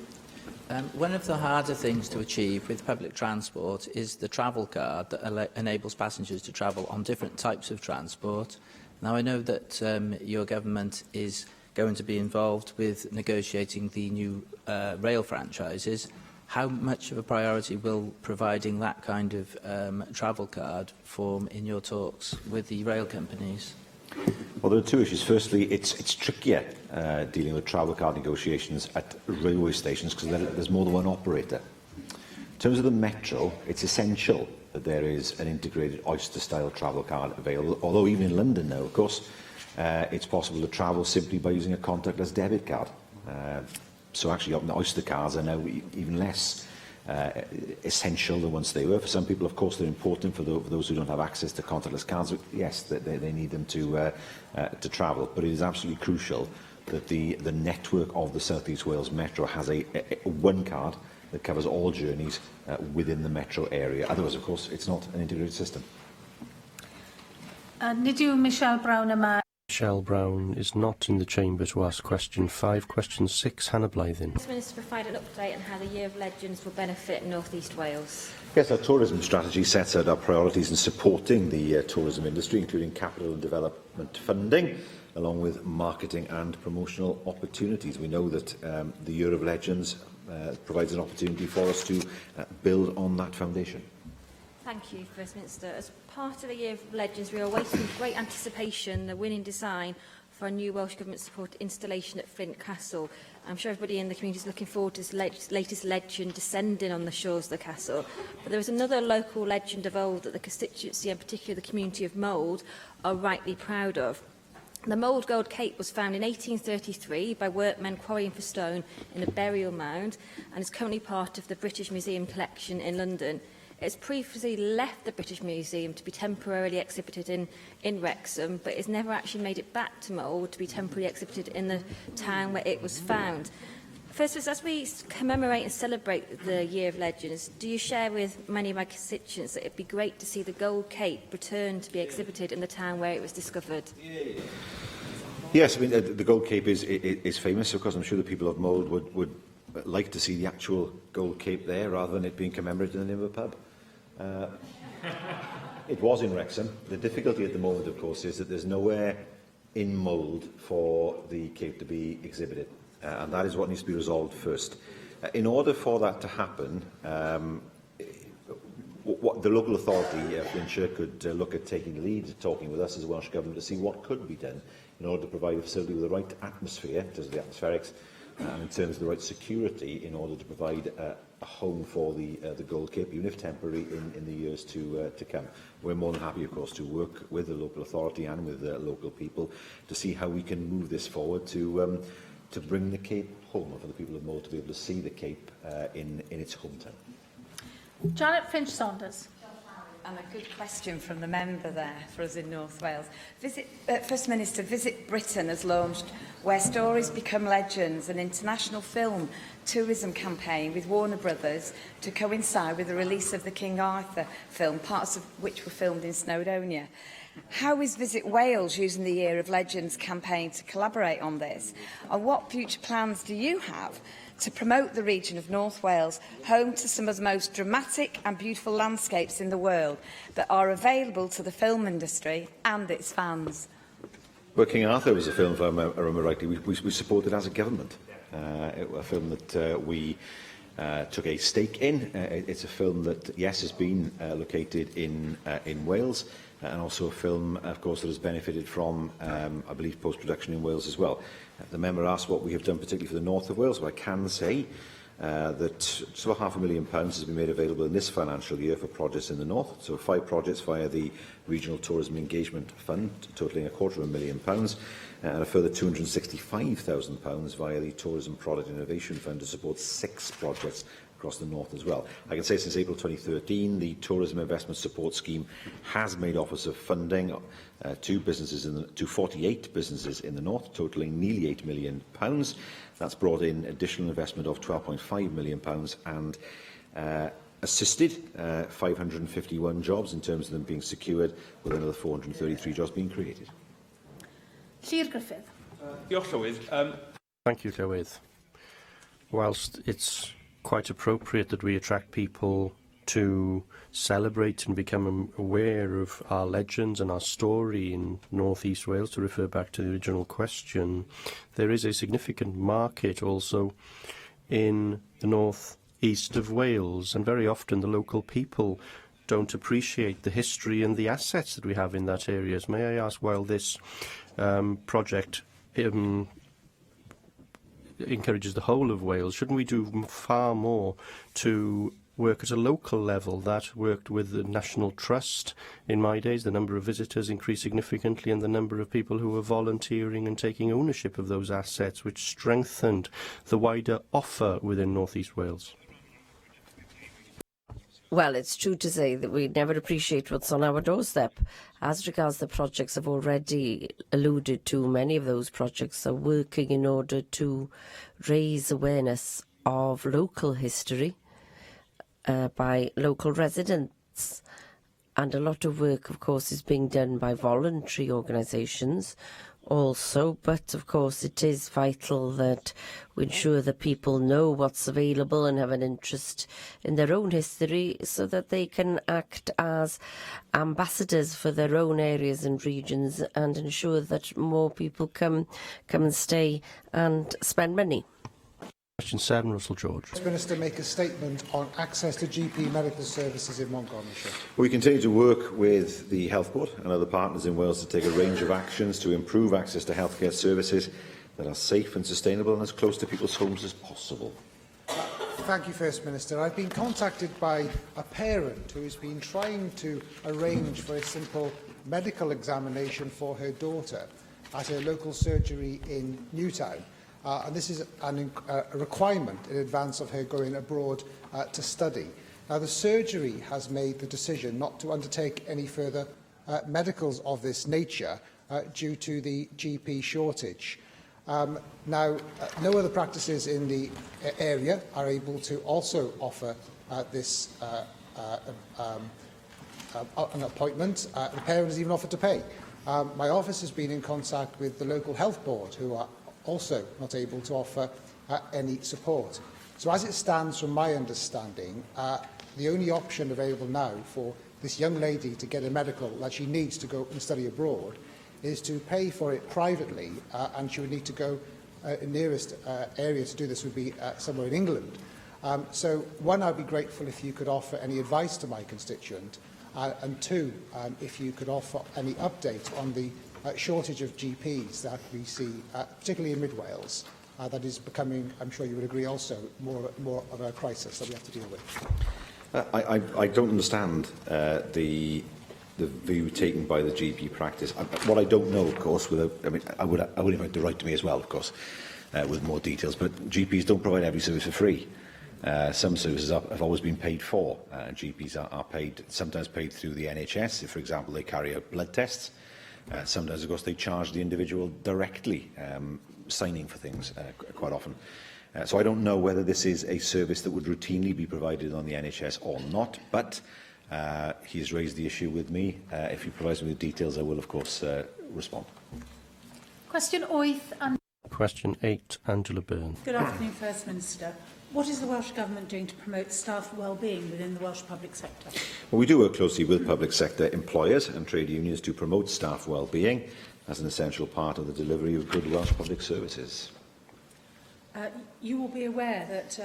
One of the harder things to achieve with public transport is the travel card that enables passengers to travel on different types of transport. Now, I know that your government is going to be involved with negotiating the new rail franchises. How much of a priority will providing that kind of travel card form in your talks with the rail companies?
Well, there are two issues. Firstly, it's trickier dealing with travel card negotiations at railway stations because there's more than one operator. In terms of the Metro, it's essential that there is an integrated Oyster-style travel card available, although even in London now, of course, it's possible to travel simply by using a contactless debit card. So actually, the Oyster cards are now even less essential than once they were. For some people, of course, they're important. For those who don't have access to contactless cards, yes, they need them to travel. But it is absolutely crucial that the network of the South East Wales Metro has a one card that covers all journeys within the Metro area. Otherwise, of course, it's not an integrated system.
Nid yw Michelle Brown yma.
Michelle Brown is not in the chamber to ask question 5. Question 6, Hannah Blythin.
First Minister, provide an update on how the Year of Legends will benefit North East Wales.
Yes, our tourism strategy sets out our priorities in supporting the tourism industry, including capital and development funding, along with marketing and promotional opportunities. We know that the Year of Legends provides an opportunity for us to build on that foundation.
Thank you, First Minister. As part of the Year of Legends, we are waiting with great anticipation the winning design for a new Welsh Government-supported installation at Flint Castle. I'm sure everybody in the community is looking forward to this latest legend descending on the shores of the castle. But there is another local legend of old that the constituency, and particularly the community of Mould, are rightly proud of. The Mould Gold Cape was found in 1833 by workmen quarrying for stone in a burial mound and is currently part of the British Museum collection in London. It has previously left the British Museum to be temporarily exhibited in Wrexham, but it's never actually made it back to Mould to be temporarily exhibited in the town where it was found. First, as we commemorate and celebrate the Year of Legends, do you share with many of my constituents that it would be great to see the Gold Cape return to be exhibited in the town where it was discovered?
Yes, I mean, the Gold Cape is famous, of course. I'm sure the people of Mould would like to see the actual Gold Cape there rather than it being commemorated in the name of a pub. It was in Wrexham. The difficulty at the moment, of course, is that there's nowhere in Mould for the Cape to be exhibited. And that is what needs to be resolved first. In order for that to happen, what the local authority, Flintshire, could look at taking the lead, talking with us as a Welsh Government to see what could be done in order to provide a facility with the right atmosphere, in terms of the atmospherics, and in terms of the right security, in order to provide a home for the Gold Cape, even if temporary, in the years to come. We're more than happy, of course, to work with the local authority and with the local people to see how we can move this forward to bring the Cape home, and for the people of Mould to be able to see the Cape in its hometown.
Janet Finch-Saunders.
And a good question from the member there for us in North Wales. First Minister, Visit Britain has launched Where Stories Become Legends, an international film tourism campaign with Warner Brothers to coincide with the release of the King Arthur film, parts of which were filmed in Snowdonia. How is Visit Wales using the Year of Legends campaign to collaborate on this? And what future plans do you have to promote the region of North Wales, home to some of the most dramatic and beautiful landscapes in the world that are available to the film industry and its fans?
Well, King Arthur was a film, if I remember rightly, we supported as a government. A film that we took a stake in. It's a film that, yes, has been located in Wales, and also a film, of course, that has benefited from, I believe, post-production in Wales as well. The member asked what we have done particularly for the north of Wales. Well, I can say that just about £500,000 has been made available in this financial year for projects in the north. So 5 projects via the Regional Tourism Engagement Fund, totalling £250,000, and a further £265,000 via the Tourism Product Innovation Fund to support 6 projects across the north as well. I can say since April 2013, the Tourism Investment Support Scheme has made offers of funding to 48 businesses in the north, totalling nearly £8 million. That's brought in additional investment of £12.5 million and assisted 551 jobs in terms of them being secured, with another 433 jobs being created.
Llyr Griffith.
Thank you, Llywydd. Whilst it's quite appropriate that we attract people to celebrate and become aware of our legends and our story in North East Wales, to refer back to the original question, there is a significant market also in the north east of Wales, and very often the local people don't appreciate the history and the assets that we have in that area. May I ask, while this project encourages the whole of Wales, shouldn't we do far more to work at a local level? That worked with the National Trust in my days. The number of visitors increased significantly, and the number of people who were volunteering and taking ownership of those assets, which strengthened the wider offer within North East Wales.
Well, it's true to say that we never appreciate what's on our doorstep. As regards the projects I've already alluded to, many of those projects are working in order to raise awareness of local history by local residents. And a lot of work, of course, is being done by voluntary organisations also, but of course it is vital that we ensure that people know what's available and have an interest in their own history, so that they can act as ambassadors for their own areas and regions and ensure that more people come and stay and spend money.
Question 7, Russell George.
First Minister make a statement on access to GP medical services in Montgomeryshire.
We continue to work with the Health Board and other partners in Wales to take a range of actions to improve access to healthcare services that are safe and sustainable and as close to people's homes as possible.
Thank you, First Minister. I've been contacted by a parent who has been trying to arrange for a simple medical examination for her daughter at her local surgery in Newtown. And this is a requirement in advance of her going abroad to study. Now, the surgery has made the decision not to undertake any further medicals of this nature due to the GP shortage. Now, no other practices in the area are able to also offer this an appointment. The parent has even offered to pay. My office has been in contact with the local health board, who are also not able to offer any support. So as it stands, from my understanding, the only option available now for this young lady to get a medical that she needs to go and study abroad is to pay for it privately, and she would need to go, the nearest area to do this would be somewhere in England. So, one, I'd be grateful if you could offer any advice to my constituent, and two, if you could offer any update on the shortage of GPs that we see, particularly in mid-Wales, that is becoming, I'm sure you would agree also, more of a crisis that we have to deal with.
I don't understand the view taken by the GP practice. What I don't know, of course, I would invite the right to me as well, of course, with more details, but GPs don't provide every service for free. Some services have always been paid for. GPs are paid, sometimes paid through the NHS, if, for example, they carry out blood tests. Sometimes, of course, they charge the individual directly, signing for things quite often. So I don't know whether this is a service that would routinely be provided on the NHS or not, but he has raised the issue with me. If he provides me with details, I will, of course, respond.
Question 8.
Question 8, Angela Byrne.
Good afternoon, First Minister. What is the Welsh Government doing to promote staff well-being within the Welsh public sector?
Well, we do work closely with public sector employers and trade unions to promote staff well-being as an essential part of the delivery of good Welsh public services.
You will be aware that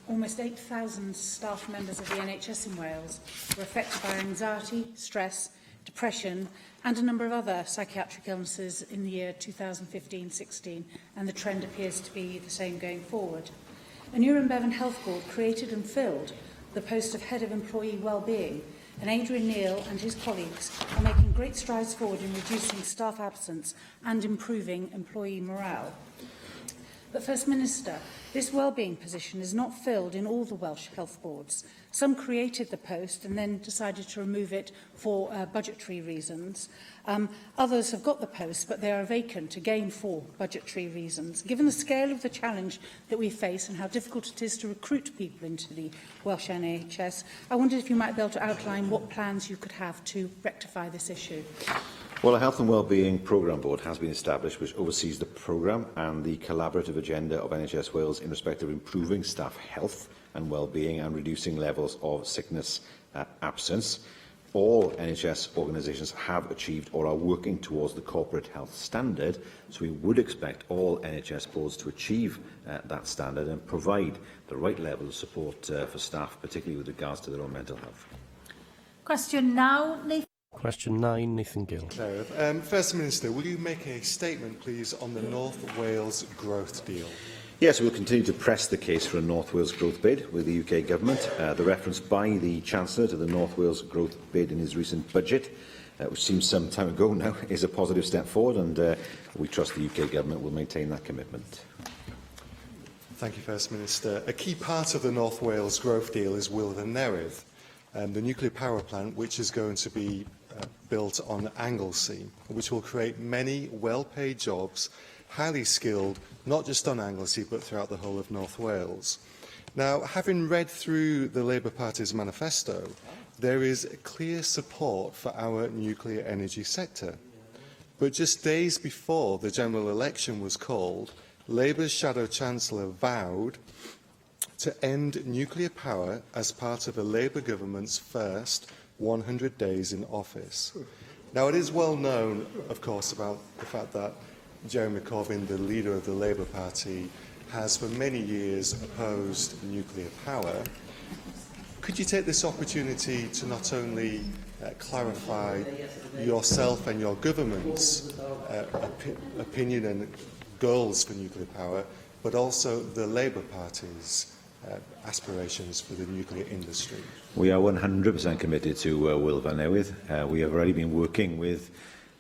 almost 8,000 staff members of the NHS in Wales were affected by anxiety, stress, depression and a number of other psychiatric illnesses in the year 2015-16, and the trend appears to be the same going forward. A Newham Bevan Health Board created and filled the post of Head of Employee Wellbeing, and Adrian Neil and his colleagues are making great strides forward in reducing staff absence and improving employee morale. But, First Minister, this wellbeing position is not filled in all the Welsh health boards. Some created the post and then decided to remove it for budgetary reasons. Others have got the post, but they are vacant, again for budgetary reasons. Given the scale of the challenge that we face and how difficult it is to recruit people into the Welsh NHS, I wondered if you might be able to outline what plans you could have to rectify this issue.
Well, a Health and Wellbeing Programme Board has been established, which oversees the programme and the collaborative agenda of NHS Wales in respect of improving staff health and well-being and reducing levels of sickness absence. All NHS organisations have achieved or are working towards the corporate health standard, so we would expect all NHS boards to achieve that standard and provide the right level of support for staff, particularly with regards to their own mental health.
Question now, Nathan.
Question 9, Nathan Gill.
First Minister, will you make a statement, please, on the North Wales growth deal?
Yes, we'll continue to press the case for a North Wales growth bid with the UK Government. The reference by the Chancellor to the North Wales growth bid in his recent budget, which seems some time ago now, is a positive step forward, and we trust the UK Government will maintain that commitment.
Thank you, First Minister. A key part of the North Wales growth deal is Wilfan Newydd, the nuclear power plant which is going to be built on Anglesey, which will create many well-paid jobs, highly skilled, not just on Anglesey but throughout the whole of North Wales. Now, having read through the Labour Party's manifesto, there is clear support for our nuclear energy sector. But just days before the general election was called, Labour's Shadow Chancellor vowed to end nuclear power as part of the Labour government's first 100 days in office. Now, it is well known, of course, about the fact that Jeremy Corbyn, the leader of the Labour Party, has for many years opposed nuclear power. Could you take this opportunity to not only clarify yourself and your government's opinion and goals for nuclear power, but also the Labour Party's aspirations for the nuclear industry?
We are 100% committed to Wilfan Newydd. We have already been working with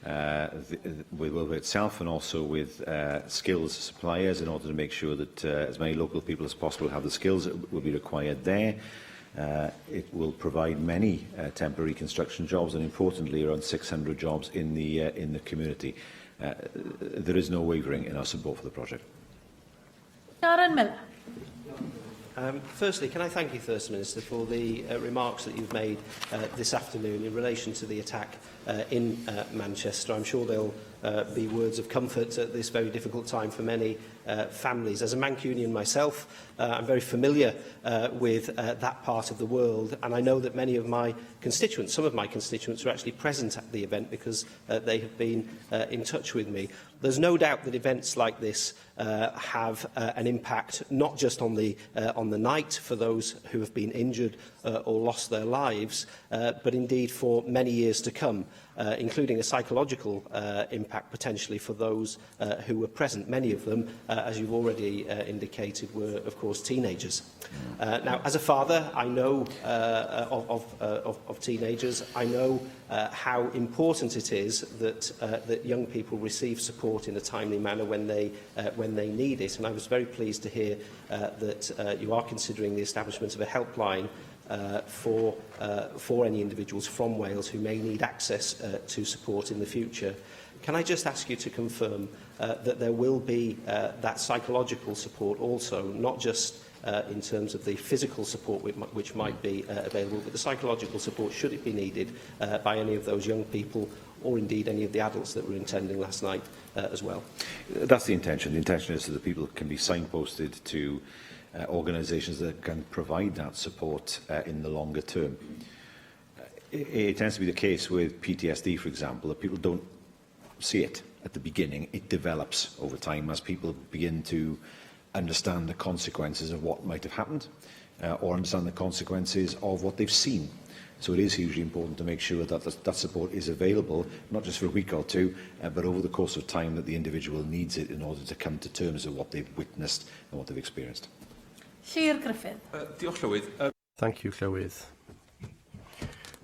Wilfan itself and also with skills suppliers in order to make sure that as many local people as possible have the skills that will be required there. It will provide many temporary construction jobs and, importantly, around 600 jobs in the community. There is no wavering in our support for the project.
Karen Miller.
Firstly, can I thank you, First Minister, for the remarks that you've made this afternoon in relation to the attack in Manchester. I'm sure they'll be words of comfort at this very difficult time for many families. As a Mancunian myself, I'm very familiar with that part of the world, and I know that many of my constituents, some of my constituents, were actually present at the event because they have been in touch with me. There's no doubt that events like this have an impact not just on the night for those who have been injured or lost their lives, but indeed for many years to come, including a psychological impact potentially for those who were present. Many of them, as you've already indicated, were of course teenagers. Now, as a father, I know of teenagers. I know how important it is that young people receive support in a timely manner when they need it. And I was very pleased to hear that you are considering the establishment of a helpline for any individuals from Wales who may need access to support in the future. Can I just ask you to confirm that there will be that psychological support also, not just in terms of the physical support which might be available, but the psychological support, should it be needed, by any of those young people or indeed any of the adults that were attending last night as well?
That's the intention. The intention is that people can be signposted to organisations that can provide that support in the longer term. It tends to be the case with PTSD, for example, that people don't see it at the beginning. It develops over time as people begin to understand the consequences of what might have happened or understand the consequences of what they've seen. So it is hugely important to make sure that that support is available, not just for a week or two, but over the course of time, that the individual needs it in order to come to terms with what they've witnessed and what they've experienced.
Sir Griffith.
Thank you, Llywydd.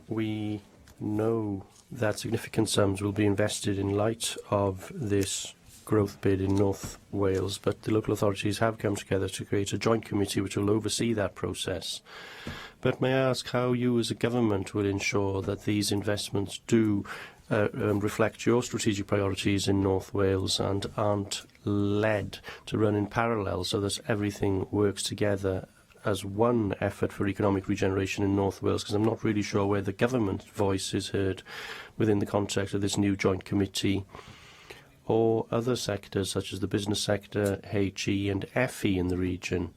We know that significant sums will be invested in light of this growth bid in North Wales, but the local authorities have come together to create a joint committee which will oversee that process. But may I ask how you as a government will ensure that these investments do reflect your strategic priorities in North Wales and aren't led to run in parallel, so that everything works together as one effort for economic regeneration in North Wales? Because I'm not really sure where the government voice is heard within the context of this new joint committee, or other sectors such as the business sector, HE and FE in the region,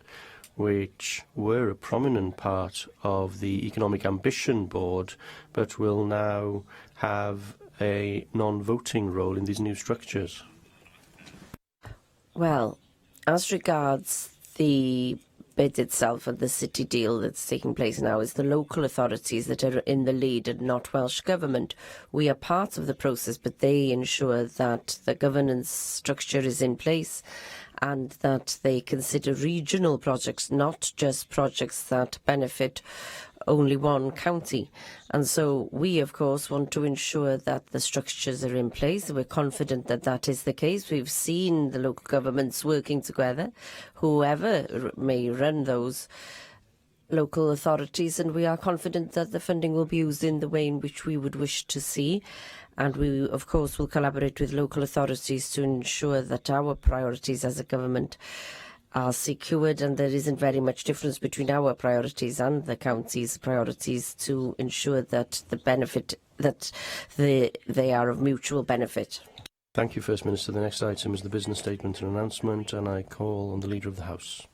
which were a prominent part of the Economic Ambition Board, but will now have a non-voting role in these new structures?
Well, as regards the bid itself and the city deal that's taking place now, is the local authorities that are in the lead and not Welsh Government. We are part of the process, but they ensure that the governance structure is in place and that they consider regional projects, not just projects that benefit only one county. And so we, of course, want to ensure that the structures are in place. We're confident that that is the case. We've seen the local governments working together, whoever may run those local authorities, and we are confident that the funding will be used in the way in which we would wish to see. And we, of course, will collaborate with local authorities to ensure that our priorities as a government are secured, and there isn't very much difference between our priorities and the county's priorities to ensure that they are of mutual benefit.
Thank you, First Minister. The next item is the business statement and announcement, and I call on the Leader of the House.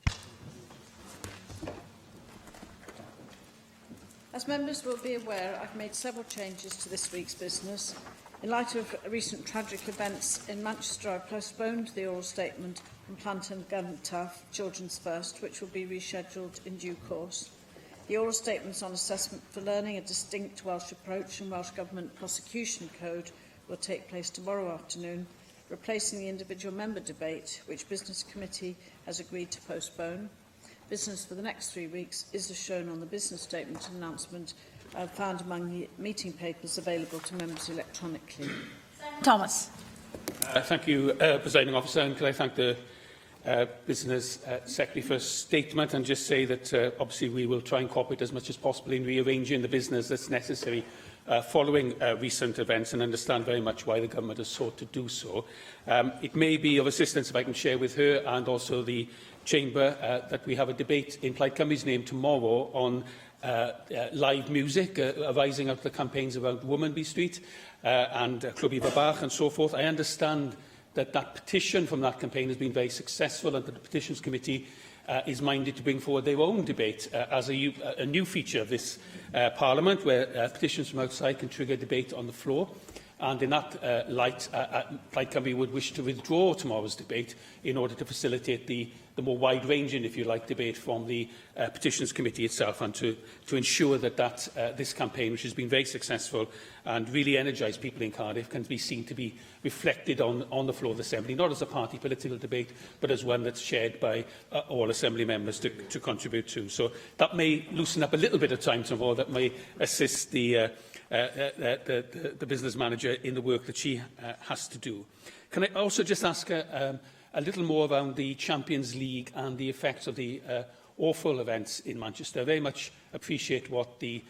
As members will be aware, I've made several changes to this week's business. In light of recent tragic events in Manchester, I've postponed the oral statement on Plant and Gyntaf, Children's First, which will be rescheduled in due course. The oral statements on assessment for learning, a distinct Welsh approach and Welsh Government prosecution code will take place tomorrow afternoon, replacing the individual member debate, which Business Committee has agreed to postpone. Business for the next 3 weeks is as shown on the business statement and announcement found among the meeting papers available to members electronically.
Thomas.
Thank you, Presiding Officer, and could I thank the Business Secretary for a statement and just say that obviously we will try and cooperate as much as possible in rearranging the business that's necessary following recent events, and understand very much why the Government has sought to do so. It may be of assistance if I can share with her and also the Chamber that we have a debate in Plaid Cymru's name tomorrow on live music arising out of the campaigns around Womanby Street and Clwb Bach and so forth. I understand that that petition from that campaign has been very successful, and that the Petitions Committee is minded to bring forward their own debate as a new feature of this Parliament, where petitions from outside can trigger debate on the floor. And in that light, Plaid Cymru would wish to withdraw tomorrow's debate in order to facilitate the more wide-ranging, if you like, debate from the Petitions Committee itself, and to ensure that this campaign, which has been very successful and really energised people in Cardiff, can be seen to be reflected on the floor of the Assembly, not as a party political debate, but as one that's shared by all Assembly members to contribute to. So that may loosen up a little bit of time tomorrow, that may assist the business manager in the work that she has to do. Can I also just ask a little more around the Champions League and the effects of the awful events in Manchester? I very much appreciate what the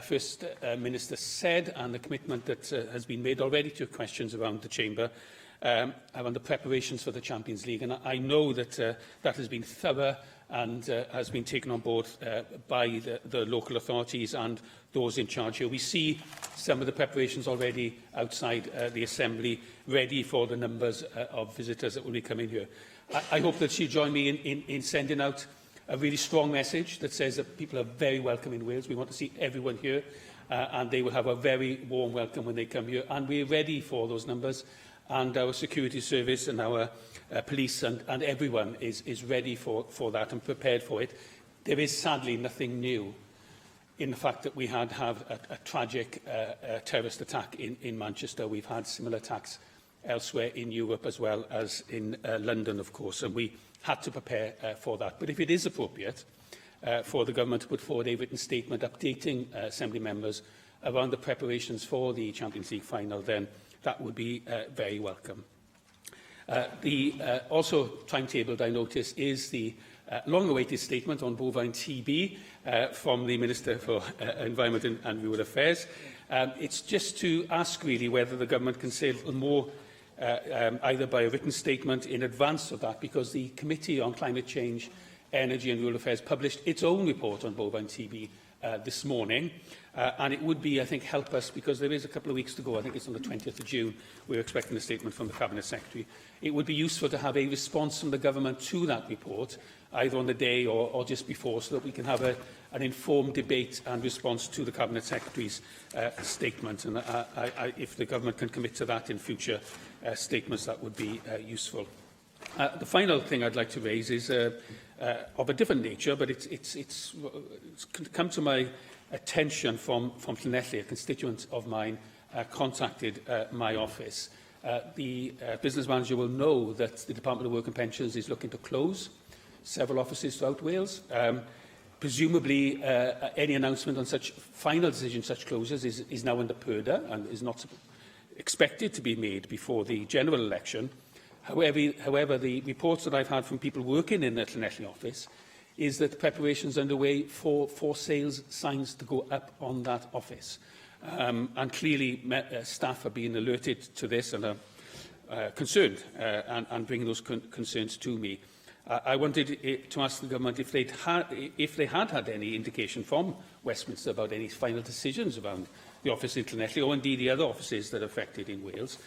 First Minister said and the commitment that has been made already to questions around the Chamber, around the preparations for the Champions League. And I know that that has been thorough and has been taken on board by the local authorities and those in charge here. We see some of the preparations already outside the Assembly, ready for the numbers of visitors that will be coming here. I hope that she'll join me in sending out a really strong message that says that people are very welcome in Wales. We want to see everyone here, and they will have a very warm welcome when they come here. And we're ready for those numbers, and our security service and our police and everyone is ready for that and prepared for it. There is sadly nothing new in the fact that we had a tragic terrorist attack in Manchester. We've had similar attacks elsewhere in Europe as well as in London, of course, and we had to prepare for that. But if it is appropriate for the Government to put forward a written statement updating Assembly members around the preparations for the Champions League final, then that would be very welcome. Also timetabled, I notice, is the long-awaited statement on bovine TB from the Minister for Environment and Rural Affairs. It's just to ask, really, whether the Government can say a little more, either by a written statement in advance of that, because the Committee on Climate Change, Energy and Rural Affairs published its own report on bovine TB this morning, And it would be, I think, help us, because there is a couple of weeks to go. I think it's on the 20th of June. We're expecting a statement from the Cabinet Secretary. It would be useful to have a response from the government to that report, either on the day or just before, so that we can have an informed debate and response to the Cabinet Secretary's statement. And if the government can commit to that in future statements, that would be useful. The final thing I'd like to raise is of a different nature, but it's come to my attention from Plenary. A constituent of mine contacted my office. The business manager will know that the Department of Work and Pensions is looking to close several offices throughout Wales. Presumably, any announcement on such final decision, such closures, is now under purdah and is not expected to be made before the general election. However, the reports that I've had from people working in the Plenary office is that preparations underway for sales signs to go up on that office. And clearly, staff are being alerted to this and are concerned and bringing those concerns to me. I wanted to ask the government if they had had any indication from Westminster about any final decisions around the office in Plenary, or indeed the other offices that are affected in Wales,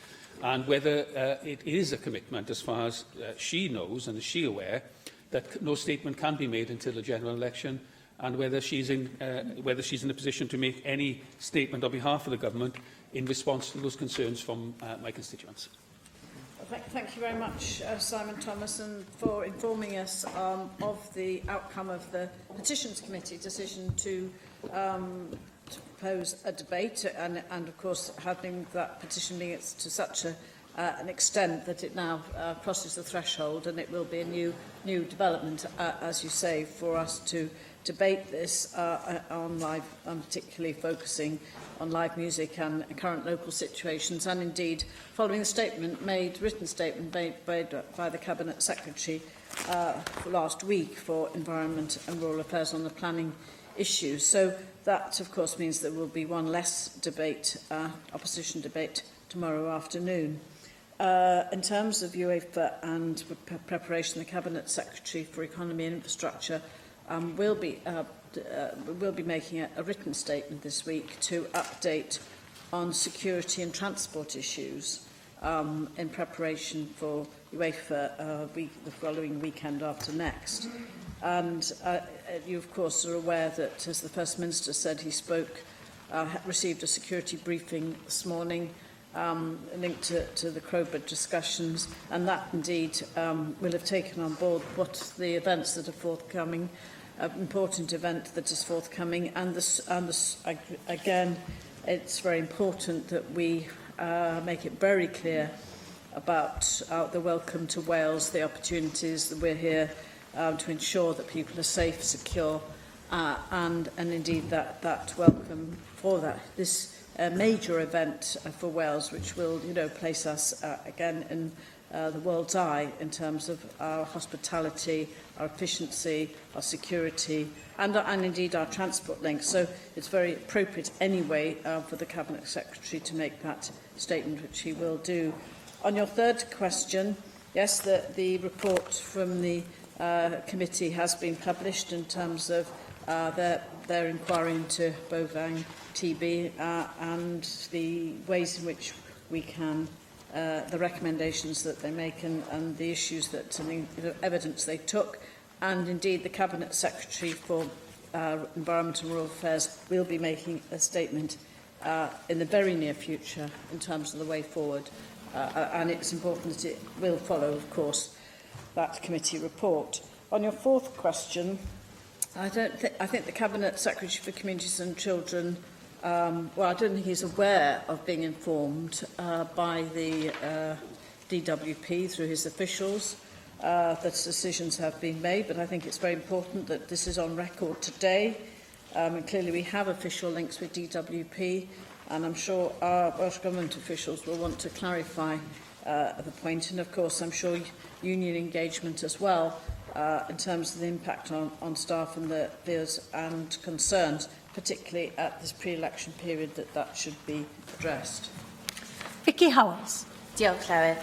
and whether it is a commitment, as far as she knows and is she aware, that no statement can be made until the general election, and whether she's in a position to make any statement on behalf of the government in response to those concerns from my constituents.
Thank you very much, Simon Thomas, and for informing us of the outcome of the Petitions Committee decision to propose a debate, and of course having that petition being to such an extent that it now crosses the threshold, and it will be a new development, as you say, for us to debate this on live, and particularly focusing on live music and current local situations, and indeed following the written statement made by the Cabinet Secretary last week for Environment and Rural Affairs on the planning issues. So that, of course, means there will be one less debate, opposition debate, tomorrow afternoon. In terms of UEFA and preparation, the Cabinet Secretary for Economy and Infrastructure will be making a written statement this week to update on security and transport issues in preparation for UEFA the following weekend after next. And you, of course, are aware that, as the First Minister said, he received a security briefing this morning linked to the Crowbridge discussions, and that indeed will have taken on board what the events that are forthcoming, an important event that is forthcoming, and again, it's very important that we make it very clear about the welcome to Wales, the opportunities that we're here to ensure that people are safe, secure, and indeed that welcome for this major event for Wales, which will, place us again in the world's eye in terms of our hospitality, our efficiency, our security, and indeed our transport links. So it's very appropriate anyway for the Cabinet Secretary to make that statement, which he will do. On your third question, yes, the report from the committee has been published in terms of their inquiry into bovine TB and the ways in which we can, the recommendations that they make and the issues that, evidence they took. And indeed, the Cabinet Secretary for Environment and Rural Affairs will be making a statement in the very near future in terms of the way forward. And it's important that it will follow, of course, that committee report. On your fourth question, I think the Cabinet Secretary for Communities and Children, I don't think he's aware of being informed by the DWP through his officials that decisions have been made, but I think it's very important that this is on record today. And clearly we have official links with DWP, and I'm sure our Welsh Government officials will want to clarify the point, and of course I'm sure union engagement as well in terms of the impact on staff and the fears and concerns, particularly at this pre-election period, that should be addressed.
Vicky Howells.
Diolch, Llywydd.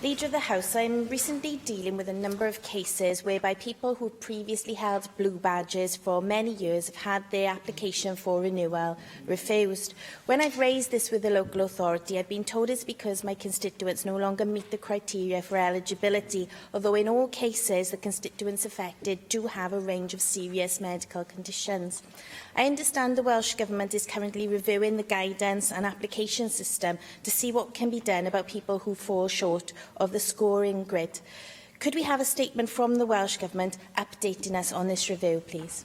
Leader of the House, I am recently dealing with a number of cases whereby people who previously held blue badges for many years have had their application for renewal refused. When I've raised this with the local authority, I've been told it's because my constituents no longer meet the criteria for eligibility, although in all cases the constituents affected do have a range of serious medical conditions. I understand the Welsh Government is currently reviewing the guidance and application system to see what can be done about people who fall short of the scoring grid. Could we have a statement from the Welsh Government updating us on this review, please?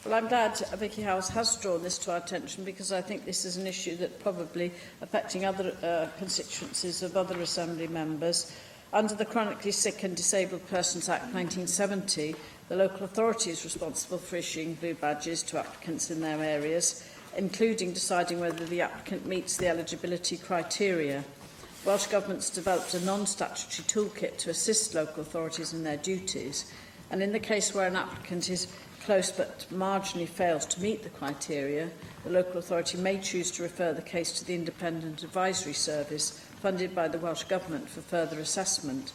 Well, I'm glad Vicky House has drawn this to our attention, because I think this is an issue that probably affecting other constituencies of other Assembly members. Under the Chronically Sick and Disabled Persons Act 1970, the local authority is responsible for issuing blue badges to applicants in their areas, including deciding whether the applicant meets the eligibility criteria. Welsh Government's developed a non-statutory toolkit to assist local authorities in their duties, and in the case where an applicant is close but marginally fails to meet the criteria, the local authority may choose to refer the case to the Independent Advisory Service, funded by the Welsh Government, for further assessment.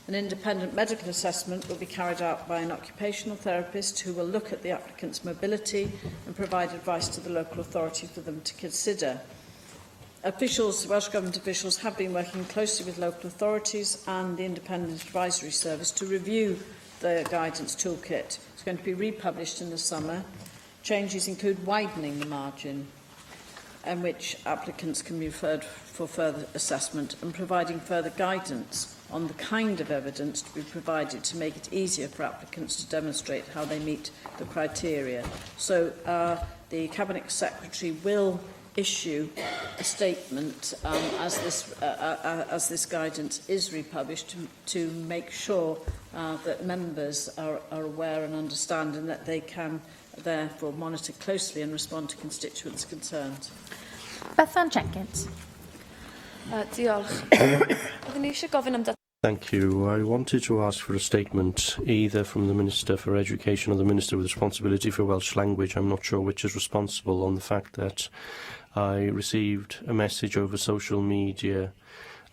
An independent medical assessment will be carried out by an occupational therapist who will look at the applicant's mobility and provide advice to the local authority for them to consider. Welsh Government officials have been working closely with local authorities and the Independent Advisory Service to review the guidance toolkit. It's going to be republished in the summer. Changes include widening the margin in which applicants can be referred for further assessment and providing further guidance on the kind of evidence to be provided to make it easier for applicants to demonstrate how they meet the criteria. So the Cabinet Secretary will issue a statement as this guidance is republished to make sure that members are aware and understand, and that they can therefore monitor closely and respond to constituents' concerns.
Bethan Jenkins.
Thank you. I wanted to ask for a statement either from the Minister for Education or the Minister with responsibility for Welsh language. I'm not sure which is responsible, on the fact that I received a message over social media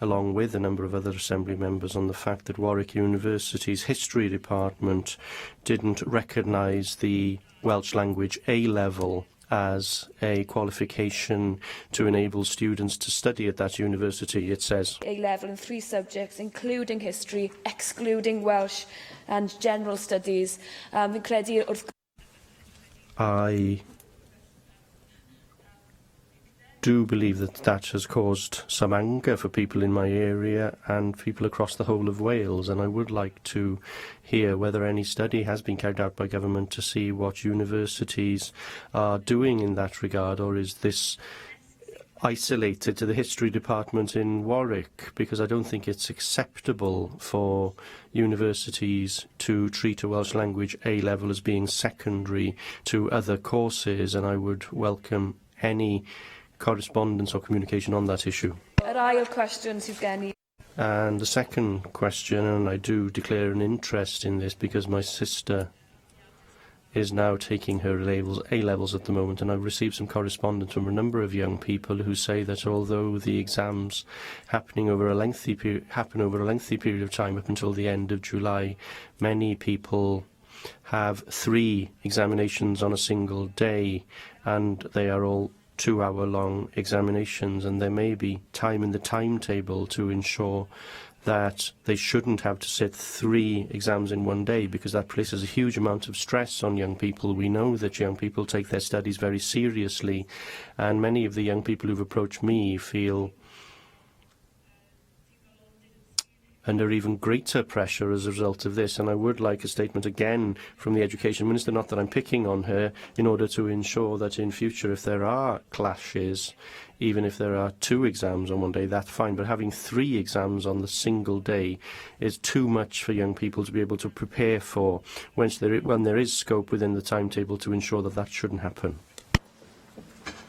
along with a number of other Assembly members on the fact that Warwick University's History Department didn't recognise the Welsh language A-level as a qualification to enable students to study at that university. It says
A-level in 3 subjects, including history, excluding Welsh and general studies.
I do believe that that has caused some anger for people in my area and people across the whole of Wales, and I would like to hear whether any study has been carried out by government to see what universities are doing in that regard, or is this isolated to the History Department in Warwick? Because I don't think it's acceptable for universities to treat a Welsh language A-level as being secondary to other courses, and I would welcome any correspondence or communication on that issue. And the second question, and I do declare an interest in this because my sister is now taking her A-levels at the moment, and I've received some correspondence from a number of young people who say that although the exams happen over a lengthy period of time up until the end of July, many people have 3 examinations on a single day, and they are all 2-hour-long examinations, and there may be time in the timetable to ensure that they shouldn't have to sit 3 exams in one day, because that places a huge amount of stress on young people. We know that young people take their studies very seriously, and many of the young people who've approached me feel under even greater pressure as a result of this, and I would like a statement again from the Education Minister, not that I'm picking on her, in order to ensure that in future, if there are clashes, even if there are 2 exams on one day, that's fine, but having 3 exams on the single day is too much for young people to be able to prepare for, when there is scope within the timetable to ensure that that shouldn't happen.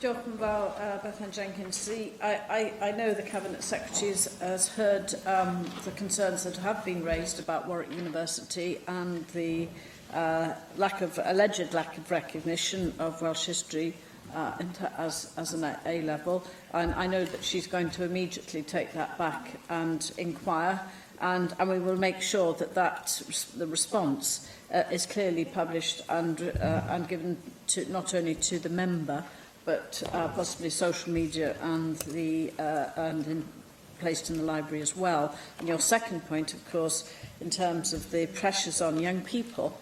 Diolch yn fawr, Bethan Jenkins. I know the Cabinet Secretary has heard the concerns that have been raised about Warwick University and the alleged lack of recognition of Welsh history as an A-level. And I know that she's going to immediately take that back and inquire. and we will make sure that the response is clearly published and given to, not only to the member, but possibly social media and placed in the library as well. And your second point, of course, in terms of the pressures on young people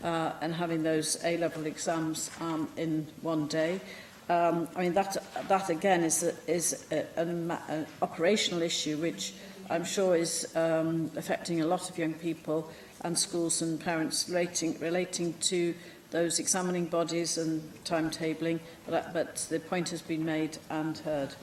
and having those A-level exams in one day. I mean, that again is an operational issue which I'm sure is affecting a lot of young people and schools and parents relating to those examining bodies and timetabling, but the point has been made and heard.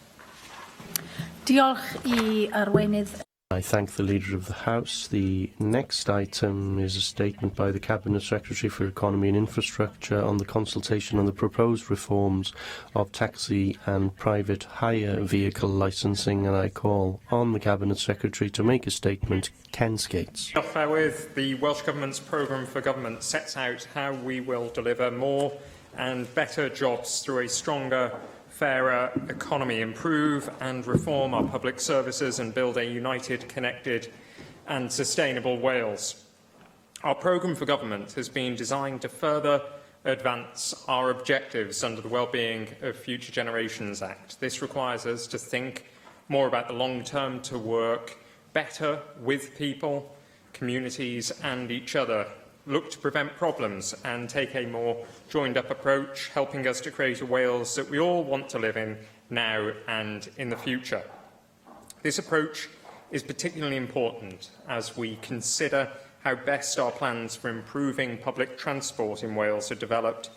Diolch I arweinydd.
I thank the Leader of the House. The next item is a statement by the Cabinet Secretary for Economy and Infrastructure on the consultation on the proposed reforms of taxi and private hire vehicle licensing, and I call on the Cabinet Secretary to make a statement. Ken Skates.
The Welsh Government's programme for government sets out how we will deliver more and better jobs through a stronger, fairer economy, improve and reform our public services and build a united, connected and sustainable Wales. Our programme for government has been designed to further advance our objectives under the Wellbeing of Future Generations Act. This requires us to think more about the long term, to work better with people, communities and each other, look to prevent problems and take a more joined-up approach, helping us to create a Wales that we all want to live in now and in the future. This approach is particularly important as we consider how best our plans for improving public transport in Wales are developed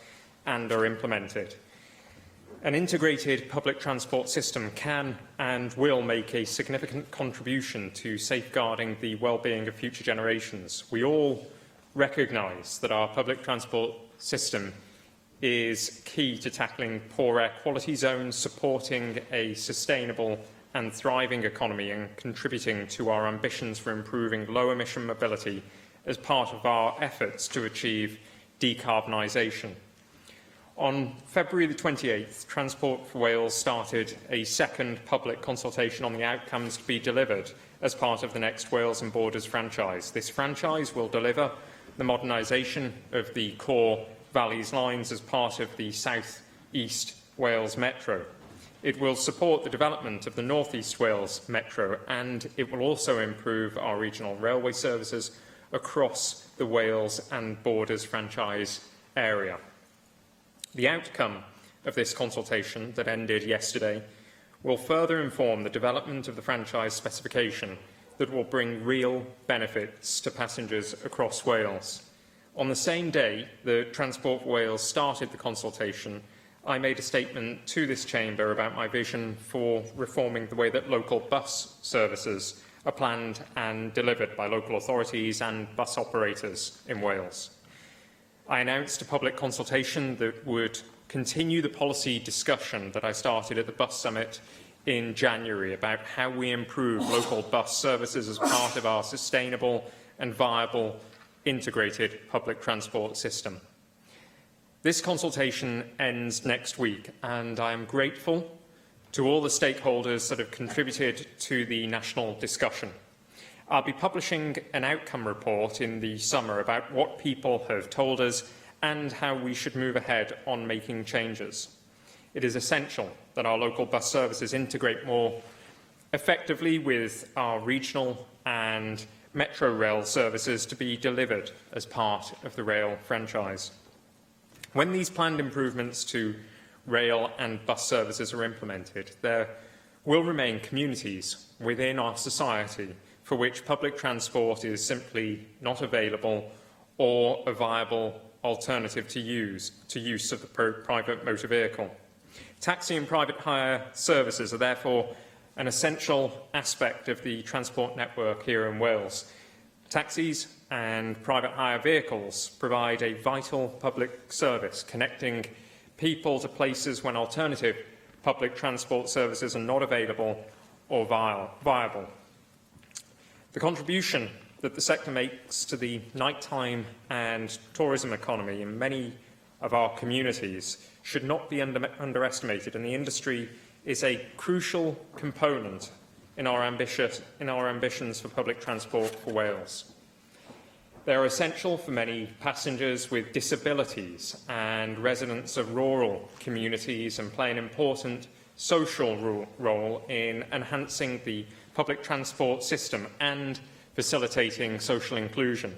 and are implemented. An integrated public transport system can and will make a significant contribution to safeguarding the well-being of future generations. We all recognise that our public transport system is key to tackling poor air quality zones, supporting a sustainable and thriving economy and contributing to our ambitions for improving low-emission mobility as part of our efforts to achieve decarbonisation. On February the 28th, Transport for Wales started a second public consultation on the outcomes to be delivered as part of the next Wales and Borders franchise. This franchise will deliver the modernisation of the core Valleys lines as part of the South East Wales Metro. It will support the development of the North East Wales Metro, and it will also improve our regional railway services across the Wales and Borders franchise area. The outcome of this consultation that ended yesterday will further inform the development of the franchise specification that will bring real benefits to passengers across Wales. On the same day that Transport for Wales started the consultation, I made a statement to this chamber about my vision for reforming the way that local bus services are planned and delivered by local authorities and bus operators in Wales. I announced a public consultation that would continue the policy discussion that I started at the Bus Summit in January about how we improve local bus services as part of our sustainable and viable integrated public transport system. This consultation ends next week, and I am grateful to all the stakeholders that have contributed to the national discussion. I'll be publishing an outcome report in the summer about what people have told us and how we should move ahead on making changes. It is essential that our local bus services integrate more effectively with our regional and metro rail services to be delivered as part of the rail franchise. When these planned improvements to rail and bus services are implemented, there will remain communities within our society for which public transport is simply not available or a viable alternative to use of the private motor vehicle. Taxi and private hire services are therefore an essential aspect of the transport network here in Wales. Taxis and private hire vehicles provide a vital public service, connecting people to places when alternative public transport services are not available or viable. The contribution that the sector makes to the nighttime and tourism economy in many of our communities should not be underestimated, and the industry is a crucial component in our ambitions for public transport for Wales. They are essential for many passengers with disabilities and residents of rural communities and play an important social role in enhancing the public transport system and facilitating social inclusion.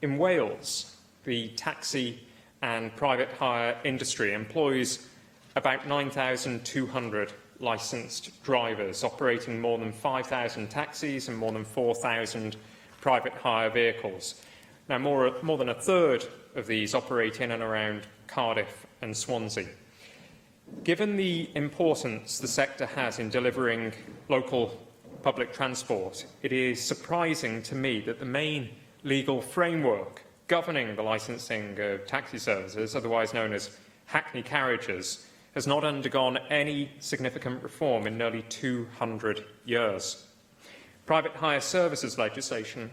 In Wales, the taxi and private hire industry employs about 9,200 licensed drivers, operating more than 5,000 taxis and more than 4,000 private hire vehicles. Now, more than a third of these operate in and around Cardiff and Swansea. Given the importance the sector has in delivering local public transport, it is surprising to me that the main legal framework governing the licensing of taxi services, otherwise known as hackney carriages, has not undergone any significant reform in nearly 200 years. Private hire services legislation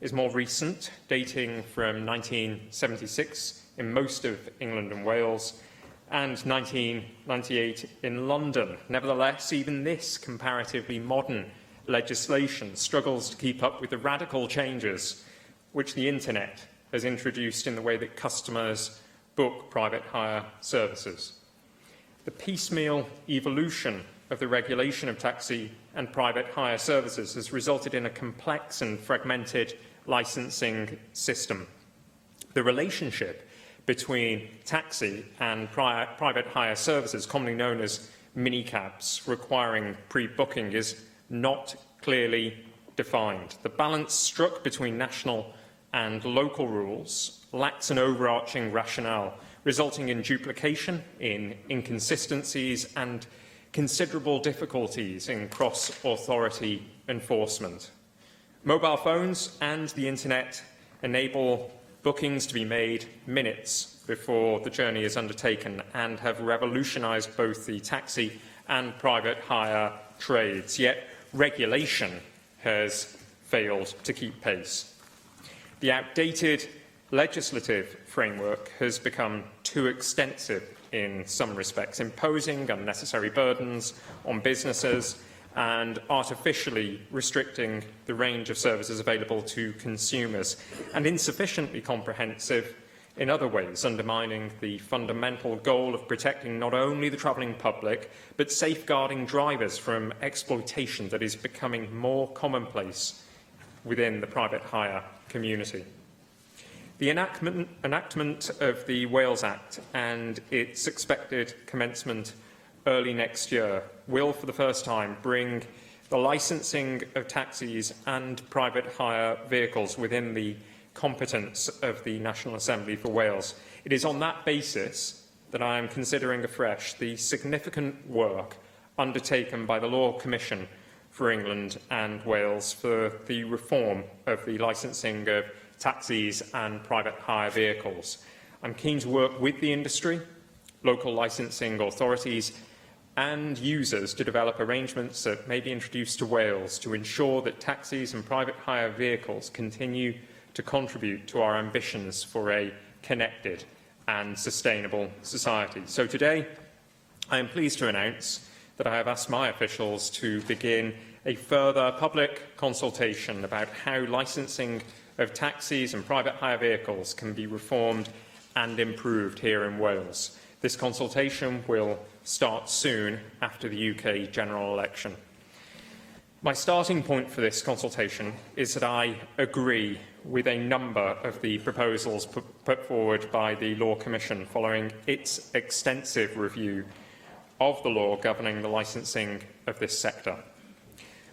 is more recent, dating from 1976 in most of England and Wales, and 1998 in London. Nevertheless, even this comparatively modern legislation struggles to keep up with the radical changes which the internet has introduced in the way that customers book private hire services. The piecemeal evolution of the regulation of taxi and private hire services has resulted in a complex and fragmented licensing system. The relationship between taxi and private hire services, commonly known as minicabs, requiring pre-booking, is not clearly defined. The balance struck between national and local rules lacks an overarching rationale, resulting in duplication, in inconsistencies and considerable difficulties in cross-authority enforcement. Mobile phones and the internet enable bookings to be made minutes before the journey is undertaken and have revolutionised both the taxi and private hire trades, yet regulation has failed to keep pace. The outdated legislative framework has become too extensive in some respects, imposing unnecessary burdens on businesses and artificially restricting the range of services available to consumers, and insufficiently comprehensive in other ways, undermining the fundamental goal of protecting not only the travelling public, but safeguarding drivers from exploitation that is becoming more commonplace within the private hire community. The enactment of the Wales Act and its expected commencement early next year will, for the first time, bring the licensing of taxis and private hire vehicles within the competence of the National Assembly for Wales. It is on that basis that I am considering afresh the significant work undertaken by the Law Commission for England and Wales for the reform of the licensing of taxis and private hire vehicles. I'm keen to work with the industry, local licensing authorities and users to develop arrangements that may be introduced to Wales to ensure that taxis and private hire vehicles continue to contribute to our ambitions for a connected and sustainable society. So today, I am pleased to announce that I have asked my officials to begin a further public consultation about how licensing of taxis and private hire vehicles can be reformed and improved here in Wales. This consultation will start soon after the UK general election. My starting point for this consultation is that I agree with a number of the proposals put forward by the Law Commission following its extensive review of the law governing the licensing of this sector.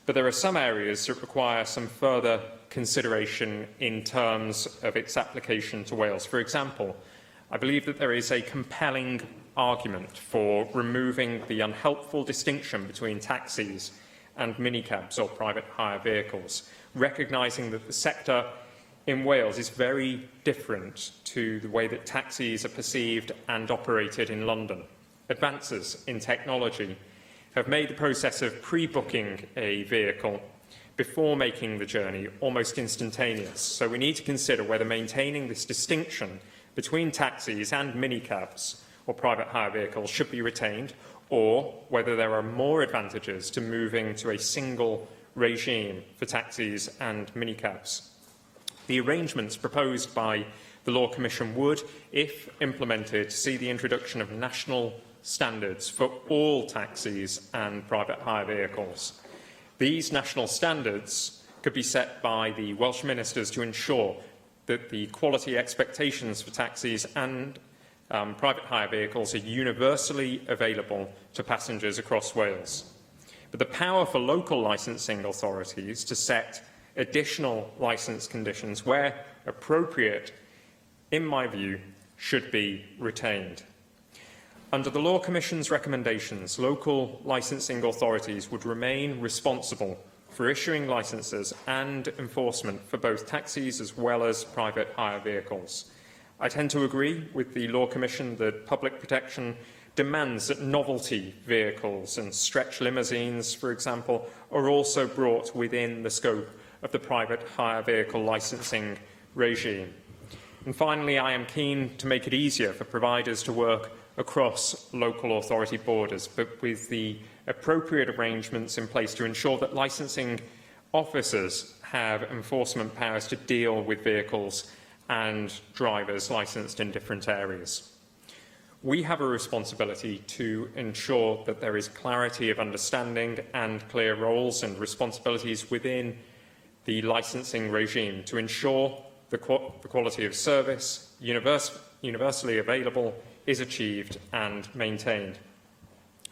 But there are some areas that require some further consideration in terms of its application to Wales. For example, I believe that there is a compelling argument for removing the unhelpful distinction between taxis and minicabs or private hire vehicles, recognising that the sector in Wales is very different to the way that taxis are perceived and operated in London. Advances in technology have made the process of pre-booking a vehicle before making the journey almost instantaneous. So we need to consider whether maintaining this distinction between taxis and minicabs or private hire vehicles should be retained, or whether there are more advantages to moving to a single regime for taxis and minicabs. The arrangements proposed by the Law Commission would, if implemented, see the introduction of national standards for all taxis and private hire vehicles. These national standards could be set by the Welsh ministers to ensure that the quality expectations for taxis and private hire vehicles are universally available to passengers across Wales. But the power for local licensing authorities to set additional licence conditions where appropriate, in my view, should be retained. Under the Law Commission's recommendations, local licensing authorities would remain responsible for issuing licences and enforcement for both taxis as well as private hire vehicles. I tend to agree with the Law Commission that public protection demands that novelty vehicles and stretch limousines, for example, are also brought within the scope of the private hire vehicle licensing regime. And finally, I am keen to make it easier for providers to work across local authority borders, but with the appropriate arrangements in place to ensure that licensing officers have enforcement powers to deal with vehicles and drivers licensed in different areas. We have a responsibility to ensure that there is clarity of understanding and clear roles and responsibilities within the licensing regime to ensure the quality of service, universally available, is achieved and maintained.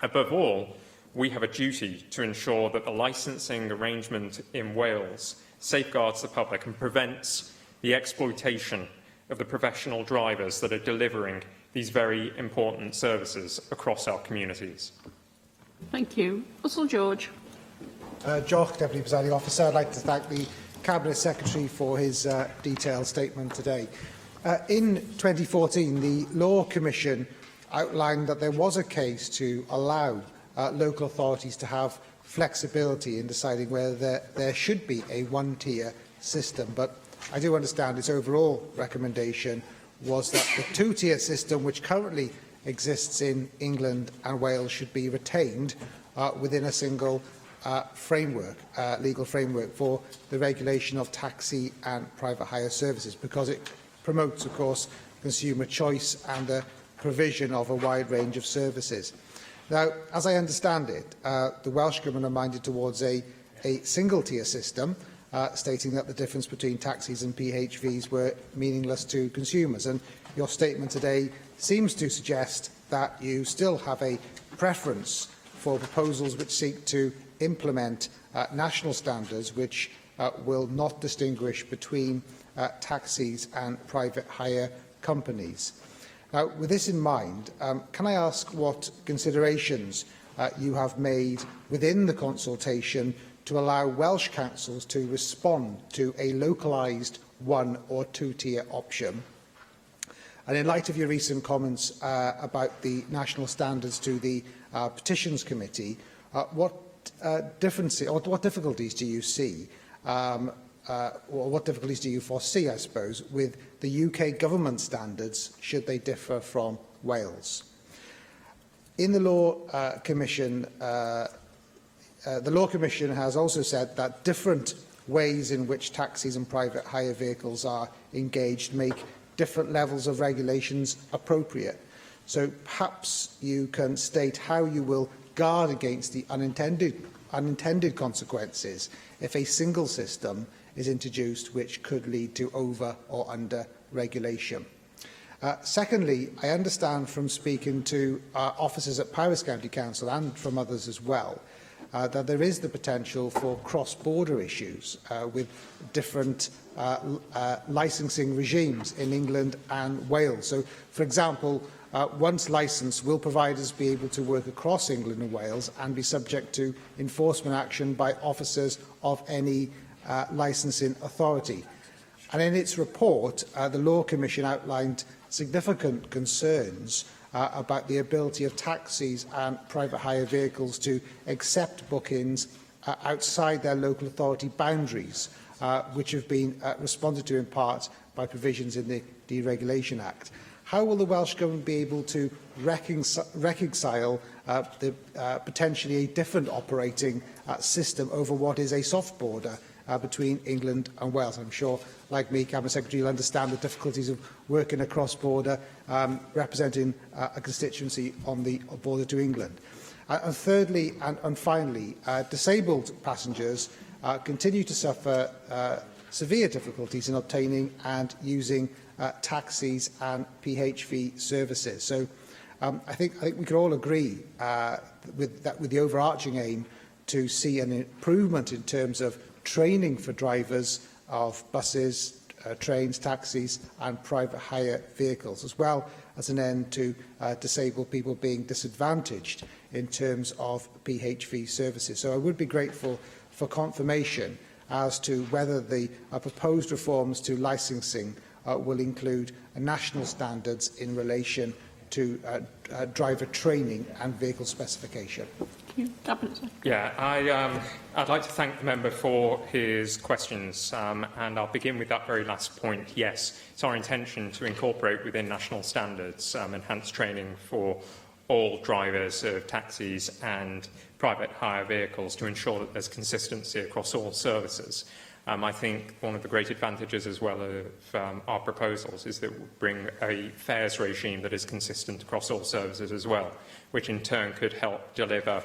Above all, we have a duty to ensure that the licensing arrangement in Wales safeguards the public and prevents the exploitation of the professional drivers that are delivering these very important services across our communities.
Thank you. Russell George.
Joch, Deputy Presiding Officer. I'd like to thank the Cabinet Secretary for his detailed statement today. In 2014, the Law Commission outlined that there was a case to allow local authorities to have flexibility in deciding whether there should be a one-tier system. But I do understand its overall recommendation was that the two-tier system, which currently exists in England and Wales, should be retained within a single legal framework for the regulation of taxi and private hire services, because it promotes, of course, consumer choice and the provision of a wide range of services. Now, as I understand it, the Welsh Government are minded towards a single-tier system, stating that the difference between taxis and PHVs were meaningless to consumers. And your statement today seems to suggest that you still have a preference for proposals which seek to implement national standards which will not distinguish between taxis and private hire companies. Now, with this in mind, can I ask what considerations you have made within the consultation to allow Welsh councils to respond to a localised one- or two-tier option? And in light of your recent comments about the national standards to the Petitions Committee, what difficulties do you see, or what difficulties do you foresee, I suppose, with the UK government standards should they differ from Wales? In the Law Commission, the Law Commission has also said that different ways in which taxis and private hire vehicles are engaged make different levels of regulations appropriate. So perhaps you can state how you will guard against the unintended consequences if a single system is introduced which could lead to over or under regulation. Secondly, I understand from speaking to officers at Powys County Council and from others as well that there is the potential for cross-border issues with different licensing regimes in England and Wales. So, for example, once licensed, will providers be able to work across England and Wales and be subject to enforcement action by officers of any licensing authority? And in its report, the Law Commission outlined significant concerns about the ability of taxis and private hire vehicles to accept bookings outside their local authority boundaries, which have been responded to in part by provisions in the Deregulation Act. how will the Welsh Government be able to reconcile potentially a different operating system over what is a soft border between England and Wales? I'm sure, like me, Cabinet Secretary, you'll understand the difficulties of working across border, representing a constituency on the border to England. And thirdly and finally, disabled passengers continue to suffer severe difficulties in obtaining and using taxis and PHV services. So I think we could all agree with the overarching aim to see an improvement in terms of training for drivers of buses, trains, taxis and private hire vehicles, as well as an end to disabled people being disadvantaged in terms of PHV services. So I would be grateful for confirmation as to whether the proposed reforms to licensing will include national standards in relation to driver training and vehicle specification.
Yeah, I'd like to thank the member for his questions, and I'll begin with that very last point. Yes, it's our intention to incorporate within national standards enhanced training for all drivers of taxis and private hire vehicles to ensure that there's consistency across all services. I think one of the great advantages as well of our proposals is that we bring a fares regime that is consistent across all services as well, which in turn could help deliver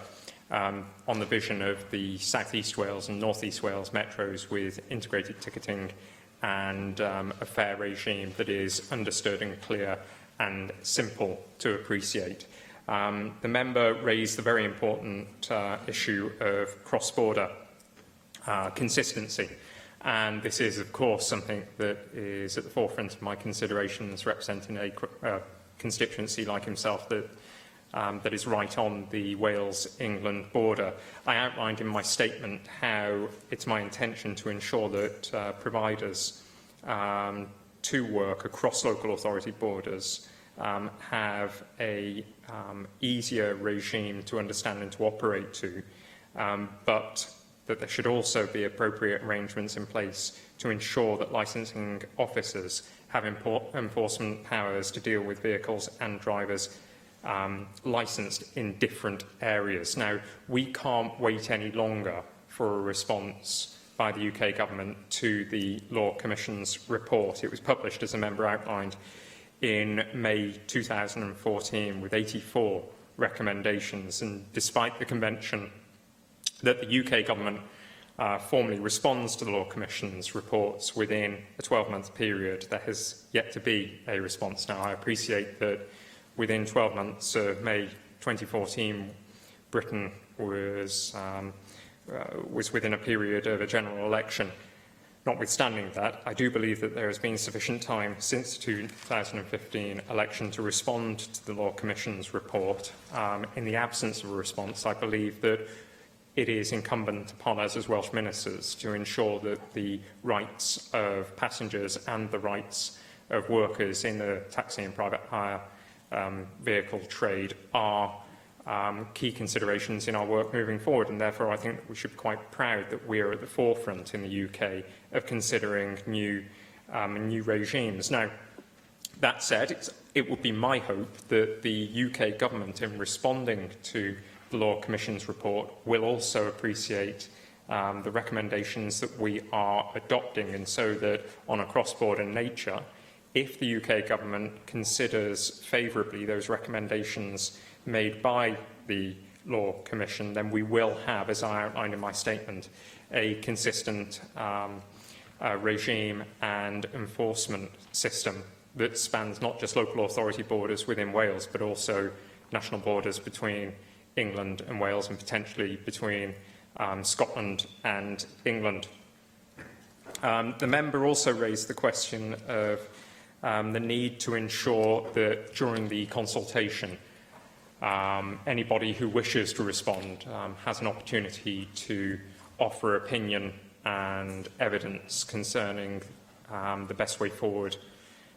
on the vision of the South East Wales and North East Wales metros with integrated ticketing and a fare regime that is understood and clear and simple to appreciate. The member raised the very important issue of cross-border consistency. And this is, of course, something that is at the forefront of my considerations, representing a constituency like himself that is right on the Wales-England border. I outlined in my statement how it's my intention to ensure that providers to work across local authority borders have a easier regime to understand and to operate to, but that there should also be appropriate arrangements in place to ensure that licensing officers have enforcement powers to deal with vehicles and drivers licensed in different areas. Now, we can't wait any longer for a response by the UK Government to the Law Commission's report. It was published, as a member outlined, in May 2014 with 84 recommendations, and despite the convention that the UK Government formally responds to the Law Commission's reports within a 12-month period, there has yet to be a response. Now, I appreciate that within 12 months of May 2014, Britain was within a period of a general election. Notwithstanding that, I do believe that there has been sufficient time since the 2015 election to respond to the Law Commission's report. In the absence of a response, I believe that it is incumbent upon us as Welsh ministers to ensure that the rights of passengers and the rights of workers in the taxi and private hire vehicle trade are key considerations in our work moving forward, and therefore I think that we should be quite proud that we are at the forefront in the UK of considering new regimes. Now, that said, it would be my hope that the UK Government, in responding to the Law Commission's report, will also appreciate the recommendations that we are adopting, and so that on a cross-border nature, if the UK Government considers favourably those recommendations made by the Law Commission, then we will have, as I outlined in my statement, a consistent regime and enforcement system that spans not just local authority borders within Wales, but also national borders between England and Wales, and potentially between Scotland and England. The member also raised the question of the need to ensure that during the consultation, anybody who wishes to respond has an opportunity to offer opinion and evidence concerning the best way forward,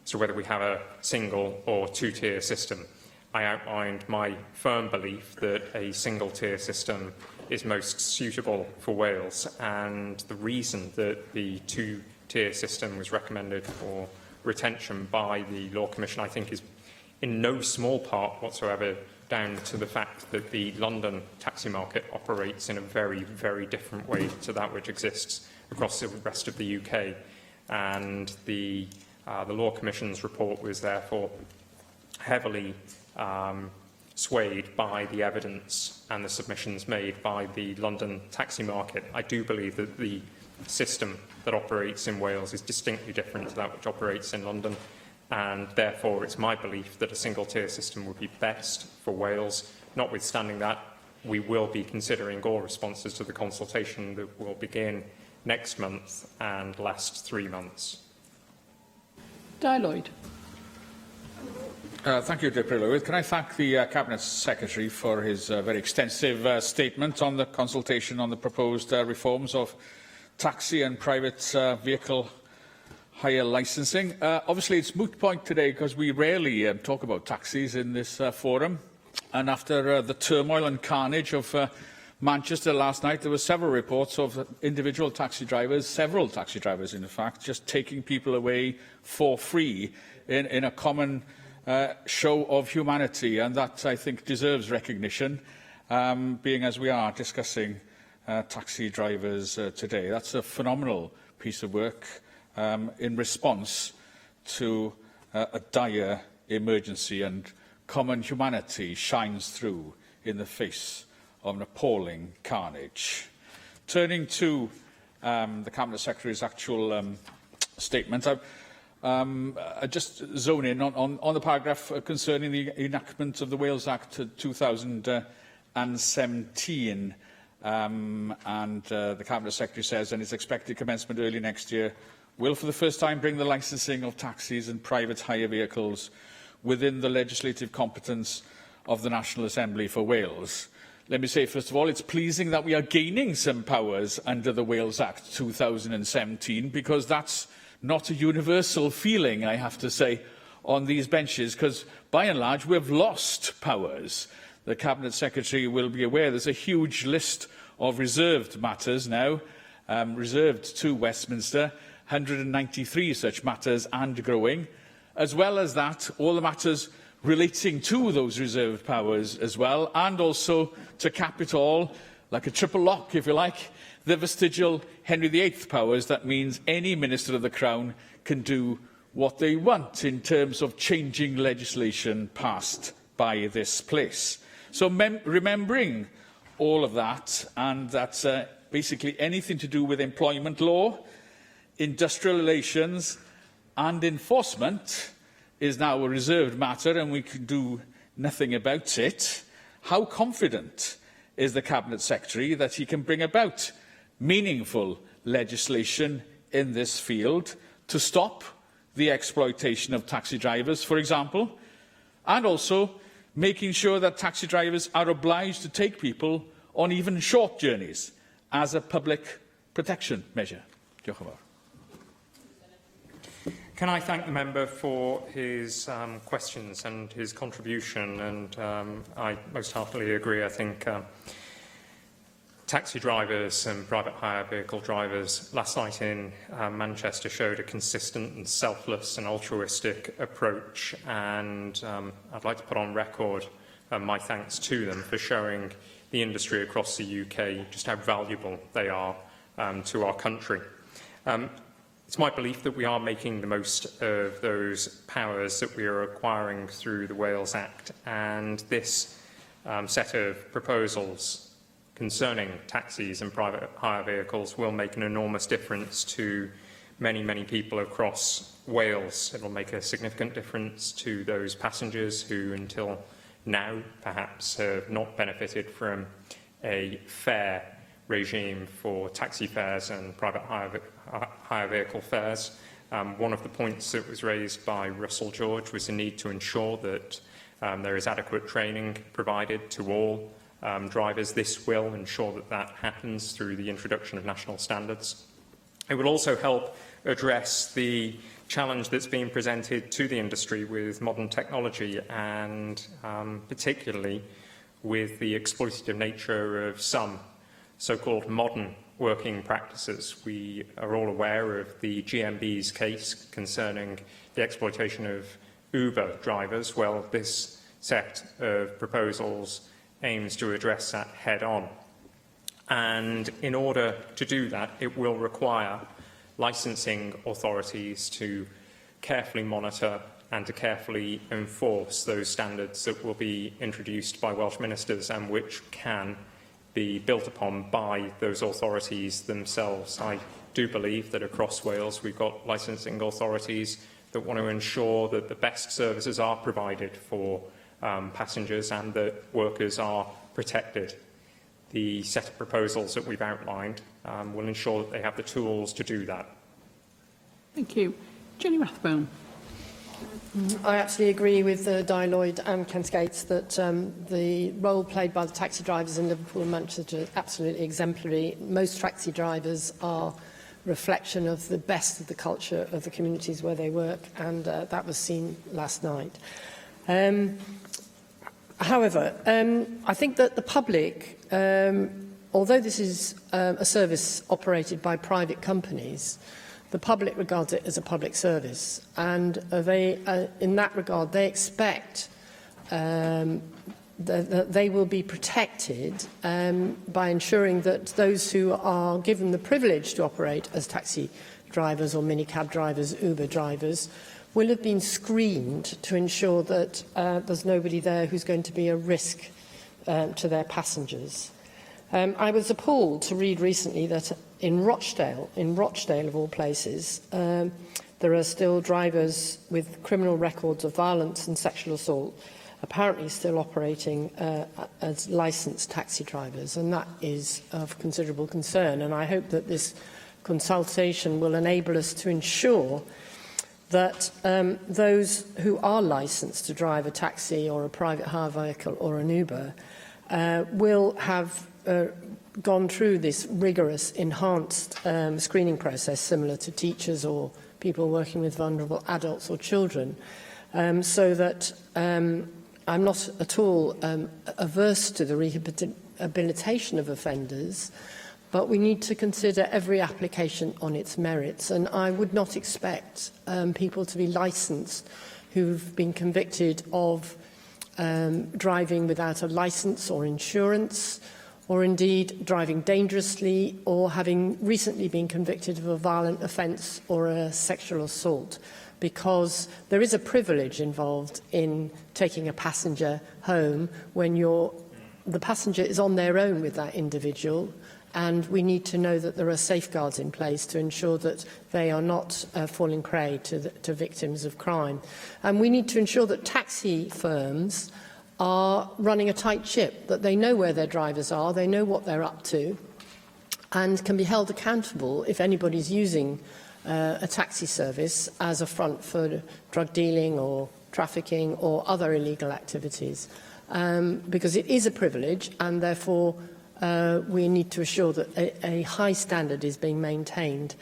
so whether we have a single or two-tier system. I outlined my firm belief that a single-tier system is most suitable for Wales, and the reason that the two-tier system was recommended for retention by the Law Commission, I think, is in no small part whatsoever down to the fact that the London taxi market operates in a very, very different way to that which exists across the rest of the UK. And the Law Commission's report was therefore heavily swayed by the evidence and the submissions made by the London taxi market. I do believe that the system that operates in Wales is distinctly different to that which operates in London, and therefore it's my belief that a single-tier system would be best for Wales. Notwithstanding that, we will be considering all responses to the consultation that will begin next month and last 3 months.
Lloyd.
Thank you, Deputy Lewis. Can I thank the Cabinet Secretary for his very extensive statement on the consultation on the proposed reforms of taxi and private vehicle hire licensing. Obviously, it's moot point today because we rarely talk about taxis in this forum. And after the turmoil and carnage of Manchester last night, there were several reports of individual taxi drivers, several taxi drivers in fact, just taking people away for free in a common show of humanity, and that, I think, deserves recognition, being as we are discussing taxi drivers today. That's a phenomenal piece of work in response to a dire emergency, and common humanity shines through in the face of an appalling carnage. Turning to the Cabinet Secretary's actual statement, I just zone in on the paragraph concerning the enactment of the Wales Act 2017. The Cabinet Secretary says, and its expected commencement early next year, will for the first time bring the licensing of taxis and private hire vehicles within the legislative competence of the National Assembly for Wales. Let me say, first of all, it's pleasing that we are gaining some powers under the Wales Act 2017, because that's not a universal feeling, I have to say, on these benches, because by and large we've lost powers. The Cabinet Secretary will be aware there's a huge list of reserved matters now, reserved to Westminster, 193 such matters and growing. As well as that, all the matters relating to those reserved powers as well, and also, to cap it all, like a triple lock, if you like, the vestigial Henry VIII powers. That means any Minister of the Crown can do what they want in terms of changing legislation passed by this place. So remembering all of that, and that's basically anything to do with employment law, industrial relations and enforcement is now a reserved matter, and we can do nothing about it. How confident is the Cabinet Secretary that he can bring about meaningful legislation in this field to stop the exploitation of taxi drivers, for example, and also making sure that taxi drivers are obliged to take people on even short journeys as a public protection measure? Diolch yn fawr.
Can I thank the member for his questions and his contribution? And I most heartily agree. I think taxi drivers and private hire vehicle drivers last night in Manchester showed a consistent and selfless and altruistic approach. And I'd like to put on record my thanks to them for showing the industry across the UK just how valuable they are to our country. It's my belief that we are making the most of those powers that we are acquiring through the Wales Act, and this set of proposals concerning taxis and private hire vehicles will make an enormous difference to many, many people across Wales. It will make a significant difference to those passengers who, until now, perhaps have not benefited from a fair regime for taxi fares and private hire vehicle fares. One of the points that was raised by Russell George was the need to ensure that there is adequate training provided to all drivers. This will ensure that that happens through the introduction of national standards. It will also help address the challenge that's being presented to the industry with modern technology, and particularly with the exploitative nature of some so-called modern working practices. We are all aware of the GMB's case concerning the exploitation of Uber drivers, well, this set of proposals aims to address that head-on. And in order to do that, it will require licensing authorities to carefully monitor and to carefully enforce those standards that will be introduced by Welsh ministers and which can be built upon by those authorities themselves. I do believe that across Wales we've got licensing authorities that want to ensure that the best services are provided for passengers and that workers are protected. The set of proposals that we've outlined will ensure that they have the tools to do that.
Thank you. Jenny Rathbone.
I absolutely agree with Di Lloyd and Kent Gates that the role played by the taxi drivers in Liverpool and Manchester is absolutely exemplary. Most taxi drivers are a reflection of the best of the culture of the communities where they work, and that was seen last night. However, I think that the public, although this is a service operated by private companies, the public regards it as a public service, and in that regard, they expect that they will be protected by ensuring that those who are given the privilege to operate as taxi drivers or minicab drivers, Uber drivers, will have been screened to ensure that there's nobody there who's going to be a risk to their passengers. I was appalled to read recently that in Rochdale of all places, there are still drivers with criminal records of violence and sexual assault apparently still operating as licensed taxi drivers, and that is of considerable concern. And I hope that this consultation will enable us to ensure that those who are licensed to drive a taxi or a private hire vehicle or an Uber will have gone through this rigorous, enhanced screening process similar to teachers or people working with vulnerable adults or children, so that I'm not at all averse to the rehabilitation of offenders, but we need to consider every application on its merits. And I would not expect people to be licensed who've been convicted of driving without a licence or insurance, or indeed driving dangerously, or having recently been convicted of a violent offence or a sexual assault, because there is a privilege involved in taking a passenger home when the passenger is on their own with that individual, and we need to know that there are safeguards in place to ensure that they are not falling prey to victims of crime. And we need to ensure that taxi firms are running a tight ship, that they know where their drivers are, they know what they're up to, and can be held accountable if anybody's using a taxi service as a front for drug dealing or trafficking or other illegal activities. Because it is a privilege, and therefore we need to assure that a high standard is being maintained.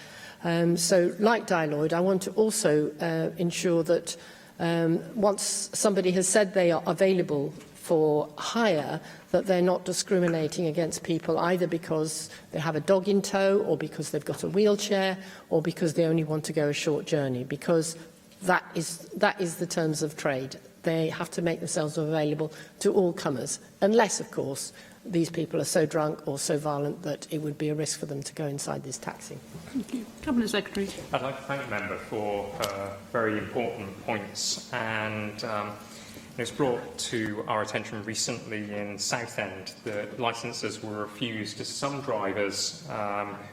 So, like Di Lloyd, I want to also ensure that once somebody has said they are available for hire, that they're not discriminating against people either because they have a dog in tow or because they've got a wheelchair or because they only want to go a short journey, because that is the terms of trade. They have to make themselves available to all comers, unless, of course, these people are so drunk or so violent that it would be a risk for them to go inside this taxi.
Thank you. Cabinet Secretary.
I'd like to thank the member for her very important points, and it was brought to our attention recently in Southend that licences were refused to some drivers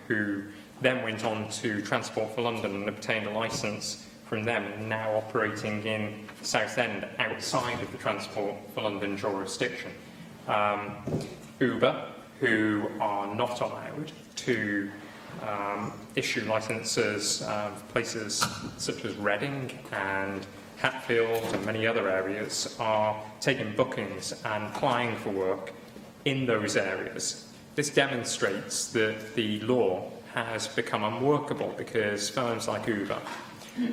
who then went on to Transport for London and obtained a licence from them, now operating in Southend outside of the Transport for London jurisdiction. Uber, who are not allowed to issue licences for places such as Reading and Hatfield and many other areas, are taking bookings and applying for work in those areas. This demonstrates that the law has become unworkable because firms like Uber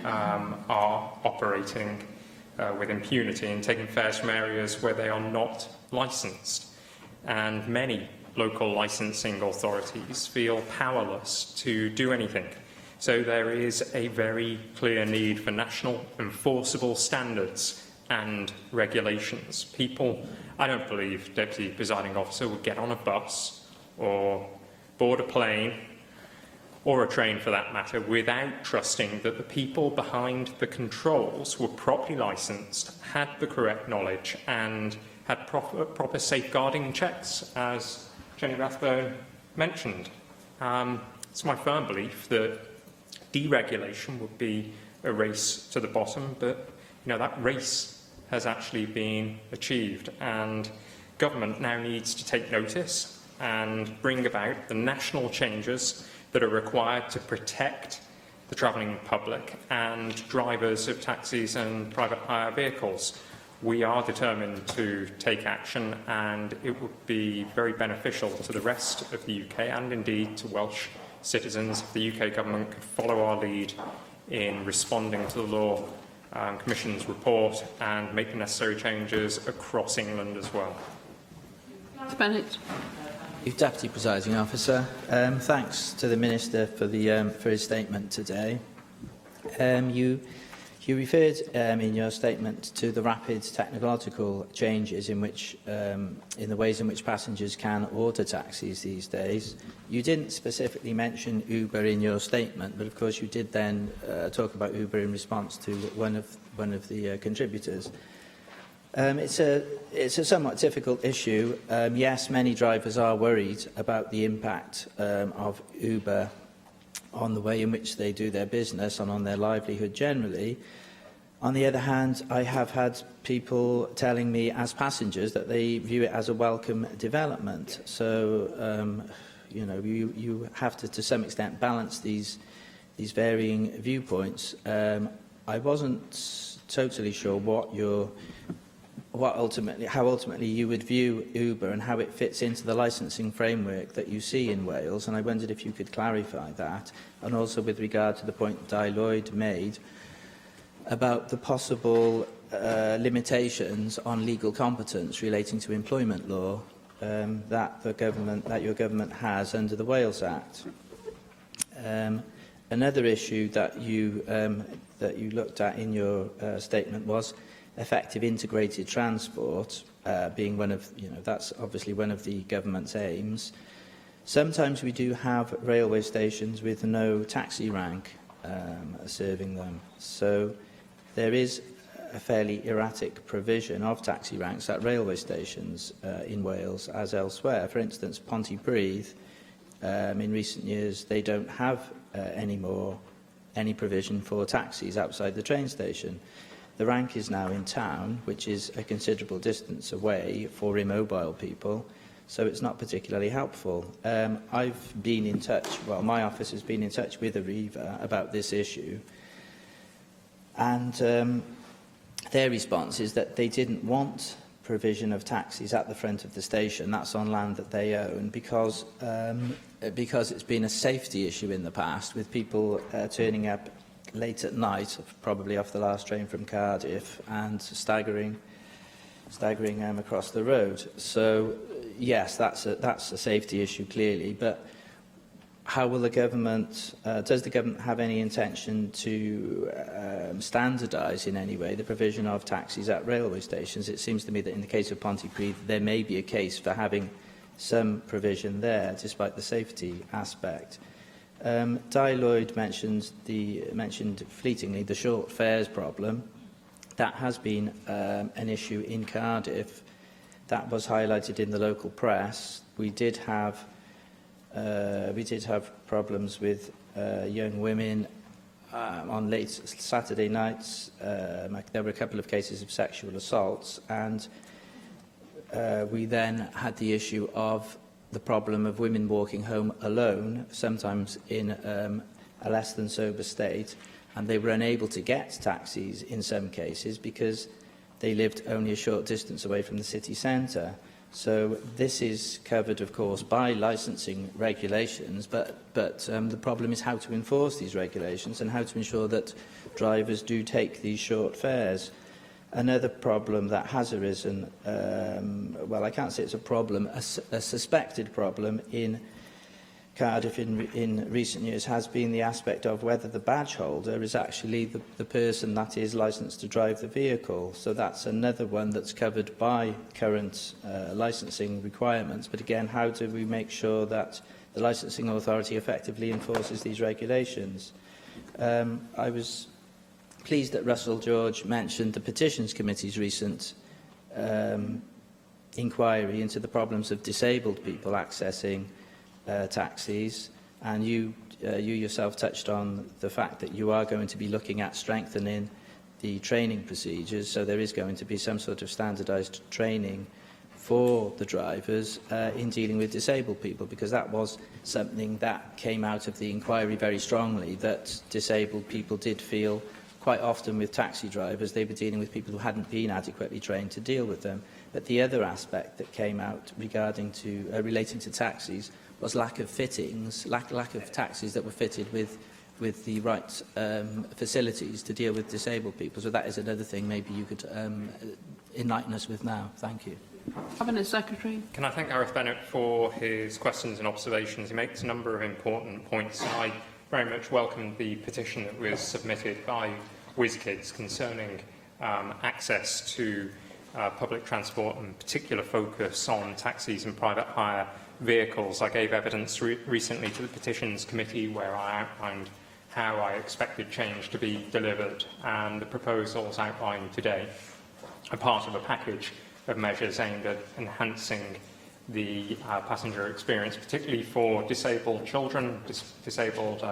are operating with impunity and taking fares from areas where they are not licensed. And many local licensing authorities feel powerless to do anything So there is a very clear need for national enforceable standards and regulations. People, I don't believe Deputy Presiding Officer would get on a bus or board a plane or a train for that matter without trusting that the people behind the controls were properly licensed, had the correct knowledge and had proper safeguarding checks, as Jenny Rathbone mentioned. It's my firm belief that deregulation would be a race to the bottom, but that race has actually been achieved, and government now needs to take notice and bring about the national changes that are required to protect the travelling public and drivers of taxis and private hire vehicles. We are determined to take action, and it would be very beneficial to the rest of the UK and indeed to Welsh citizens if the UK government could follow our lead in responding to the Law Commission's report and make the necessary changes across England as well.
Bennett.
Deputy Presiding Officer, thanks to the Minister for his statement today. You referred in your statement to the rapid technological changes in the ways in which passengers can order taxis these days. You didn't specifically mention Uber in your statement, but of course you did then talk about Uber in response to one of the contributors. It's a somewhat difficult issue. Yes, many drivers are worried about the impact of Uber on the way in which they do their business and on their livelihood generally. On the other hand, I have had people telling me as passengers that they view it as a welcome development. So, you have to some extent balance these varying viewpoints. I wasn't totally sure how ultimately you would view Uber and how it fits into the licensing framework that you see in Wales, and I wondered if you could clarify that, and also with regard to the point Di Lloyd made about the possible limitations on legal competence relating to employment law that your government has under the Wales Act. Another issue that you looked at in your statement was effective integrated transport, being one of, that's obviously one of the government's aims. Sometimes we do have railway stations with no taxi rank serving them. So there is a fairly erratic provision of taxi ranks at railway stations in Wales as elsewhere. For instance, Pontypridd, in recent years, they don't have any provision for taxis outside the train station. The rank is now in town, which is a considerable distance away for immobile people, so it's not particularly helpful. I've been in touch, well, my office has been in touch with Arriva about this issue, and their response is that they didn't want provision of taxis at the front of the station. That's on land that they own, because it's been a safety issue in the past, with people turning up late at night, probably off the last train from Cardiff, and staggering across the road. So yes, that's a safety issue clearly, but how will the government, does the government have any intention to standardise in any way the provision of taxis at railway stations? It seems to me that in the case of Pontypridd, there may be a case for having some provision there, despite the safety aspect. Di Lloyd mentioned fleetingly the short fares problem. That has been an issue in Cardiff. That was highlighted in the local press. We did have problems with young women on late Saturday nights. There were a couple of cases of sexual assaults, and we then had the issue of the problem of women walking home alone, sometimes in a less than sober state, and they were unable to get taxis in some cases because they lived only a short distance away from the city centre. So this is covered, of course, by licensing regulations, but the problem is how to enforce these regulations and how to ensure that drivers do take these short fares. Another problem that has arisen, well, I can't say it's a problem, a suspected problem in Cardiff in recent years has been the aspect of whether the badge holder is actually the person that is licensed to drive the vehicle. So that's another one that's covered by current licensing requirements. But again, how do we make sure that the licensing authority effectively enforces these regulations? I was pleased that Russell George mentioned the Petitions Committee's recent inquiry into the problems of disabled people accessing taxis, and you yourself touched on the fact that you are going to be looking at strengthening the training procedures, so there is going to be some sort of standardised training for the drivers in dealing with disabled people, because that was something that came out of the inquiry very strongly, that disabled people did feel quite often with taxi drivers they were dealing with people who hadn't been adequately trained to deal with them. But the other aspect that came out relating to taxis was lack of fittings, lack of taxis that were fitted with the right facilities to deal with disabled people. So that is another thing maybe you could enlighten us with now. Thank you.
Cabinet Secretary.
Can I thank Gareth Bennett for his questions and observations? He makes a number of important points. I very much welcome the petition that was submitted by WizKids concerning access to public transport and particular focus on taxis and private hire vehicles. I gave evidence recently to the Petitions Committee where I outlined how I expected change to be delivered, and the proposals outlined today are part of a package of measures aimed at enhancing the passenger experience, particularly for disabled children, disabled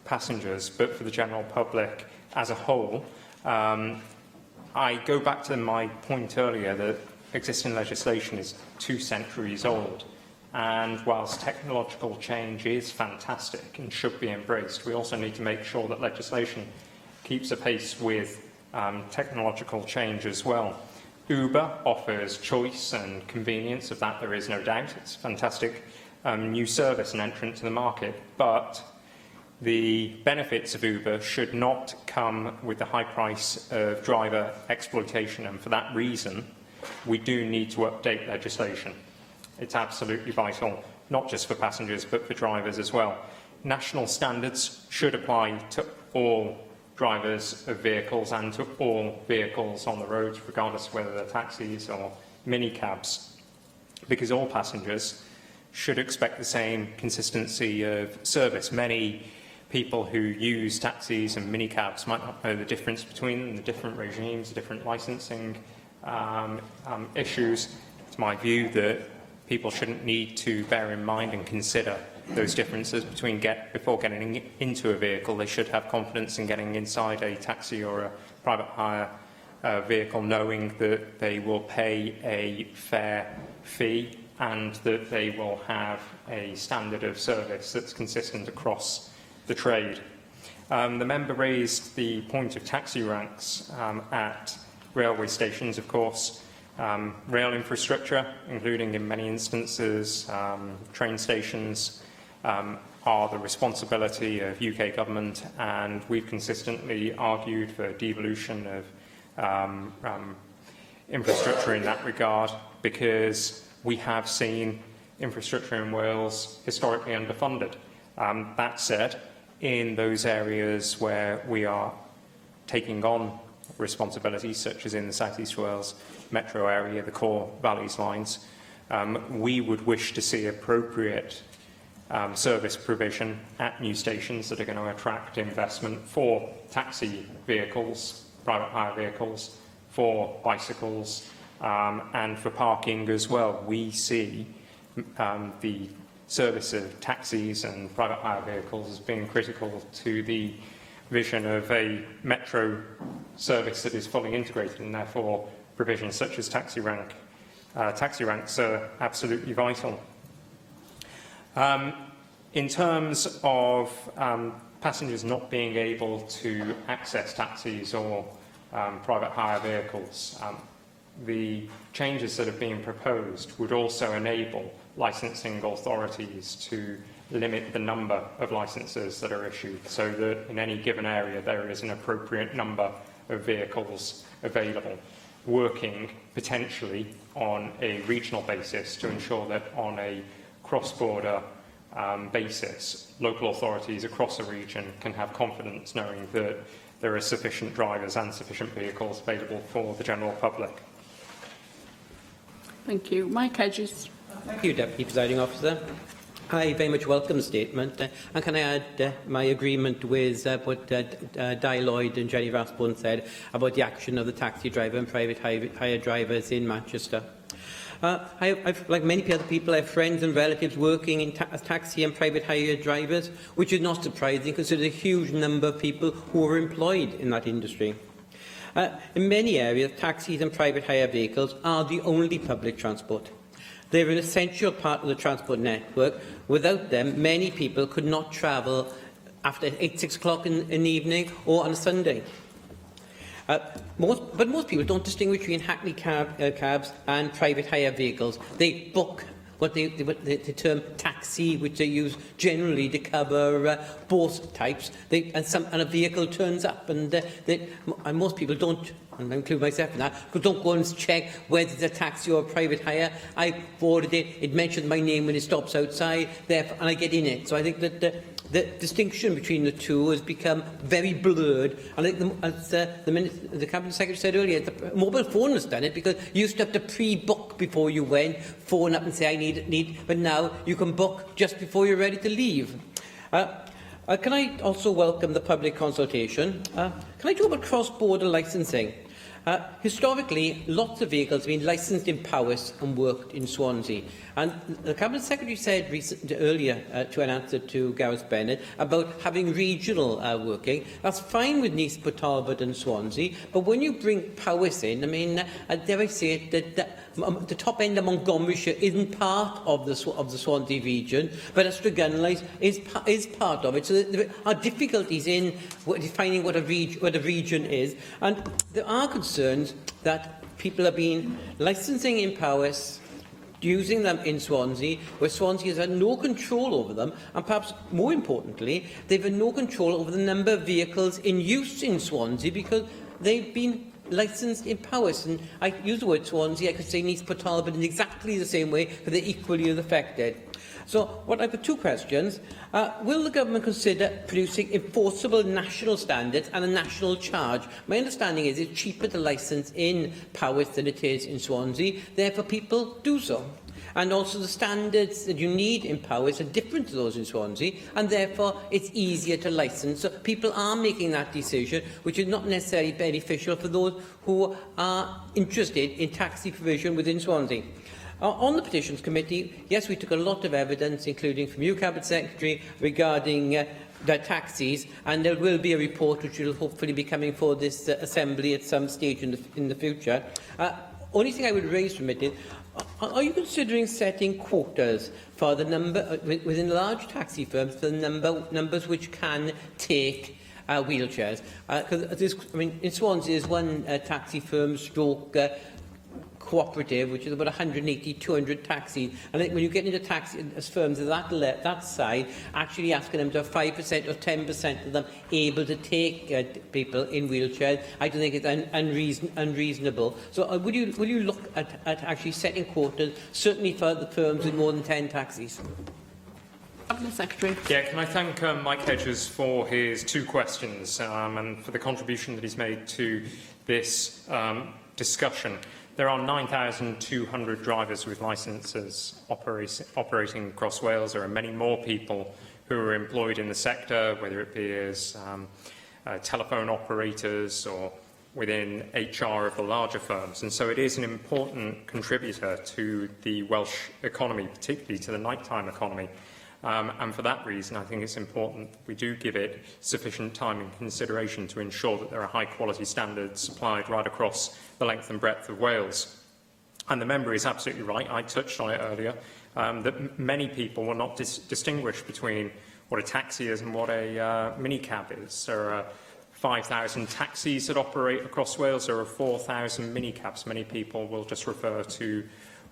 passengers, but for the general public as a whole. I go back to my point earlier that existing legislation is 2 centuries old. And whilst technological change is fantastic and should be embraced, we also need to make sure that legislation keeps apace with technological change as well. Uber offers choice and convenience, of that there is no doubt. It's a fantastic new service and entrant to the market, but the benefits of Uber should not come with the high price of driver exploitation, and for that reason we do need to update legislation. It's absolutely vital, not just for passengers, but for drivers as well. National standards should apply to all drivers of vehicles and to all vehicles on the roads, regardless of whether they're taxis or minicabs, because all passengers should expect the same consistency of service. Many people who use taxis and minicabs might not know the difference between them, the different regimes, the different licensing issues. It's my view that people shouldn't need to bear in mind and consider those differences before getting into a vehicle. They should have confidence in getting inside a taxi or a private hire vehicle, knowing that they will pay a fair fee and that they will have a standard of service that's consistent across the trade. The member raised the point of taxi ranks at railway stations. Of course, rail infrastructure, including in many instances train stations, are the responsibility of UK government, and we've consistently argued for devolution of infrastructure in that regard, because we have seen infrastructure in Wales historically underfunded. That said, in those areas where we are taking on responsibilities, such as in the South East Wales metro area, the core valleys lines, we would wish to see appropriate service provision at new stations that are going to attract investment for taxi vehicles, private hire vehicles, for bicycles, and for parking as well. We see the service of taxis and private hire vehicles as being critical to the vision of a metro service that is fully integrated, and therefore provisions such as taxi ranks are absolutely vital. In terms of passengers not being able to access taxis or private hire vehicles, the changes that are being proposed would also enable licensing authorities to limit the number of licences that are issued, so that in any given area there is an appropriate number of vehicles available, working potentially on a regional basis to ensure that on a cross-border basis, local authorities across the region can have confidence knowing that there are sufficient drivers and sufficient vehicles available for the general public.
Thank you. Mike Hedges.
Thank you, Deputy Presiding Officer. I very much welcome the statement, and can I add my agreement with what Di Lloyd and Jenny Rathbone said about the action of the taxi driver and private hire drivers in Manchester. I've, like many other people, I have friends and relatives working as taxi and private hire drivers, which is not surprising considering the huge number of people who are employed in that industry. In many areas, taxis and private hire vehicles are the only public transport. They are an essential part of the transport network. Without them, many people could not travel after 6 o'clock in the evening or on a Sunday. But most people don't distinguish between hackney cabs and private hire vehicles. They book what the term taxi, which they use generally to cover both types. And a vehicle turns up, and most people don't, and I include myself in that, but don't go and check whether it's a taxi or a private hire. I boarded it, it mentions my name when it stops outside, therefore, and I get in it. So I think that the distinction between the two has become very blurred. And as the Cabinet Secretary said earlier, the mobile phone has done it, because you used to have to pre-book before you went, phone up and say, I need, but now you can book just before you're ready to leave. Can I also welcome the public consultation? Can I talk about cross-border licensing? Historically, lots of vehicles have been licensed in Powys and worked in Swansea. And the Cabinet Secretary said earlier to an answer to Gareth Bennett about having regional working. That's fine with Nice, Port Talbot and Swansea, but when you bring Powys in, I mean, dare I say it, that the top end of Montgomeryshire isn't part of the Swansea region, but Estragunlais is part of it. So there are difficulties in defining what a region is, and there are concerns that people have been licensing in Powys, using them in Swansea, where Swansea has had no control over them, and perhaps more importantly, they've had no control over the number of vehicles in use in Swansea, because they've been licensed in Powys. And I use the word Swansea, I could say Nice, Port Talbot in exactly the same way, but they're equally affected. So, I've got two questions. Will the government consider producing enforceable national standards and a national charge? My understanding is it's cheaper to licence in Powys than it is in Swansea, therefore people do so. And also the standards that you need in Powys are different to those in Swansea, and therefore it's easier to licence. So people are making that decision, which is not necessarily beneficial for those who are interested in taxi provision within Swansea. On the Petitions Committee, yes, we took a lot of evidence, including from you, Cabinet Secretary, regarding the taxis, and there will be a report which will hopefully be coming for this Assembly at some stage in the future. Only thing I would raise from it is, are you considering setting quotas for the number, within large taxi firms, for the numbers which can take wheelchairs? Because in Swansea, there's one taxi firm stroke cooperative, which is about 180, 200 taxis. And I think when you get into taxi firms of that side, actually asking them to have 5% or 10% of them able to take people in wheelchairs, I don't think it's unreasonable. So will you look at actually setting quotas, certainly for the firms with more than 10 taxis?
Cabinet Secretary.
Yeah, can I thank Mike Hedges for his two questions and for the contribution that he's made to this discussion. There are 9,200 drivers with licences operating across Wales. There are many more people who are employed in the sector, whether it be as telephone operators or within HR of the larger firms. And so it is an important contributor to the Welsh economy, particularly to the nighttime economy. And for that reason, I think it's important that we do give it sufficient time and consideration to ensure that there are high-quality standards supplied right across the length and breadth of Wales. And the member is absolutely right, I touched on it earlier, that many people will not distinguish between what a taxi is and what a minicab is. There are 5,000 taxis that operate across Wales, there are 4,000 minicabs. Many people will just refer to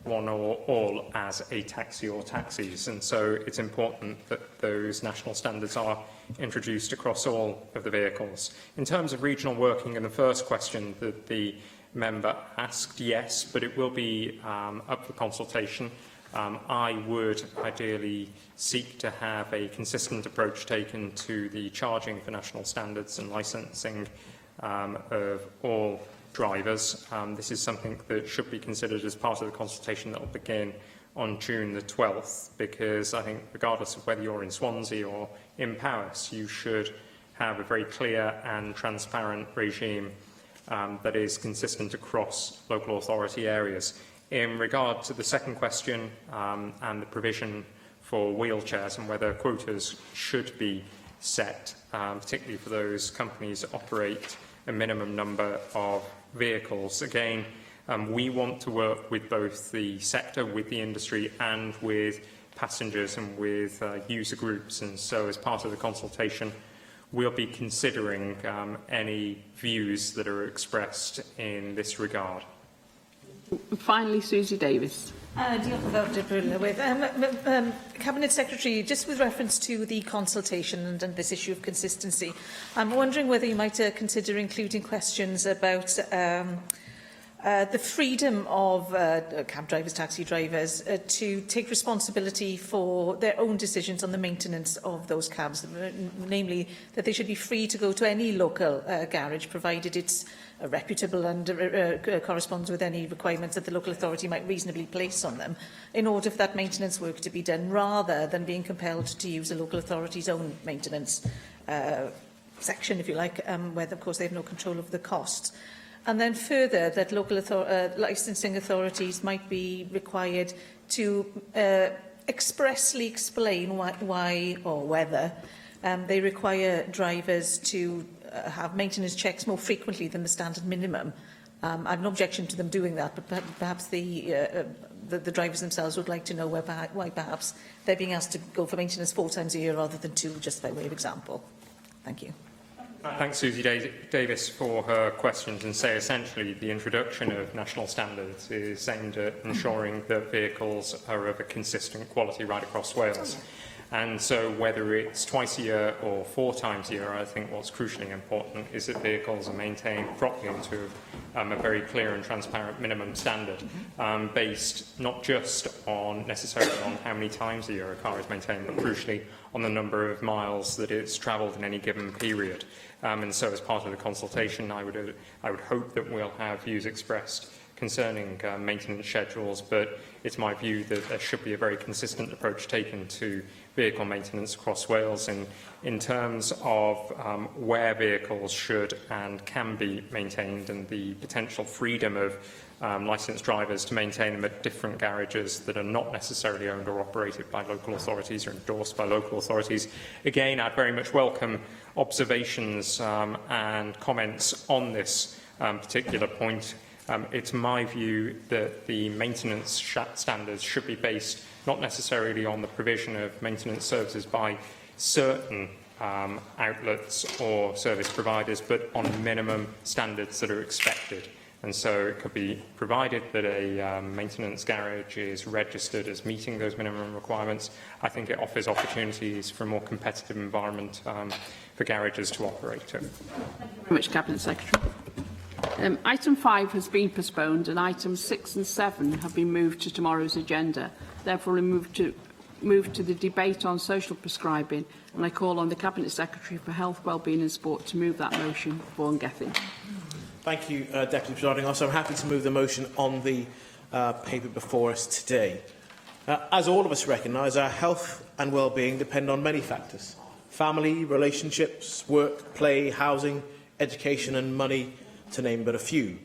one or all as a taxi or taxis, and so it's important that those national standards are introduced across all of the vehicles. In terms of regional working, in the first question that the member asked, yes, but it will be up for consultation. I would ideally seek to have a consistent approach taken to the charging for national standards and licensing of all drivers. This is something that should be considered as part of the consultation that will begin on June the 12th, because I think regardless of whether you're in Swansea or in Paris, you should have a very clear and transparent regime that is consistent across local authority areas. In regard to the second question and the provision for wheelchairs and whether quotas should be set, particularly for those companies that operate a minimum number of vehicles, again, we want to work with both the sector, with the industry and with passengers and with user groups. And so as part of the consultation, we'll be considering any views that are expressed in this regard.
Finally, Susie Davis.
Cabinet Secretary, just with reference to the consultation and this issue of consistency, I'm wondering whether you might consider including questions about the freedom of cab drivers, taxi drivers, to take responsibility for their own decisions on the maintenance of those cabs, namely that they should be free to go to any local garage, provided it's reputable and corresponds with any requirements that the local authority might reasonably place on them, in order for that maintenance work to be done, rather than being compelled to use a local authority's own maintenance section, if you like, where, of course, they have no control over the costs. And then further, that local licensing authorities might be required to expressly explain why or whether they require drivers to have maintenance checks more frequently than the standard minimum. I have no objection to them doing that, but perhaps the drivers themselves would like to know why perhaps they're being asked to go for maintenance 4 times a year rather than 2, just by way of example. Thank you.
Thanks, Susie Davis, for her questions, and say essentially the introduction of national standards is aimed at ensuring that vehicles are of a consistent quality right across Wales. And so whether it's twice a year or 4 times a year, I think what's crucially important is that vehicles are maintained properly into a very clear and transparent minimum standard, based not just on necessarily on how many times a year a car is maintained, but crucially on the number of miles that it's travelled in any given period. And so as part of the consultation, I would hope that we'll have views expressed concerning maintenance schedules, but it's my view that there should be a very consistent approach taken to vehicle maintenance across Wales in terms of where vehicles should and can be maintained, and the potential freedom of licensed drivers to maintain them at different garages that are not necessarily owned or operated by local authorities or endorsed by local authorities. Again, I'd very much welcome observations and comments on this particular point. It's my view that the maintenance standards should be based not necessarily on the provision of maintenance services by certain outlets or service providers, but on minimum standards that are expected. And so it could be provided that a maintenance garage is registered as meeting those minimum requirements. I think it offers opportunities for a more competitive environment for garages to operate to.
Thank you very much, Cabinet Secretary. Item 5 has been postponed, and items 6 and 7 have been moved to tomorrow's agenda. Therefore, we move to the debate on social prescribing, and I call on the Cabinet Secretary for Health, Wellbeing and Sport to move that motion. Vaughan Gething.
Thank you, Deputy Presiding Officer. I'm happy to move the motion on the paper before us today. As all of us recognise, our health and well-being depend on many factors: family, relationships, work, play, housing, education and money, to name but a few.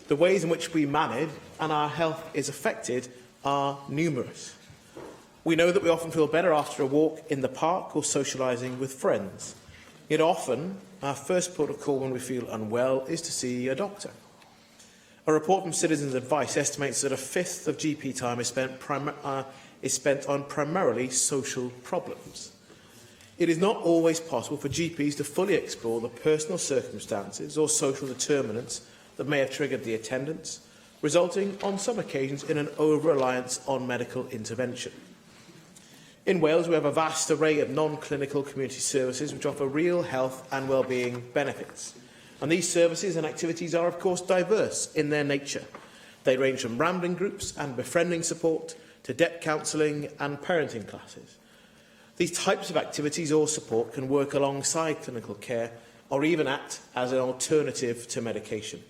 The ways in which we manage and our health is affected are numerous. We know that we often feel better after a walk in the park or socialising with friends. Yet often, our first port of call when we feel unwell is to see a doctor. A report from Citizens Advice estimates that 1/5 of GP time is spent on primarily social problems. It is not always possible for GPs to fully explore the personal circumstances or social determinants that may have triggered the attendance, resulting on some occasions in an over-reliance on medical intervention. In Wales, we have a vast array of non-clinical community services which offer real health and well-being benefits. And these services and activities are, of course, diverse in their nature. They range from rambling groups and befriending support to debt counselling and parenting classes. These types of activities or support can work alongside clinical care or even act as an alternative to medication.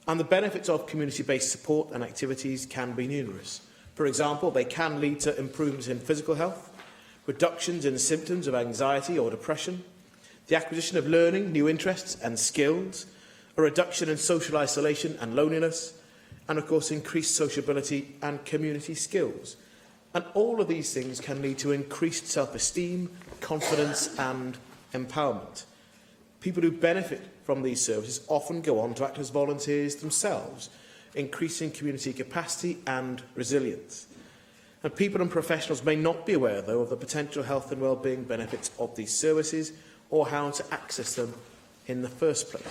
And the benefits of community-based support and activities can be numerous. For example, they can lead to improvements in physical health, reductions in symptoms of anxiety or depression, the acquisition of learning, new interests and skills, a reduction in social isolation and loneliness, and of course increased sociability and community skills. And all of these things can lead to increased self-esteem, confidence and empowerment. People who benefit from these services often go on to act as volunteers themselves, increasing community capacity and resilience. And people and professionals may not be aware, though, of the potential health and wellbeing benefits of these services or how to access them in the first place.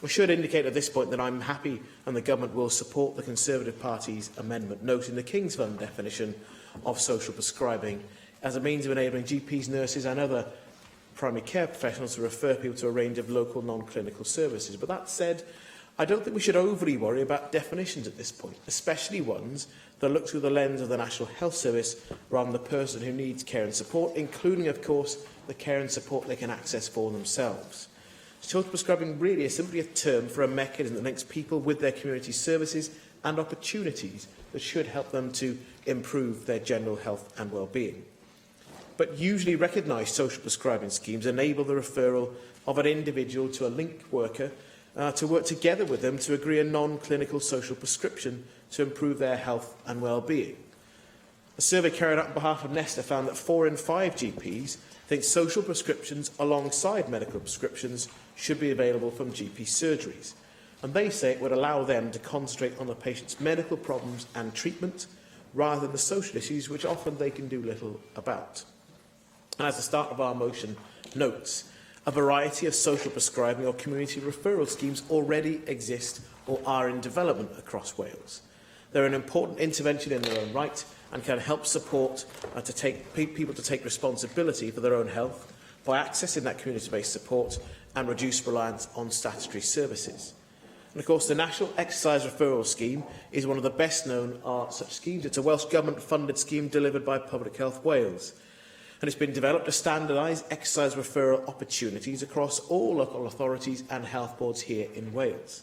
I should indicate at this point that I'm happy and the Government will support the Conservative Party's amendment noting the King's Fund definition of social prescribing as a means of enabling GPs, nurses and other primary care professionals to refer people to a range of local non-clinical services. But that said, I don't think we should overly worry about definitions at this point, especially ones that look through the lens of the National Health Service rather than the person who needs care and support, including, of course, the care and support they can access for themselves. Social prescribing really is simply a term for a mechanism that links people with their community services and opportunities that should help them to improve their general health and well-being. But usually recognised social prescribing schemes enable the referral of an individual to a linked worker to work together with them to agree a non-clinical social prescription to improve their health and well-being. A survey carried out on behalf of Nesta found that 4 in 5 GPs think social prescriptions alongside medical prescriptions should be available from GP surgeries. And they say it would allow them to concentrate on the patient's medical problems and treatment rather than the social issues which often they can do little about. And as the start of our motion notes, a variety of social prescribing or community referral schemes already exist or are in development across Wales. They're an important intervention in their own right and can help support people to take responsibility for their own health by accessing that community-based support and reduce reliance on statutory services. And of course, the National Exercise Referral Scheme is one of the best known such schemes. It's a Welsh Government-funded scheme delivered by Public Health Wales. And it's been developed to standardise exercise referral opportunities across all local authorities and health boards here in Wales.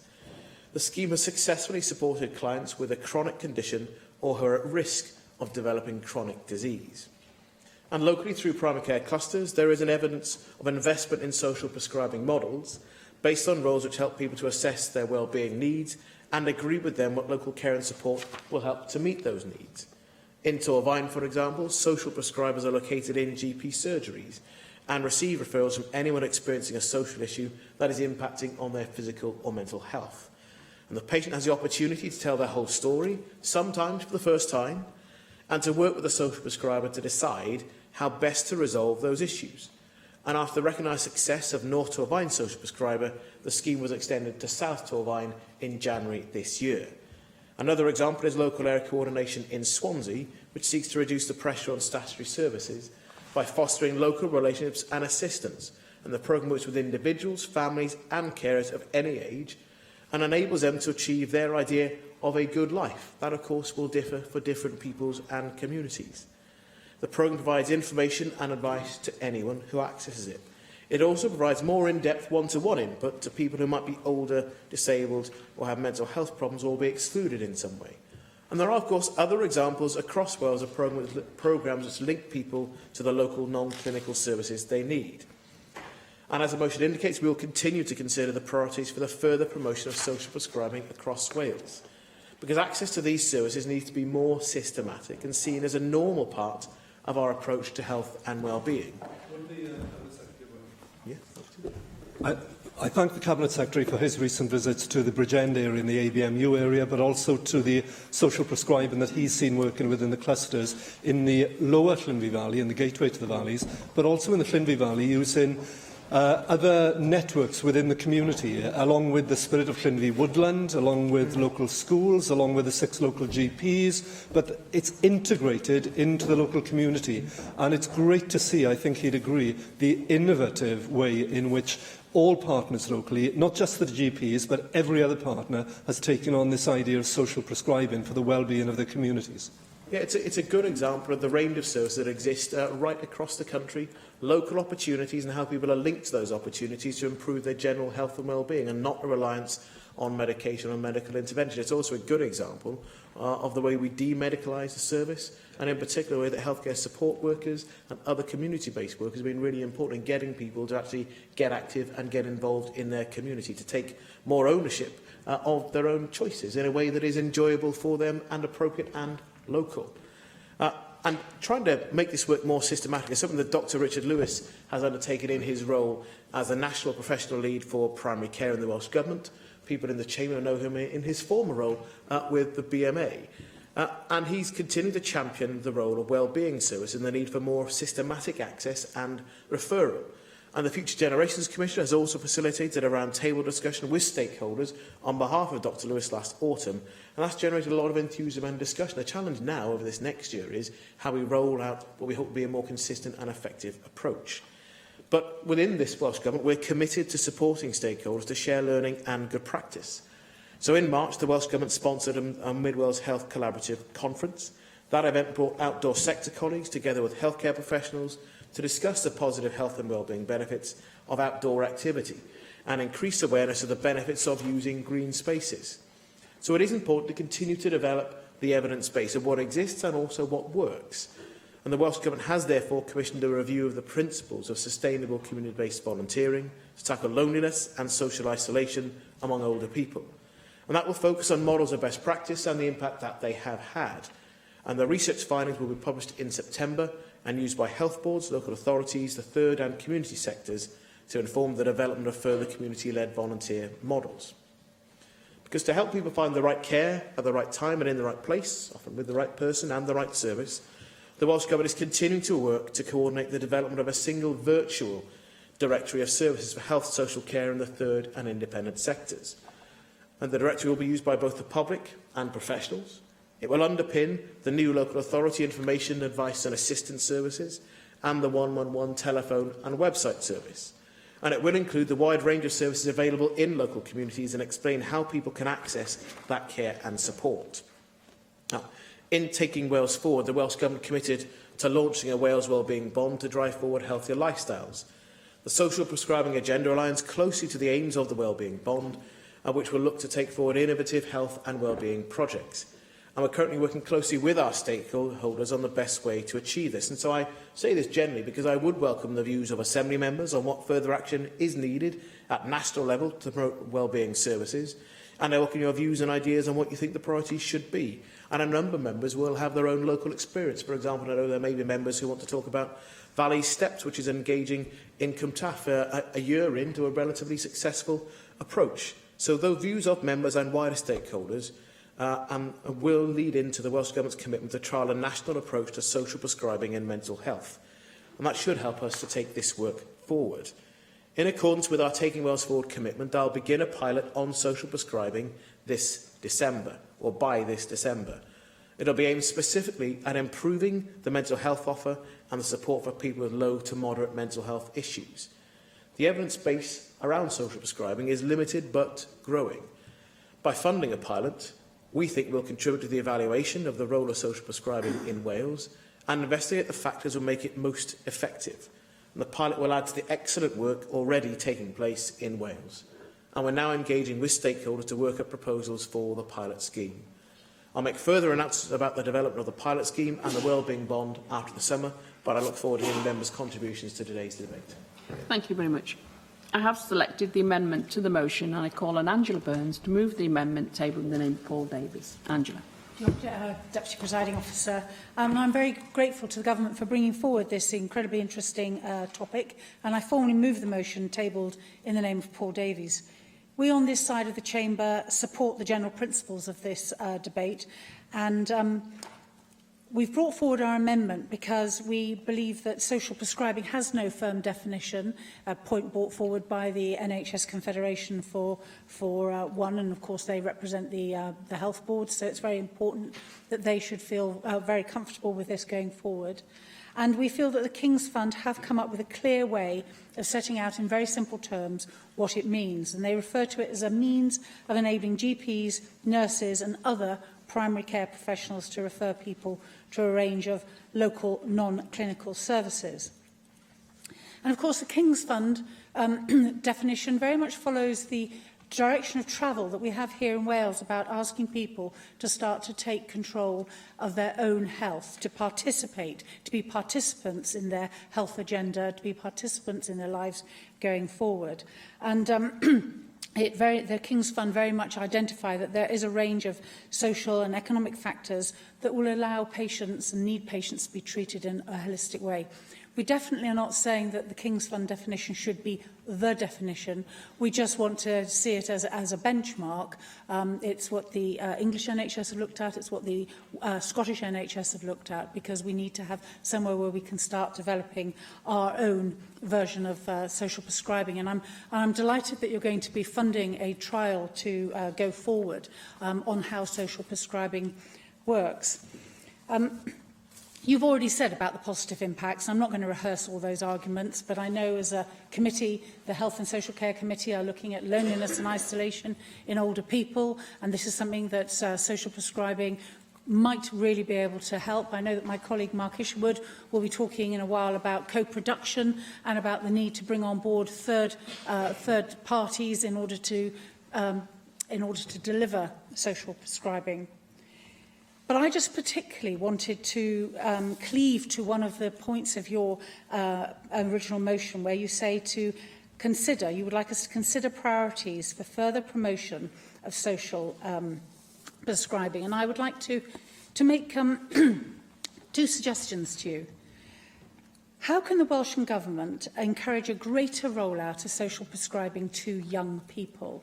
The scheme has successfully supported clients with a chronic condition or who are at risk of developing chronic disease. And locally, through primary care clusters, there is an evidence of investment in social prescribing models based on roles which help people to assess their wellbeing needs and agree with them what local care and support will help to meet those needs. In Torfaen, for example, social prescribers are located in GP surgeries and receive referrals from anyone experiencing a social issue that is impacting on their physical or mental health. And the patient has the opportunity to tell their whole story, sometimes for the first time, and to work with the social prescriber to decide how best to resolve those issues. And after the recognised success of North Torfaen social prescriber, the scheme was extended to South Torfaen in January this year. Another example is local area coordination in Swansea, which seeks to reduce the pressure on statutory services by fostering local relationships and assistance. And the programme works with individuals, families and carers of any age and enables them to achieve their idea of a good life. That, of course, will differ for different peoples and communities. The programme provides information and advice to anyone who accesses it. It also provides more in-depth one-to-one input to people who might be older, disabled or have mental health problems or be excluded in some way. And there are, of course, other examples across Wales of programmes which link people to the local non-clinical services they need. And as the motion indicates, we will continue to consider the priorities for the further promotion of social prescribing across Wales, because access to these services needs to be more systematic and seen as a normal part of our approach to health and well-being.
I thank the Cabinet Secretary for his recent visits to the Bridgend area in the ABMU area, but also to the social prescribing that he's seen working within the clusters in the lower Llinvi Valley, in the gateway to the valleys, but also in the Llinvi Valley using other networks within the community, along with the Spirit of Llinvi Woodland, along with local schools, along with the 6 local GPs, but it's integrated into the local community. And it's great to see, I think he'd agree, the innovative way in which all partners locally, not just the GPs, but every other partner, has taken on this idea of social prescribing for the well-being of their communities.
Yeah, it's a good example of the range of services that exist right across the country, local opportunities and how people are linked to those opportunities to improve their general health and well-being and not a reliance on medication or medical intervention. It's also a good example of the way we demedicalise the service, and in particular the way that healthcare support workers and other community-based workers have been really important in getting people to actually get active and get involved in their community, to take more ownership of their own choices in a way that is enjoyable for them and appropriate and local. And trying to make this work more systematic is something that Dr Richard Lewis has undertaken in his role as the National Professional Lead for Primary Care in the Welsh Government. People in the Chamber know him in his former role with the BMA. And he's continued to champion the role of wellbeing service and the need for more systematic access and referral. And the Future Generations Commission has also facilitated a round-table discussion with stakeholders on behalf of Dr Lewis last autumn, and that's generated a lot of enthusiasm and discussion. The challenge now over this next year is how we roll out what we hope will be a more consistent and effective approach. But within this Welsh Government, we're committed to supporting stakeholders to share learning and good practice. So in March, the Welsh Government sponsored a Mid-Wales Health Collaborative Conference. That event brought outdoor sector colleagues together with healthcare professionals to discuss the positive health and wellbeing benefits of outdoor activity and increase awareness of the benefits of using green spaces. So it is important to continue to develop the evidence base of what exists and also what works. And the Welsh Government has therefore commissioned a review of the principles of sustainable community-based volunteering to tackle loneliness and social isolation among older people. And that will focus on models of best practice and the impact that they have had. And the research findings will be published in September and used by health boards, local authorities, the third and community sectors to inform the development of further community-led volunteer models. Because to help people find the right care at the right time and in the right place, often with the right person and the right service, the Welsh Government is continuing to work to coordinate the development of a single virtual directory of services for health, social care in the third and independent sectors. And the directory will be used by both the public and professionals. It will underpin the new local authority information, advice and assistance services and the 111 telephone and website service. And it will include the wide range of services available in local communities and explain how people can access that care and support. Now, in taking Wales forward, the Welsh Government committed to launching a Wales Wellbeing Bond to drive forward healthier lifestyles. The Social Prescribing Agenda aligns closely to the aims of the Wellbeing Bond, which will look to take forward innovative health and wellbeing projects. And we're currently working closely with our stakeholders on the best way to achieve this. And so I say this generally because I would welcome the views of Assembly members on what further action is needed at national level to promote wellbeing services. And I welcome your views and ideas on what you think the priorities should be. And a number of members will have their own local experience. For example, I know there may be members who want to talk about Valley Steps, which is engaging in Cwmtaf a year into a relatively successful approach. So those views of members and wider stakeholders will lead into the Welsh Government's commitment to trial a national approach to social prescribing and mental health. And that should help us to take this work forward. In accordance with our Taking Wales Forward commitment, I'll begin a pilot on social prescribing this December, or by this December. It'll be aimed specifically at improving the mental health offer and the support for people with low to moderate mental health issues. The evidence base around social prescribing is limited but growing. By funding a pilot, we think we'll contribute to the evaluation of the role of social prescribing in Wales and investigate the factors that will make it most effective. And the pilot will add to the excellent work already taking place in Wales. And we're now engaging with stakeholders to work up proposals for the pilot scheme. I'll make further announcements about the development of the pilot scheme and the Wellbeing Bond after the summer, but I look forward to hearing members' contributions to today's debate.
Thank you very much. I have selected the amendment to the motion and I call on Angela Burns to move the amendment tabled in the name of Paul Davies. Angela.
Deputy Presiding Officer. I'm very grateful to the Government for bringing forward this incredibly interesting topic, and I formally move the motion tabled in the name of Paul Davies. We on this side of the Chamber support the general principles of this debate, and we've brought forward our amendment because we believe that social prescribing has no firm definition, a point brought forward by the NHS Confederation for one, and of course they represent the health board, so it's very important that they should feel very comfortable with this going forward. And we feel that the King's Fund have come up with a clear way of setting out in very simple terms what it means, and they refer to it as a means of enabling GPs, nurses and other primary care professionals to refer people to a range of local non-clinical services. And of course, the King's Fund definition very much follows the direction of travel that we have here in Wales about asking people to start to take control of their own health, to participate, to be participants in their health agenda, to be participants in their lives going forward. And the King's Fund very much identify that there is a range of social and economic factors that will allow patients and need patients to be treated in a holistic way. We definitely are not saying that the King's Fund definition should be the definition. We just want to see it as a benchmark. It's what the English NHS have looked at, it's what the Scottish NHS have looked at, because we need to have somewhere where we can start developing our own version of social prescribing. And I'm delighted that you're going to be funding a trial to go forward on how social prescribing works. You've already said about the positive impacts. I'm not going to rehearse all those arguments, but I know as a committee, the Health and Social Care Committee are looking at loneliness and isolation in older people, and this is something that social prescribing might really be able to help. I know that my colleague Mark Isherwood will be talking in a while about co-production and about the need to bring on board third parties in order to deliver social prescribing. But I just particularly wanted to cleave to one of the points of your original motion, where you say to consider, you would like us to consider priorities for further promotion of social prescribing. And I would like to make two suggestions to you. How can the Welsh Government encourage a greater rollout of social prescribing to young people?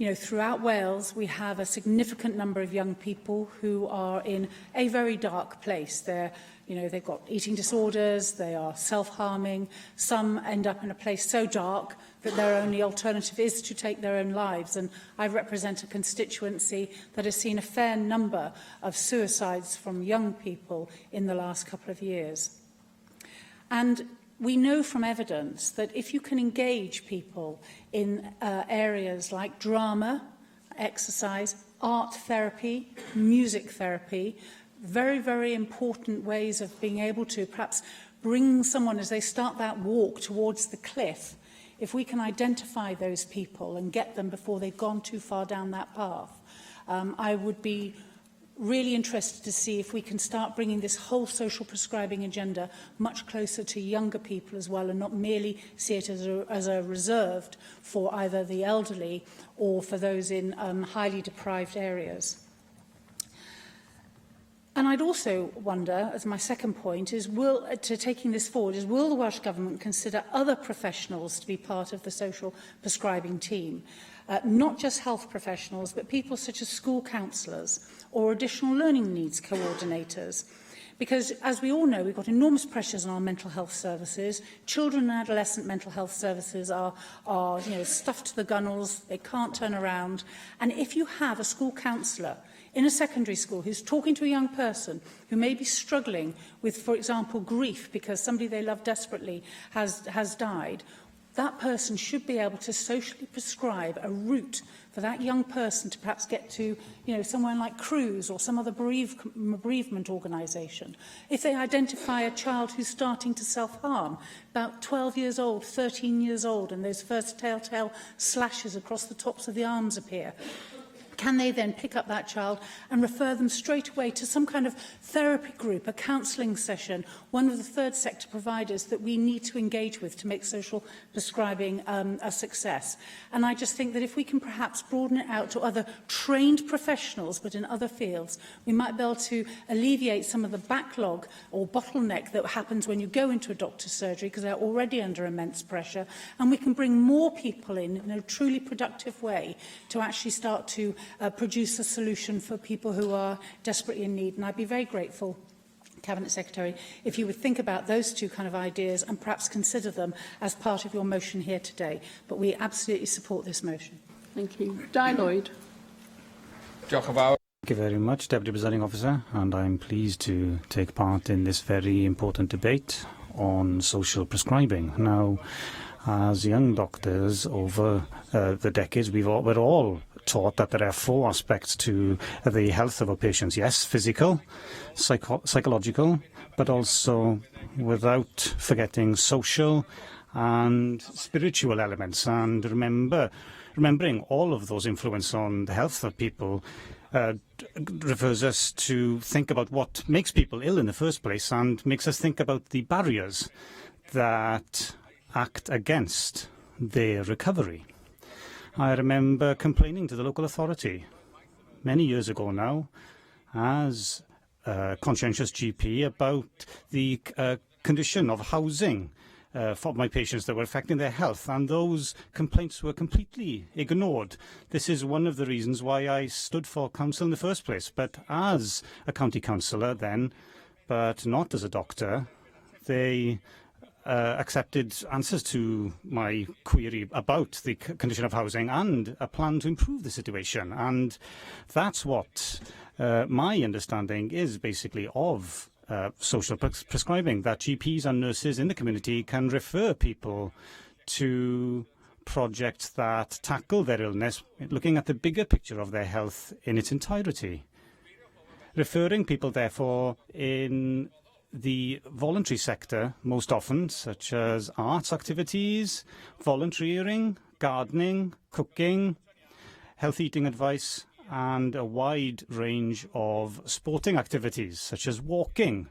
You know, throughout Wales, we have a significant number of young people who are in a very dark place. They've got eating disorders, they are self-harming. Some end up in a place so dark that their only alternative is to take their own lives. And I represent a constituency that has seen a fair number of suicides from young people in the last couple of years. And we know from evidence that if you can engage people in areas like drama, exercise, art therapy, music therapy, very, very important ways of being able to perhaps bring someone as they start that walk towards the cliff, if we can identify those people and get them before they've gone too far down that path, I would be really interested to see if we can start bringing this whole social prescribing agenda much closer to younger people as well, and not merely see it as a reserved for either the elderly or for those in highly deprived areas. And I'd also wonder, as my second point, taking this forward, will the Welsh Government consider other professionals to be part of the social prescribing team? Not just health professionals, but people such as school counsellors or additional learning needs coordinators. Because, as we all know, we've got enormous pressures on our mental health services. Children and adolescent mental health services are stuffed to the gunnels. They can't turn around. And if you have a school counsellor in a secondary school who's talking to a young person who may be struggling with, for example, grief because somebody they love desperately has died, that person should be able to socially prescribe a route for that young person to perhaps get to, somewhere like Cruise or some other bereavement organisation. If they identify a child who's starting to self-harm, about 12 years old, 13 years old, and those first telltale slashes across the tops of the arms appear, can they then pick up that child and refer them straight away to some kind of therapy group, a counselling session, one of the third sector providers that we need to engage with to make social prescribing a success? And I just think that if we can perhaps broaden it out to other trained professionals, but in other fields, we might be able to alleviate some of the backlog or bottleneck that happens when you go into a doctor's surgery, because they're already under immense pressure, and we can bring more people in a truly productive way to actually start to produce a solution for people who are desperately in need. And I'd be very grateful, Cabinet Secretary, if you would think about those two kind of ideas and perhaps consider them as part of your motion here today. But we absolutely support this motion.
Thank you. Di Lloyd.
Thank you very much, Deputy Presiding Officer, and I'm pleased to take part in this very important debate on social prescribing. Now, as young doctors over the decades, we're all taught that there are 4 aspects to the health of our patients. Yes, physical, psychological, but also without forgetting social and spiritual elements. And remembering all of those influence on the health of people refers us to think about what makes people ill in the first place and makes us think about the barriers that act against their recovery. I remember complaining to the local authority many years ago now as a conscientious GP about the condition of housing for my patients that were affecting their health, and those complaints were completely ignored. This is one of the reasons why I stood for council in the first place. But as a county councillor then, but not as a doctor, they accepted answers to my query about the condition of housing and a plan to improve the situation. And that's what my understanding is basically of social prescribing, that GPs and nurses in the community can refer people to projects that tackle their illness, looking at the bigger picture of their health in its entirety. Referring people, therefore, in the voluntary sector most often, such as arts activities, volunteering, gardening, cooking, health eating advice, and a wide range of sporting activities, such as walking.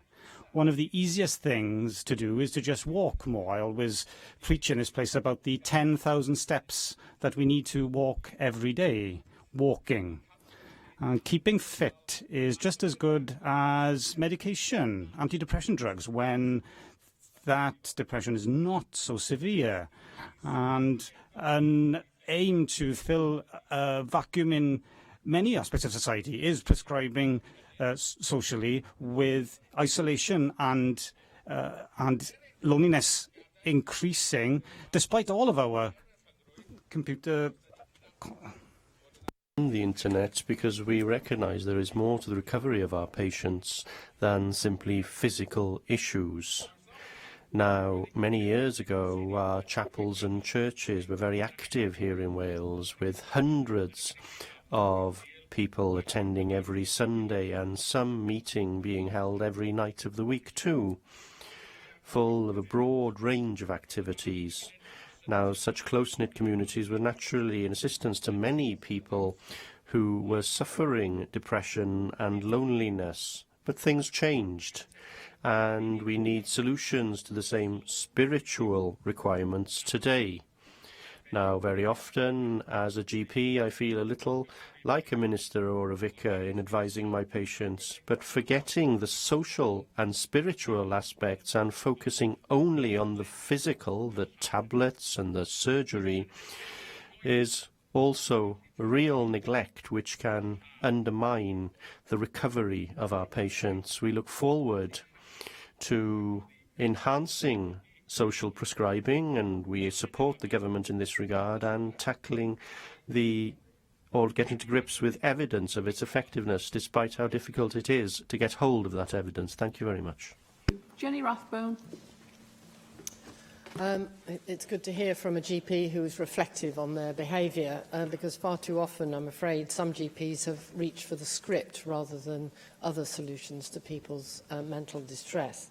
One of the easiest things to do is to just walk more. I always preach in this place about the 10,000 steps that we need to walk every day, walking. And keeping fit is just as good as medication, antidepressant drugs, when that depression is not so severe. And an aim to fill a vacuum in many aspects of society is prescribing socially, with isolation and loneliness increasing, despite all of our computer
the internet, because we recognise there is more to the recovery of our patients than simply physical issues. Now, many years ago, our chapels and churches were very active here in Wales, with hundreds of people attending every Sunday and some meeting being held every night of the week too, full of a broad range of activities. Now, such close-knit communities were naturally an assistance to many people who were suffering depression and loneliness. But things changed, and we need solutions to the same spiritual requirements today. Now, very often, as a GP, I feel a little like a minister or a vicar in advising my patients, but forgetting the social and spiritual aspects and focusing only on the physical, the tablets and the surgery, is also real neglect which can undermine the recovery of our patients. We look forward to enhancing social prescribing, and we support the government in this regard, and tackling or getting to grips with evidence of its effectiveness, despite how difficult it is to get hold of that evidence. Thank you very much.
Jenny Rathbone.
It's good to hear from a GP who is reflective on their behaviour, because far too often, I'm afraid, some GPs have reached for the script rather than other solutions to people's mental distress.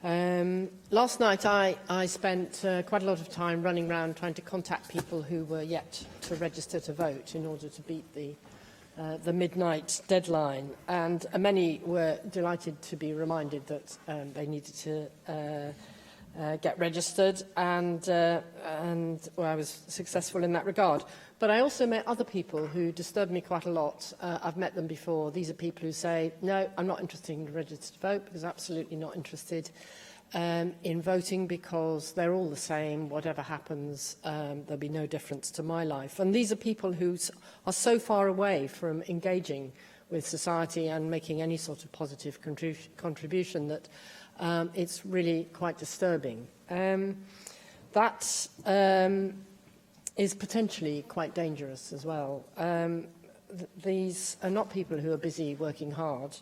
Last night I spent quite a lot of time running around trying to contact people who were yet to register to vote in order to beat the midnight deadline, and many were delighted to be reminded that they needed to get registered, and well, I was successful in that regard. But I also met other people who disturbed me quite a lot. I've met them before. These are people who say, no, I'm not interested in registered to vote, because I'm absolutely not interested in voting, because they're all the same. Whatever happens, there'll be no difference to my life. And these are people who are so far away from engaging with society and making any sort of positive contribution that it's really quite disturbing. That is potentially quite dangerous as well. These are not people who are busy working hard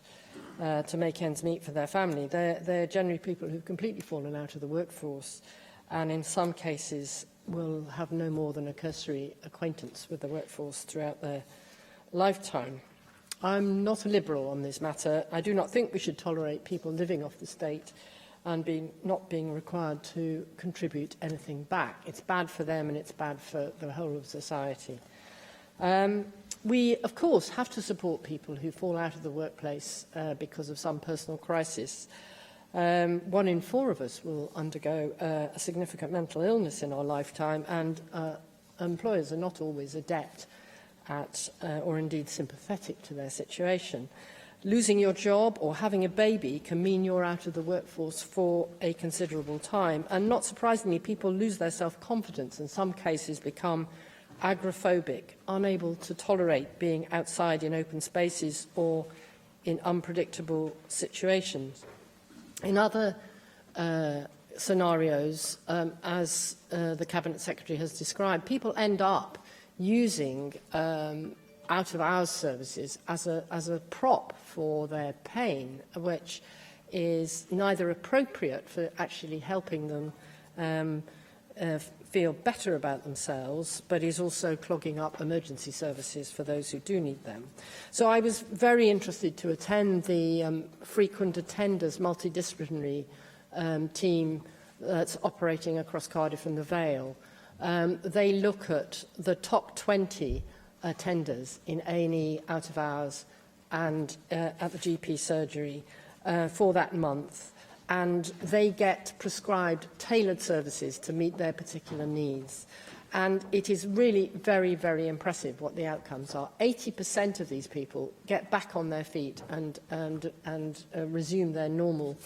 to make ends meet for their family. They're generally people who've completely fallen out of the workforce, and in some cases will have no more than a cursory acquaintance with the workforce throughout their lifetime. I'm not a Liberal on this matter. I do not think we should tolerate people living off the state and not being required to contribute anything back. It's bad for them and it's bad for the whole of society. We, of course, have to support people who fall out of the workplace because of some personal crisis. 1 in 4 of us will undergo a significant mental illness in our lifetime, and employers are not always adept at or indeed sympathetic to their situation. Losing your job or having a baby can mean you're out of the workforce for a considerable time, and not surprisingly, people lose their self-confidence, in some cases become agoraphobic, unable to tolerate being outside in open spaces or in unpredictable situations. In other scenarios, as the Cabinet Secretary has described, people end up using out-of-hours services as a prop for their pain, which is neither appropriate for actually helping them feel better about themselves, but is also clogging up emergency services for those who do need them. So I was very interested to attend the frequent attenders multidisciplinary team that's operating across Cardiff and the Vale. They look at the top 20 attenders in A&E, out of hours, and at the GP surgery for that month, and they get prescribed tailored services to meet their particular needs. And it is really very, very impressive what the outcomes are. 80% of these people get back on their feet and resume their normal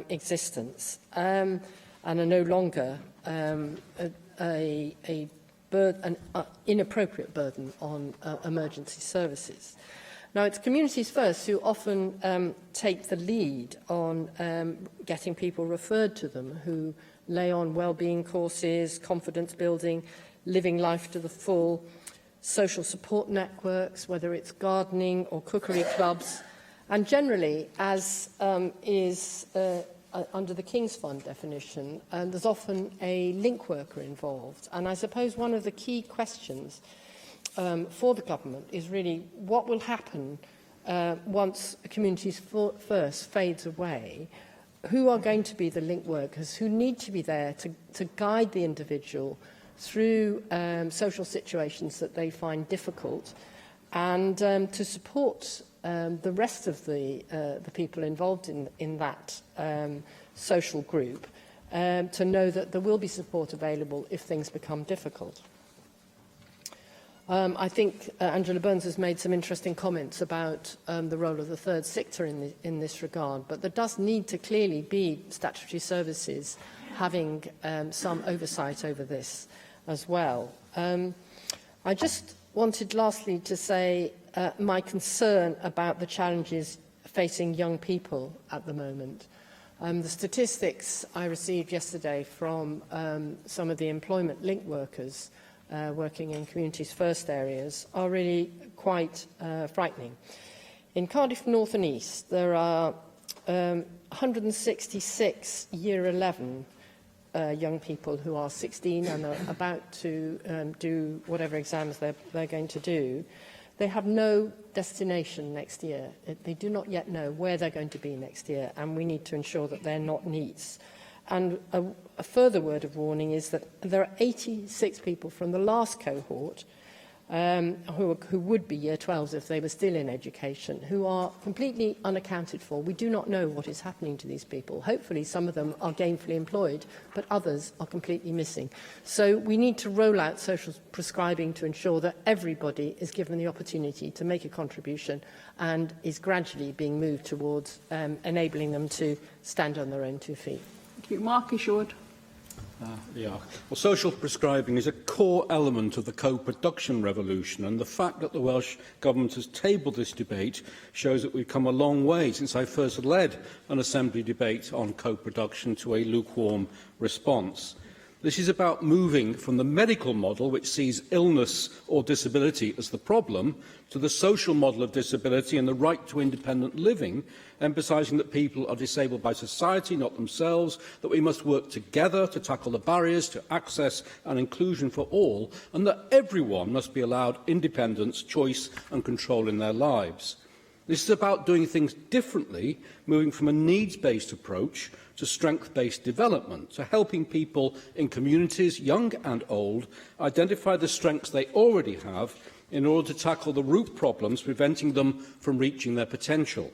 existence, and are no longer an inappropriate burden on emergency services. Now, it's communities first who often take the lead on getting people referred to them, who lay on well-being courses, confidence building, living life to the full, social support networks, whether it's gardening or cookery clubs, and generally, as is under the King's Fund definition, there's often a link worker involved. And I suppose one of the key questions for the government is really what will happen once Communities First fades away. Who are going to be the link workers who need to be there to guide the individual through social situations that they find difficult, and to support the rest of the people involved in that social group to know that there will be support available if things become difficult. I think Angela Burns has made some interesting comments about the role of the third sector in this regard, but there does need to clearly be statutory services having some oversight over this as well. I just wanted lastly to say my concern about the challenges facing young people at the moment. The statistics I received yesterday from some of the employment link workers working in Communities First areas are really quite frightening. In Cardiff North and East, there are 166 Year 11 young people who are 16 and are about to do whatever exams they're going to do. They have no destination next year. They do not yet know where they're going to be next year, and we need to ensure that they're not NEETs. And a further word of warning is that there are 86 people from the last cohort who would be Year 12s if they were still in education, who are completely unaccounted for. We do not know what is happening to these people. Hopefully some of them are gainfully employed, but others are completely missing. So we need to roll out social prescribing to ensure that everybody is given the opportunity to make a contribution and is gradually being moved towards enabling them to stand on their own 2 feet.
Thank you. Mark Isherwood.
Well, social prescribing is a core element of the co-production revolution, and the fact that the Welsh Government has tabled this debate shows that we've come a long way since I first led an Assembly debate on co-production to a lukewarm response. This is about moving from the medical model, which sees illness or disability as the problem, to the social model of disability and the right to independent living, emphasising that people are disabled by society, not themselves, that we must work together to tackle the barriers to access and inclusion for all, and that everyone must be allowed independence, choice and control in their lives. This is about doing things differently, moving from a needs-based approach to strength-based development, to helping people in communities, young and old, identify the strengths they already have in order to tackle the root problems preventing them from reaching their potential.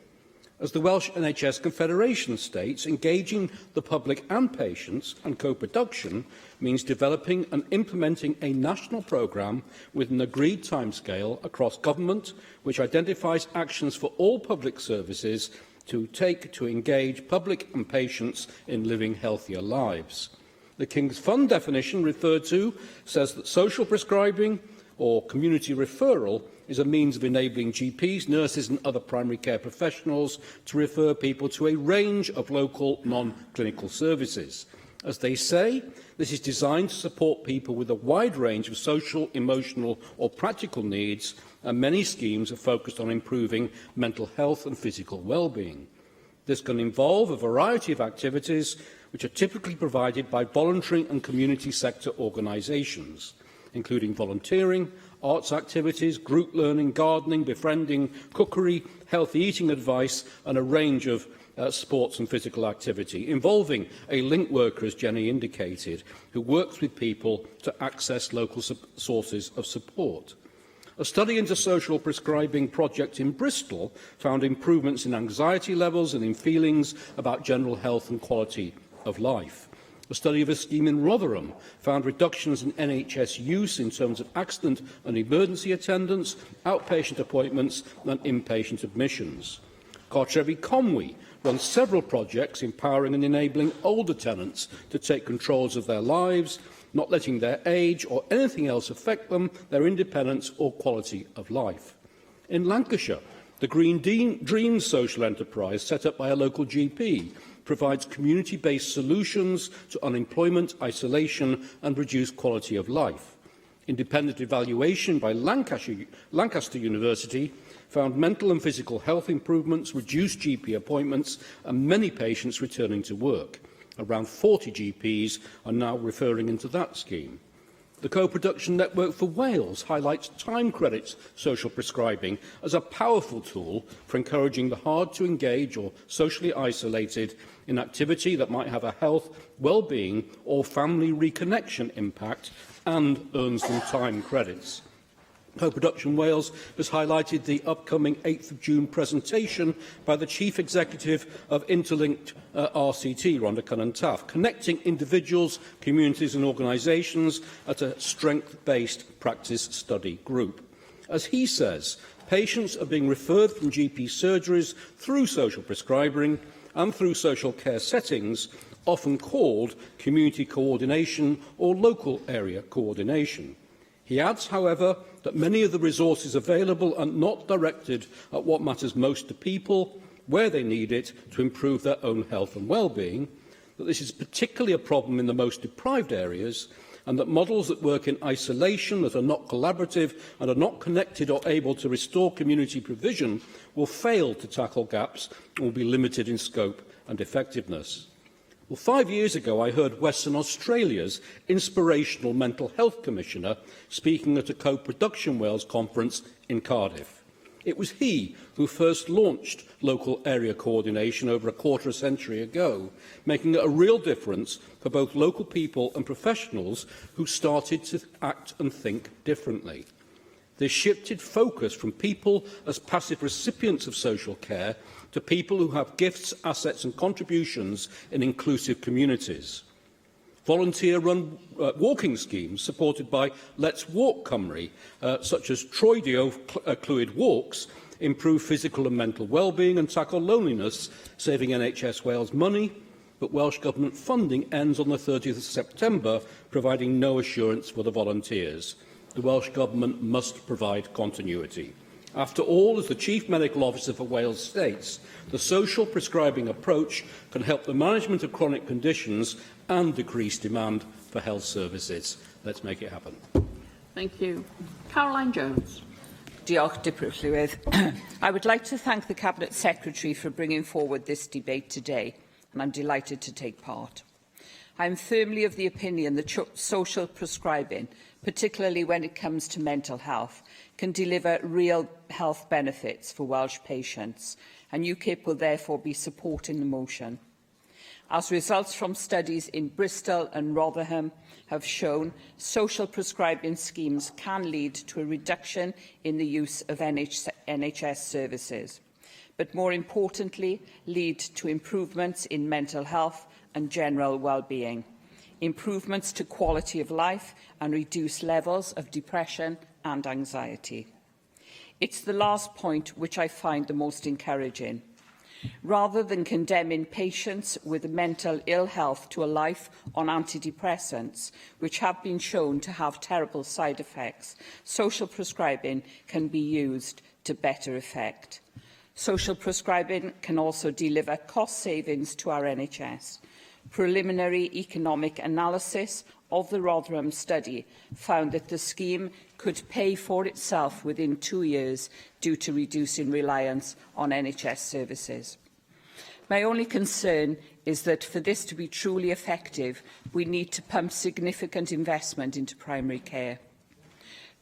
As the Welsh NHS Confederation states, engaging the public and patients and co-production means developing and implementing a national programme with an agreed timescale across government, which identifies actions for all public services to take to engage public and patients in living healthier lives. The King's Fund definition referred to says that social prescribing or community referral is a means of enabling GPs, nurses and other primary care professionals to refer people to a range of local non-clinical services. As they say, this is designed to support people with a wide range of social, emotional or practical needs, and many schemes are focused on improving mental health and physical well-being. This can involve a variety of activities which are typically provided by voluntary and community sector organisations, including volunteering, arts activities, group learning, gardening, befriending, cookery, healthy eating advice and a range of sports and physical activity, involving a link worker, as Jenny indicated, who works with people to access local sources of support. A study into social prescribing project in Bristol found improvements in anxiety levels and in feelings about general health and quality of life. A study of a scheme in Rotherham found reductions in NHS use in terms of accident and emergency attendance, outpatient appointments and inpatient admissions. Cartrefi Conwy runs several projects empowering and enabling older tenants to take control of their lives, not letting their age or anything else affect them, their independence or quality of life. In Lancashire, the Green Dreams social enterprise, set up by a local GP, provides community-based solutions to unemployment, isolation and reduced quality of life. Independent evaluation by Lancaster University found mental and physical health improvements, reduced GP appointments and many patients returning to work. Around 40 GPs are now referring into that scheme. The Co-Production Network for Wales highlights time credits social prescribing as a powerful tool for encouraging the hard-to-engage or socially isolated in activity that might have a health, well-being or family reconnection impact and earns them time credits. Co-Production Wales has highlighted the upcoming 8th of June presentation by the Chief Executive of Interlinked RCT, Rhonda Cunnintaff, connecting individuals, communities and organisations at a strength-based practice study group. As he says, patients are being referred from GP surgeries through social prescribing and through social care settings, often called community coordination or local area coordination. He adds, however, that many of the resources available are not directed at what matters most to people, where they need it to improve their own health and well-being, that this is particularly a problem in the most deprived areas, and that models that work in isolation, that are not collaborative and are not connected or able to restore community provision will fail to tackle gaps and will be limited in scope and effectiveness. Well, 5 years ago, I heard Western Australia's inspirational mental health commissioner speaking at a Co-Production Wales conference in Cardiff. It was he who first launched local area coordination over a quarter of a century ago, making a real difference for both local people and professionals who started to act and think differently. This shifted focus from people as passive recipients of social care to people who have gifts, assets and contributions in inclusive communities. Volunteer-run walking schemes supported by Let's Walk Cymru, such as Troedio Clwyd Walks, improve physical and mental well-being and tackle loneliness, saving NHS Wales money, but Welsh Government funding ends on the 30th of September, providing no assurance for the volunteers. The Welsh Government must provide continuity. After all, as the Chief Medical Officer for Wales states, the social prescribing approach can help the management of chronic conditions and decrease demand for health services. Let's make it happen.
Thank you. Caroline Jones.
Diolch, Deputy Llywydd. I would like to thank the Cabinet Secretary for bringing forward this debate today, and I'm delighted to take part. I am firmly of the opinion that social prescribing, particularly when it comes to mental health, can deliver real health benefits for Welsh patients, and UKIP will therefore be supporting the motion. As results from studies in Bristol and Rotherham have shown, social prescribing schemes can lead to a reduction in the use of NHS services, but more importantly, lead to improvements in mental health and general well-being, improvements to quality of life and reduced levels of depression and anxiety. It's the last point which I find the most encouraging. Rather than condemning patients with mental ill health to a life on antidepressants, which have been shown to have terrible side effects, social prescribing can be used to better effect. Social prescribing can also deliver cost savings to our NHS. Preliminary economic analysis of the Rotherham study found that the scheme could pay for itself within 2 years due to reducing reliance on NHS services. My only concern is that for this to be truly effective, we need to pump significant investment into primary care.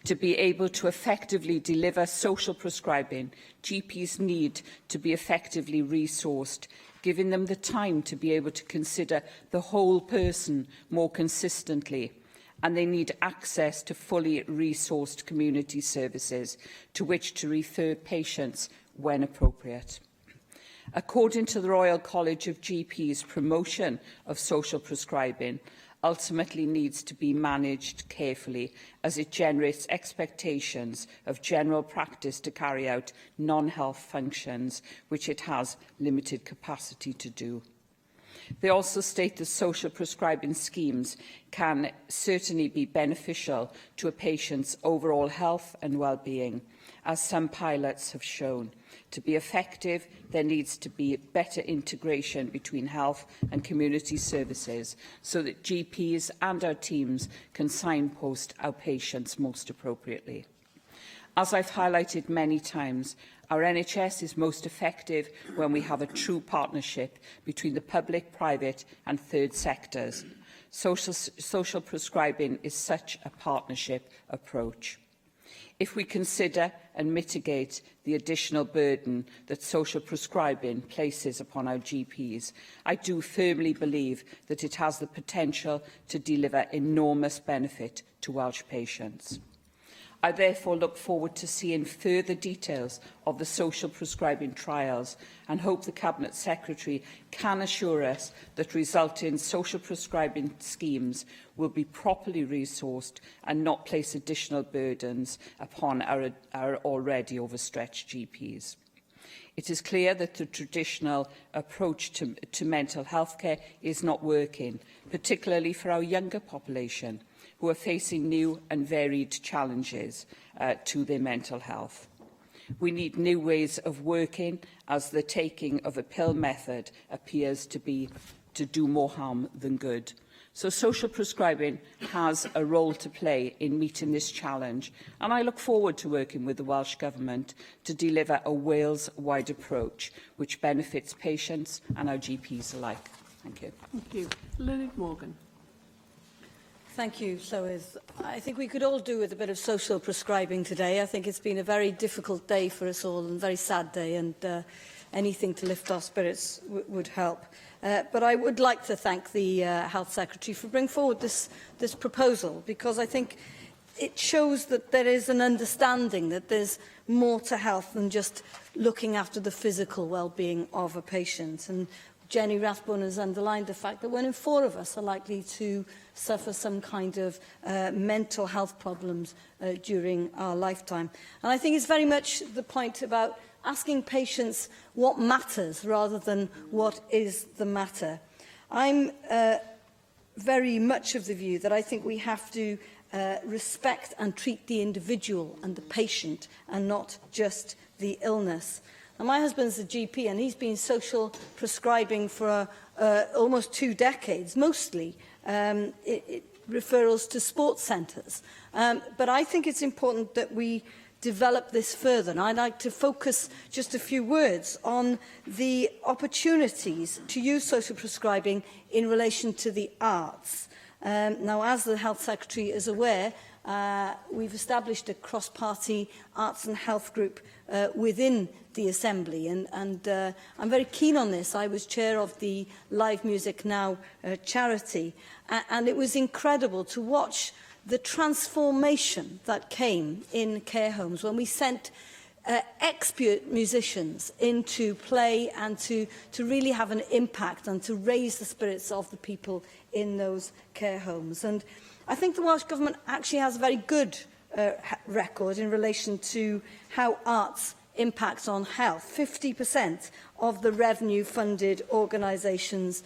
To be able to effectively deliver social prescribing, GPs need to be effectively resourced, giving them the time to be able to consider the whole person more consistently, and they need access to fully resourced community services to which to refer patients when appropriate. According to the Royal College of GPs, promotion of social prescribing ultimately needs to be managed carefully as it generates expectations of general practice to carry out non-health functions which it has limited capacity to do. They also state that social prescribing schemes can certainly be beneficial to a patient's overall health and well-being, as some pilots have shown. To be effective, there needs to be better integration between health and community services so that GPs and our teams can signpost our patients most appropriately. As I've highlighted many times, our NHS is most effective when we have a true partnership between the public, private and third sectors. Social prescribing is such a partnership approach. If we consider and mitigate the additional burden that social prescribing places upon our GPs, I do firmly believe that it has the potential to deliver enormous benefit to Welsh patients. I therefore look forward to seeing further details of the social prescribing trials and hope the Cabinet Secretary can assure us that resulting social prescribing schemes will be properly resourced and not place additional burdens upon our already overstretched GPs. It is clear that the traditional approach to mental health care is not working, particularly for our younger population, who are facing new and varied challenges to their mental health. We need new ways of working, as the taking of a pill method appears to do more harm than good. So social prescribing has a role to play in meeting this challenge, and I look forward to working with the Welsh Government to deliver a Wales-wide approach which benefits patients and our GPs alike. Thank you.
Thank you. Rhodri Morgan.
Thank you, Llywydd. I think we could all do with a bit of social prescribing today. I think it's been a very difficult day for us all and a very sad day, and anything to lift our spirits would help. But I would like to thank the Health Secretary for bringing forward this proposal, because I think it shows that there is an understanding that there's more to health than just looking after the physical well-being of a patient. And Jenny Rathbone has underlined the fact that 1 in 4 of us are likely to suffer some kind of mental health problems during our lifetime. And I think it's very much the point about asking patients what matters rather than what is the matter. I'm very much of the view that I think we have to respect and treat the individual and the patient and not just the illness. And my husband's a GP, and he's been social prescribing for almost 2 decades, mostly referrals to sports centres. But I think it's important that we develop this further. And I'd like to focus just a few words on the opportunities to use social prescribing in relation to the arts. Now, as the Health Secretary is aware, we've established a cross-party arts and health group within the Assembly, and I'm very keen on this. I was chair of the Live Music Now charity, and it was incredible to watch the transformation that came in care homes when we sent expert musicians in to play and to really have an impact and to raise the spirits of the people in those care homes. And I think the Welsh Government actually has a very good record in relation to how arts impacts on health. 50% of the revenue-funded organisations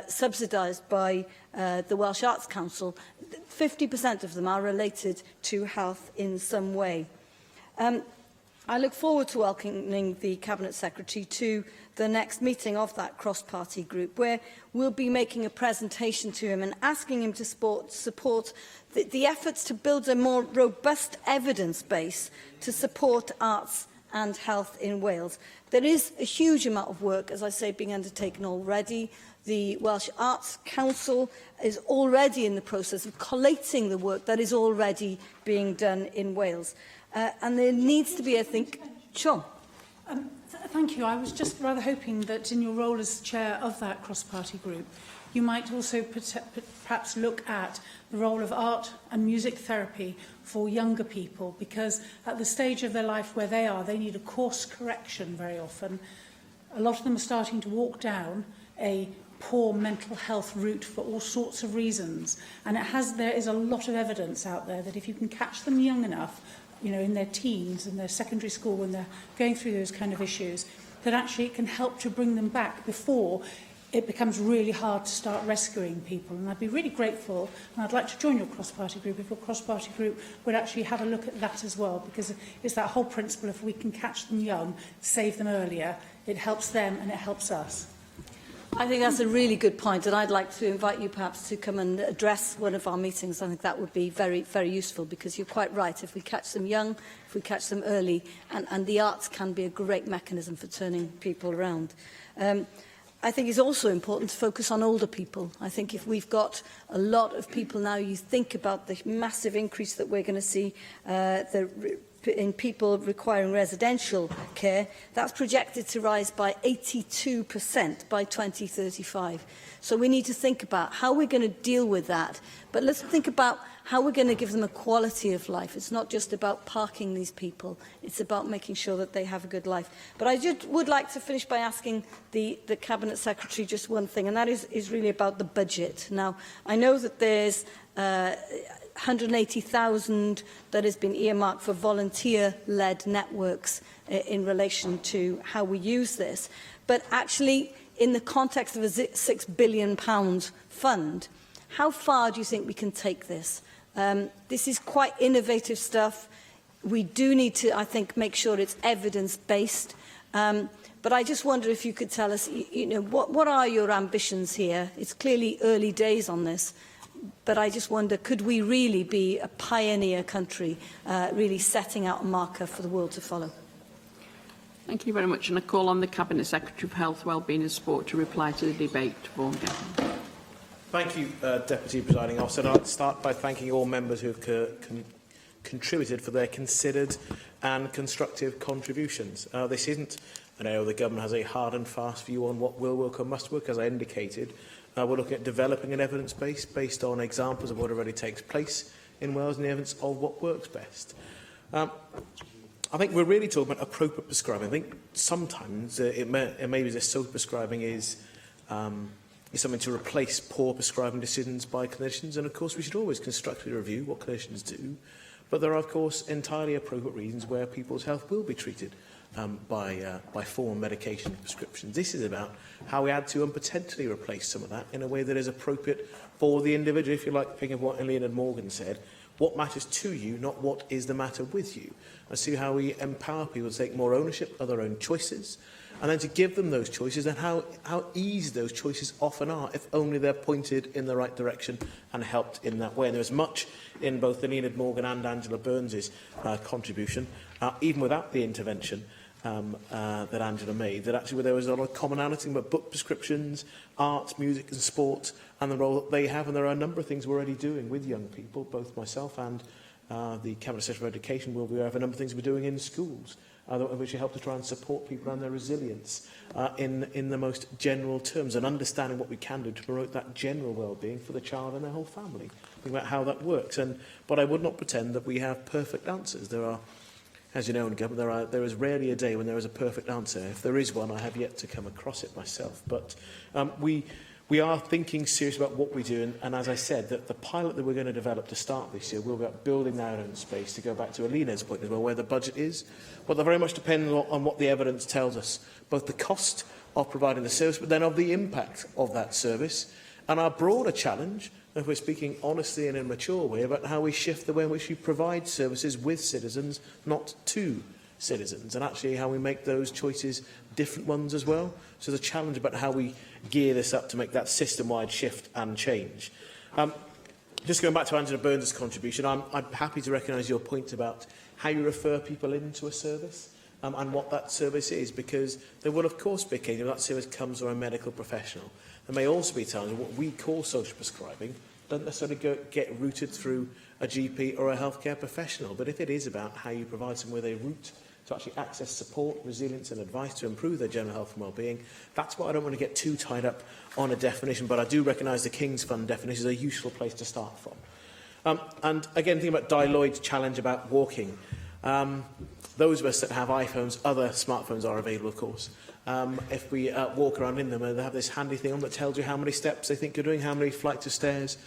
subsidised by the Welsh Arts Council, 50% of them are related to health in some way. I look forward to welcoming the Cabinet Secretary to the next meeting of that cross-party group, where we'll be making a presentation to him and asking him to support the efforts to build a more robust evidence base to support arts and health in Wales. There is a huge amount of work, as I say, being undertaken already. The Welsh Arts Council is already in the process of collating the work that is already being done in Wales. And there needs to be, I think... Sure.
Thank you. I was just rather hoping that in your role as chair of that cross-party group, you might also perhaps look at the role of art and music therapy for younger people, because at the stage of their life where they are, they need a course correction very often. A lot of them are starting to walk down a poor mental health route for all sorts of reasons, and there is a lot of evidence out there that if you can catch them young enough, you know, in their teens, in their secondary school, when they're going through those kind of issues, that actually it can help to bring them back before it becomes really hard to start rescuing people. And I'd be really grateful, and I'd like to join your cross-party group, if your cross-party group would actually have a look at that as well, because it's that whole principle, if we can catch them young, save them earlier, it helps them and it helps us.
I think that's a really good point, and I'd like to invite you perhaps to come and address one of our meetings. I think that would be very, very useful, because you're quite right. If we catch them young, if we catch them early, and the arts can be a great mechanism for turning people around. I think it's also important to focus on older people. I think if we've got a lot of people now, you think about the massive increase that we're going to see in people requiring residential care, that's projected to rise by 82% by 2035. So we need to think about how we're going to deal with that. But let's think about how we're going to give them a quality of life. It's not just about parking these people. It's about making sure that they have a good life. But I just would like to finish by asking the Cabinet Secretary just one thing, and that is really about the budget. Now, I know that there's 180,000 that has been earmarked for volunteer-led networks in relation to how we use this. But actually, in the context of a £6 billion fund, how far do you think we can take this? This is quite innovative stuff. We do need to, I think, make sure it's evidence-based. But I just wonder if you could tell us, what are your ambitions here? It's clearly early days on this. But I just wonder, could we really be a pioneer country, really setting out a marker for the world to follow?
Thank you very much. And I call on the Cabinet Secretary for Health, Wellbeing and Sport to reply to the debate.
Thank you, Deputy Presiding Officer. And I'll start by thanking all members who have contributed for their considered and constructive contributions. This isn't an area the Government has a hard and fast view on what will work or must work, as I indicated. We're looking at developing an evidence base based on examples of what already takes place in Wales and the evidence of what works best. I think we're really talking about appropriate prescribing. I think sometimes it may be that social prescribing is something to replace poor prescribing decisions by clinicians, and of course we should always constructively review what clinicians do, but there are of course entirely appropriate reasons where people's health will be treated by formal medication prescriptions. This is about how we add to and potentially replace some of that in a way that is appropriate for the individual. If you like, think of what Rhodri Morgan said, what matters to you, not what is the matter with you. And see how we empower people to take more ownership of their own choices, and then to give them those choices and how easy those choices often are, if only they're pointed in the right direction and helped in that way. And there's much in both the Rhodri Morgan and Angela Burns' contribution, even without the intervention that Angela made, that actually there was a lot of commonality about book prescriptions, arts, music and sport, and the role that they have. And there are a number of things we're already doing with young people, both myself and the Cabinet Secretary for Education will be aware of a number of things we're doing in schools, which help to try and support people and their resilience in the most general terms, and understanding what we can do to promote that general well-being for the child and their whole family. Think about how that works. But I would not pretend that we have perfect answers. There are, as you know, in government, there is rarely a day when there is a perfect answer. If there is one, I have yet to come across it myself. But we are thinking seriously about what we do, and as I said, that the pilot that we're going to develop to start this year will be about building our own space, to go back to Alina's point as well, where the budget is. But that very much depends on what the evidence tells us, both the cost of providing the service, but then of the impact of that service, and our broader challenge, if we're speaking honestly and in a mature way, about how we shift the way in which we provide services with citizens, not to citizens, and actually how we make those choices different ones as well. So there's a challenge about how we gear this up to make that system-wide shift and change. Just going back to Angela Burns' contribution, I'm happy to recognise your point about how you refer people into a service and what that service is, because there will of course be a case where that service comes from a medical professional. There may also be times when what we call social prescribing doesn't necessarily get routed through a GP or a healthcare professional. But if it is about how you provide someone with a route to actually access support, resilience and advice to improve their general health and well-being, that's why I don't want to get too tied up on a definition, but I do recognise the King's Fund definition is a useful place to start from. And again, thinking about Di Lloyd's challenge about walking, those of us that have iPhones, other smartphones are available, of course. If we walk around in them, they have this handy thing on that tells you how many steps they think you're doing, how many flights of stairs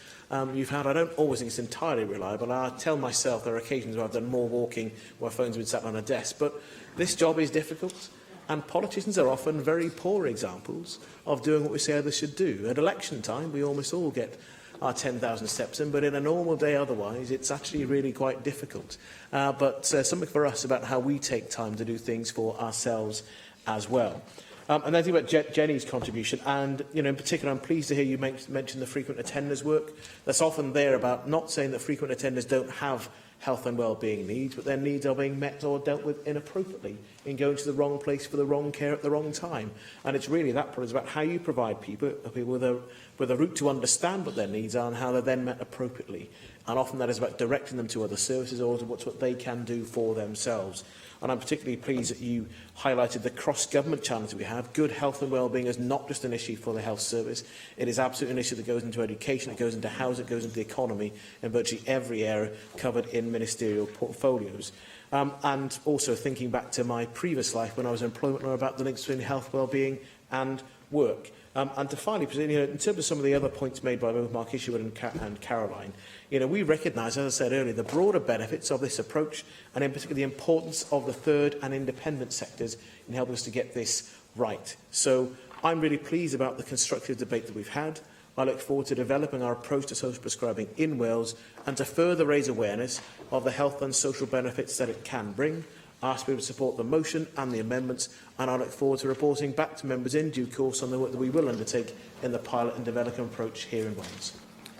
you've had. I don't always think it's entirely reliable. I tell myself there are occasions where I've done more walking where phones have been sat on a desk. But this job is difficult, and politicians are often very poor examples of doing what we say others should do. At election time, we almost all get our 10,000 steps in, but in a normal day otherwise, it's actually really quite difficult. But something for us about how we take time to do things for ourselves as well. And then think about Jenny's contribution, and in particular, I'm pleased to hear you mention the frequent attenders work. That's often there about not saying that frequent attenders don't have health and well-being needs, but their needs are being met or dealt with inappropriately in going to the wrong place for the wrong care at the wrong time. And it's really that part is about how you provide people with a route to understand what their needs are and how they're then met appropriately. And often that is about directing them to other services or to what they can do for themselves. And I'm particularly pleased that you highlighted the cross-government challenge that we have. Good health and well-being is not just an issue for the health service. It is absolutely an issue that goes into education, it goes into housing, it goes into the economy, in virtually every area covered in ministerial portfolios. And also thinking back to my previous life when I was in employment law about the links between health, well-being and work. And to finally, in terms of some of the other points made by both Mark Isherwood and Caroline, we recognise, as I said earlier, the broader benefits of this approach, and in particular the importance of the third and independent sectors in helping us to get this right. So I'm really pleased about the constructive debate that we've had. I look forward to developing our approach to social prescribing in Wales and to further raise awareness of the health and social benefits that it can bring. I ask people to support the motion and the amendments, and I look forward to reporting back to members in due course on the work that we will undertake in the pilot and development approach here in Wales.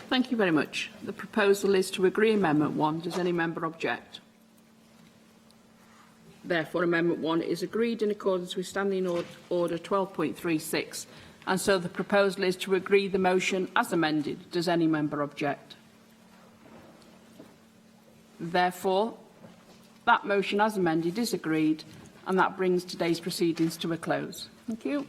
Thank you very much. The proposal is to agree Amendment 1. Does any member object? Therefore, Amendment 1 is agreed in accordance with Standing Order 12.36, and so the proposal is to agree the motion as amended. Does any member object? Therefore, that motion as amended is agreed, and that brings today's proceedings to a close. Thank you.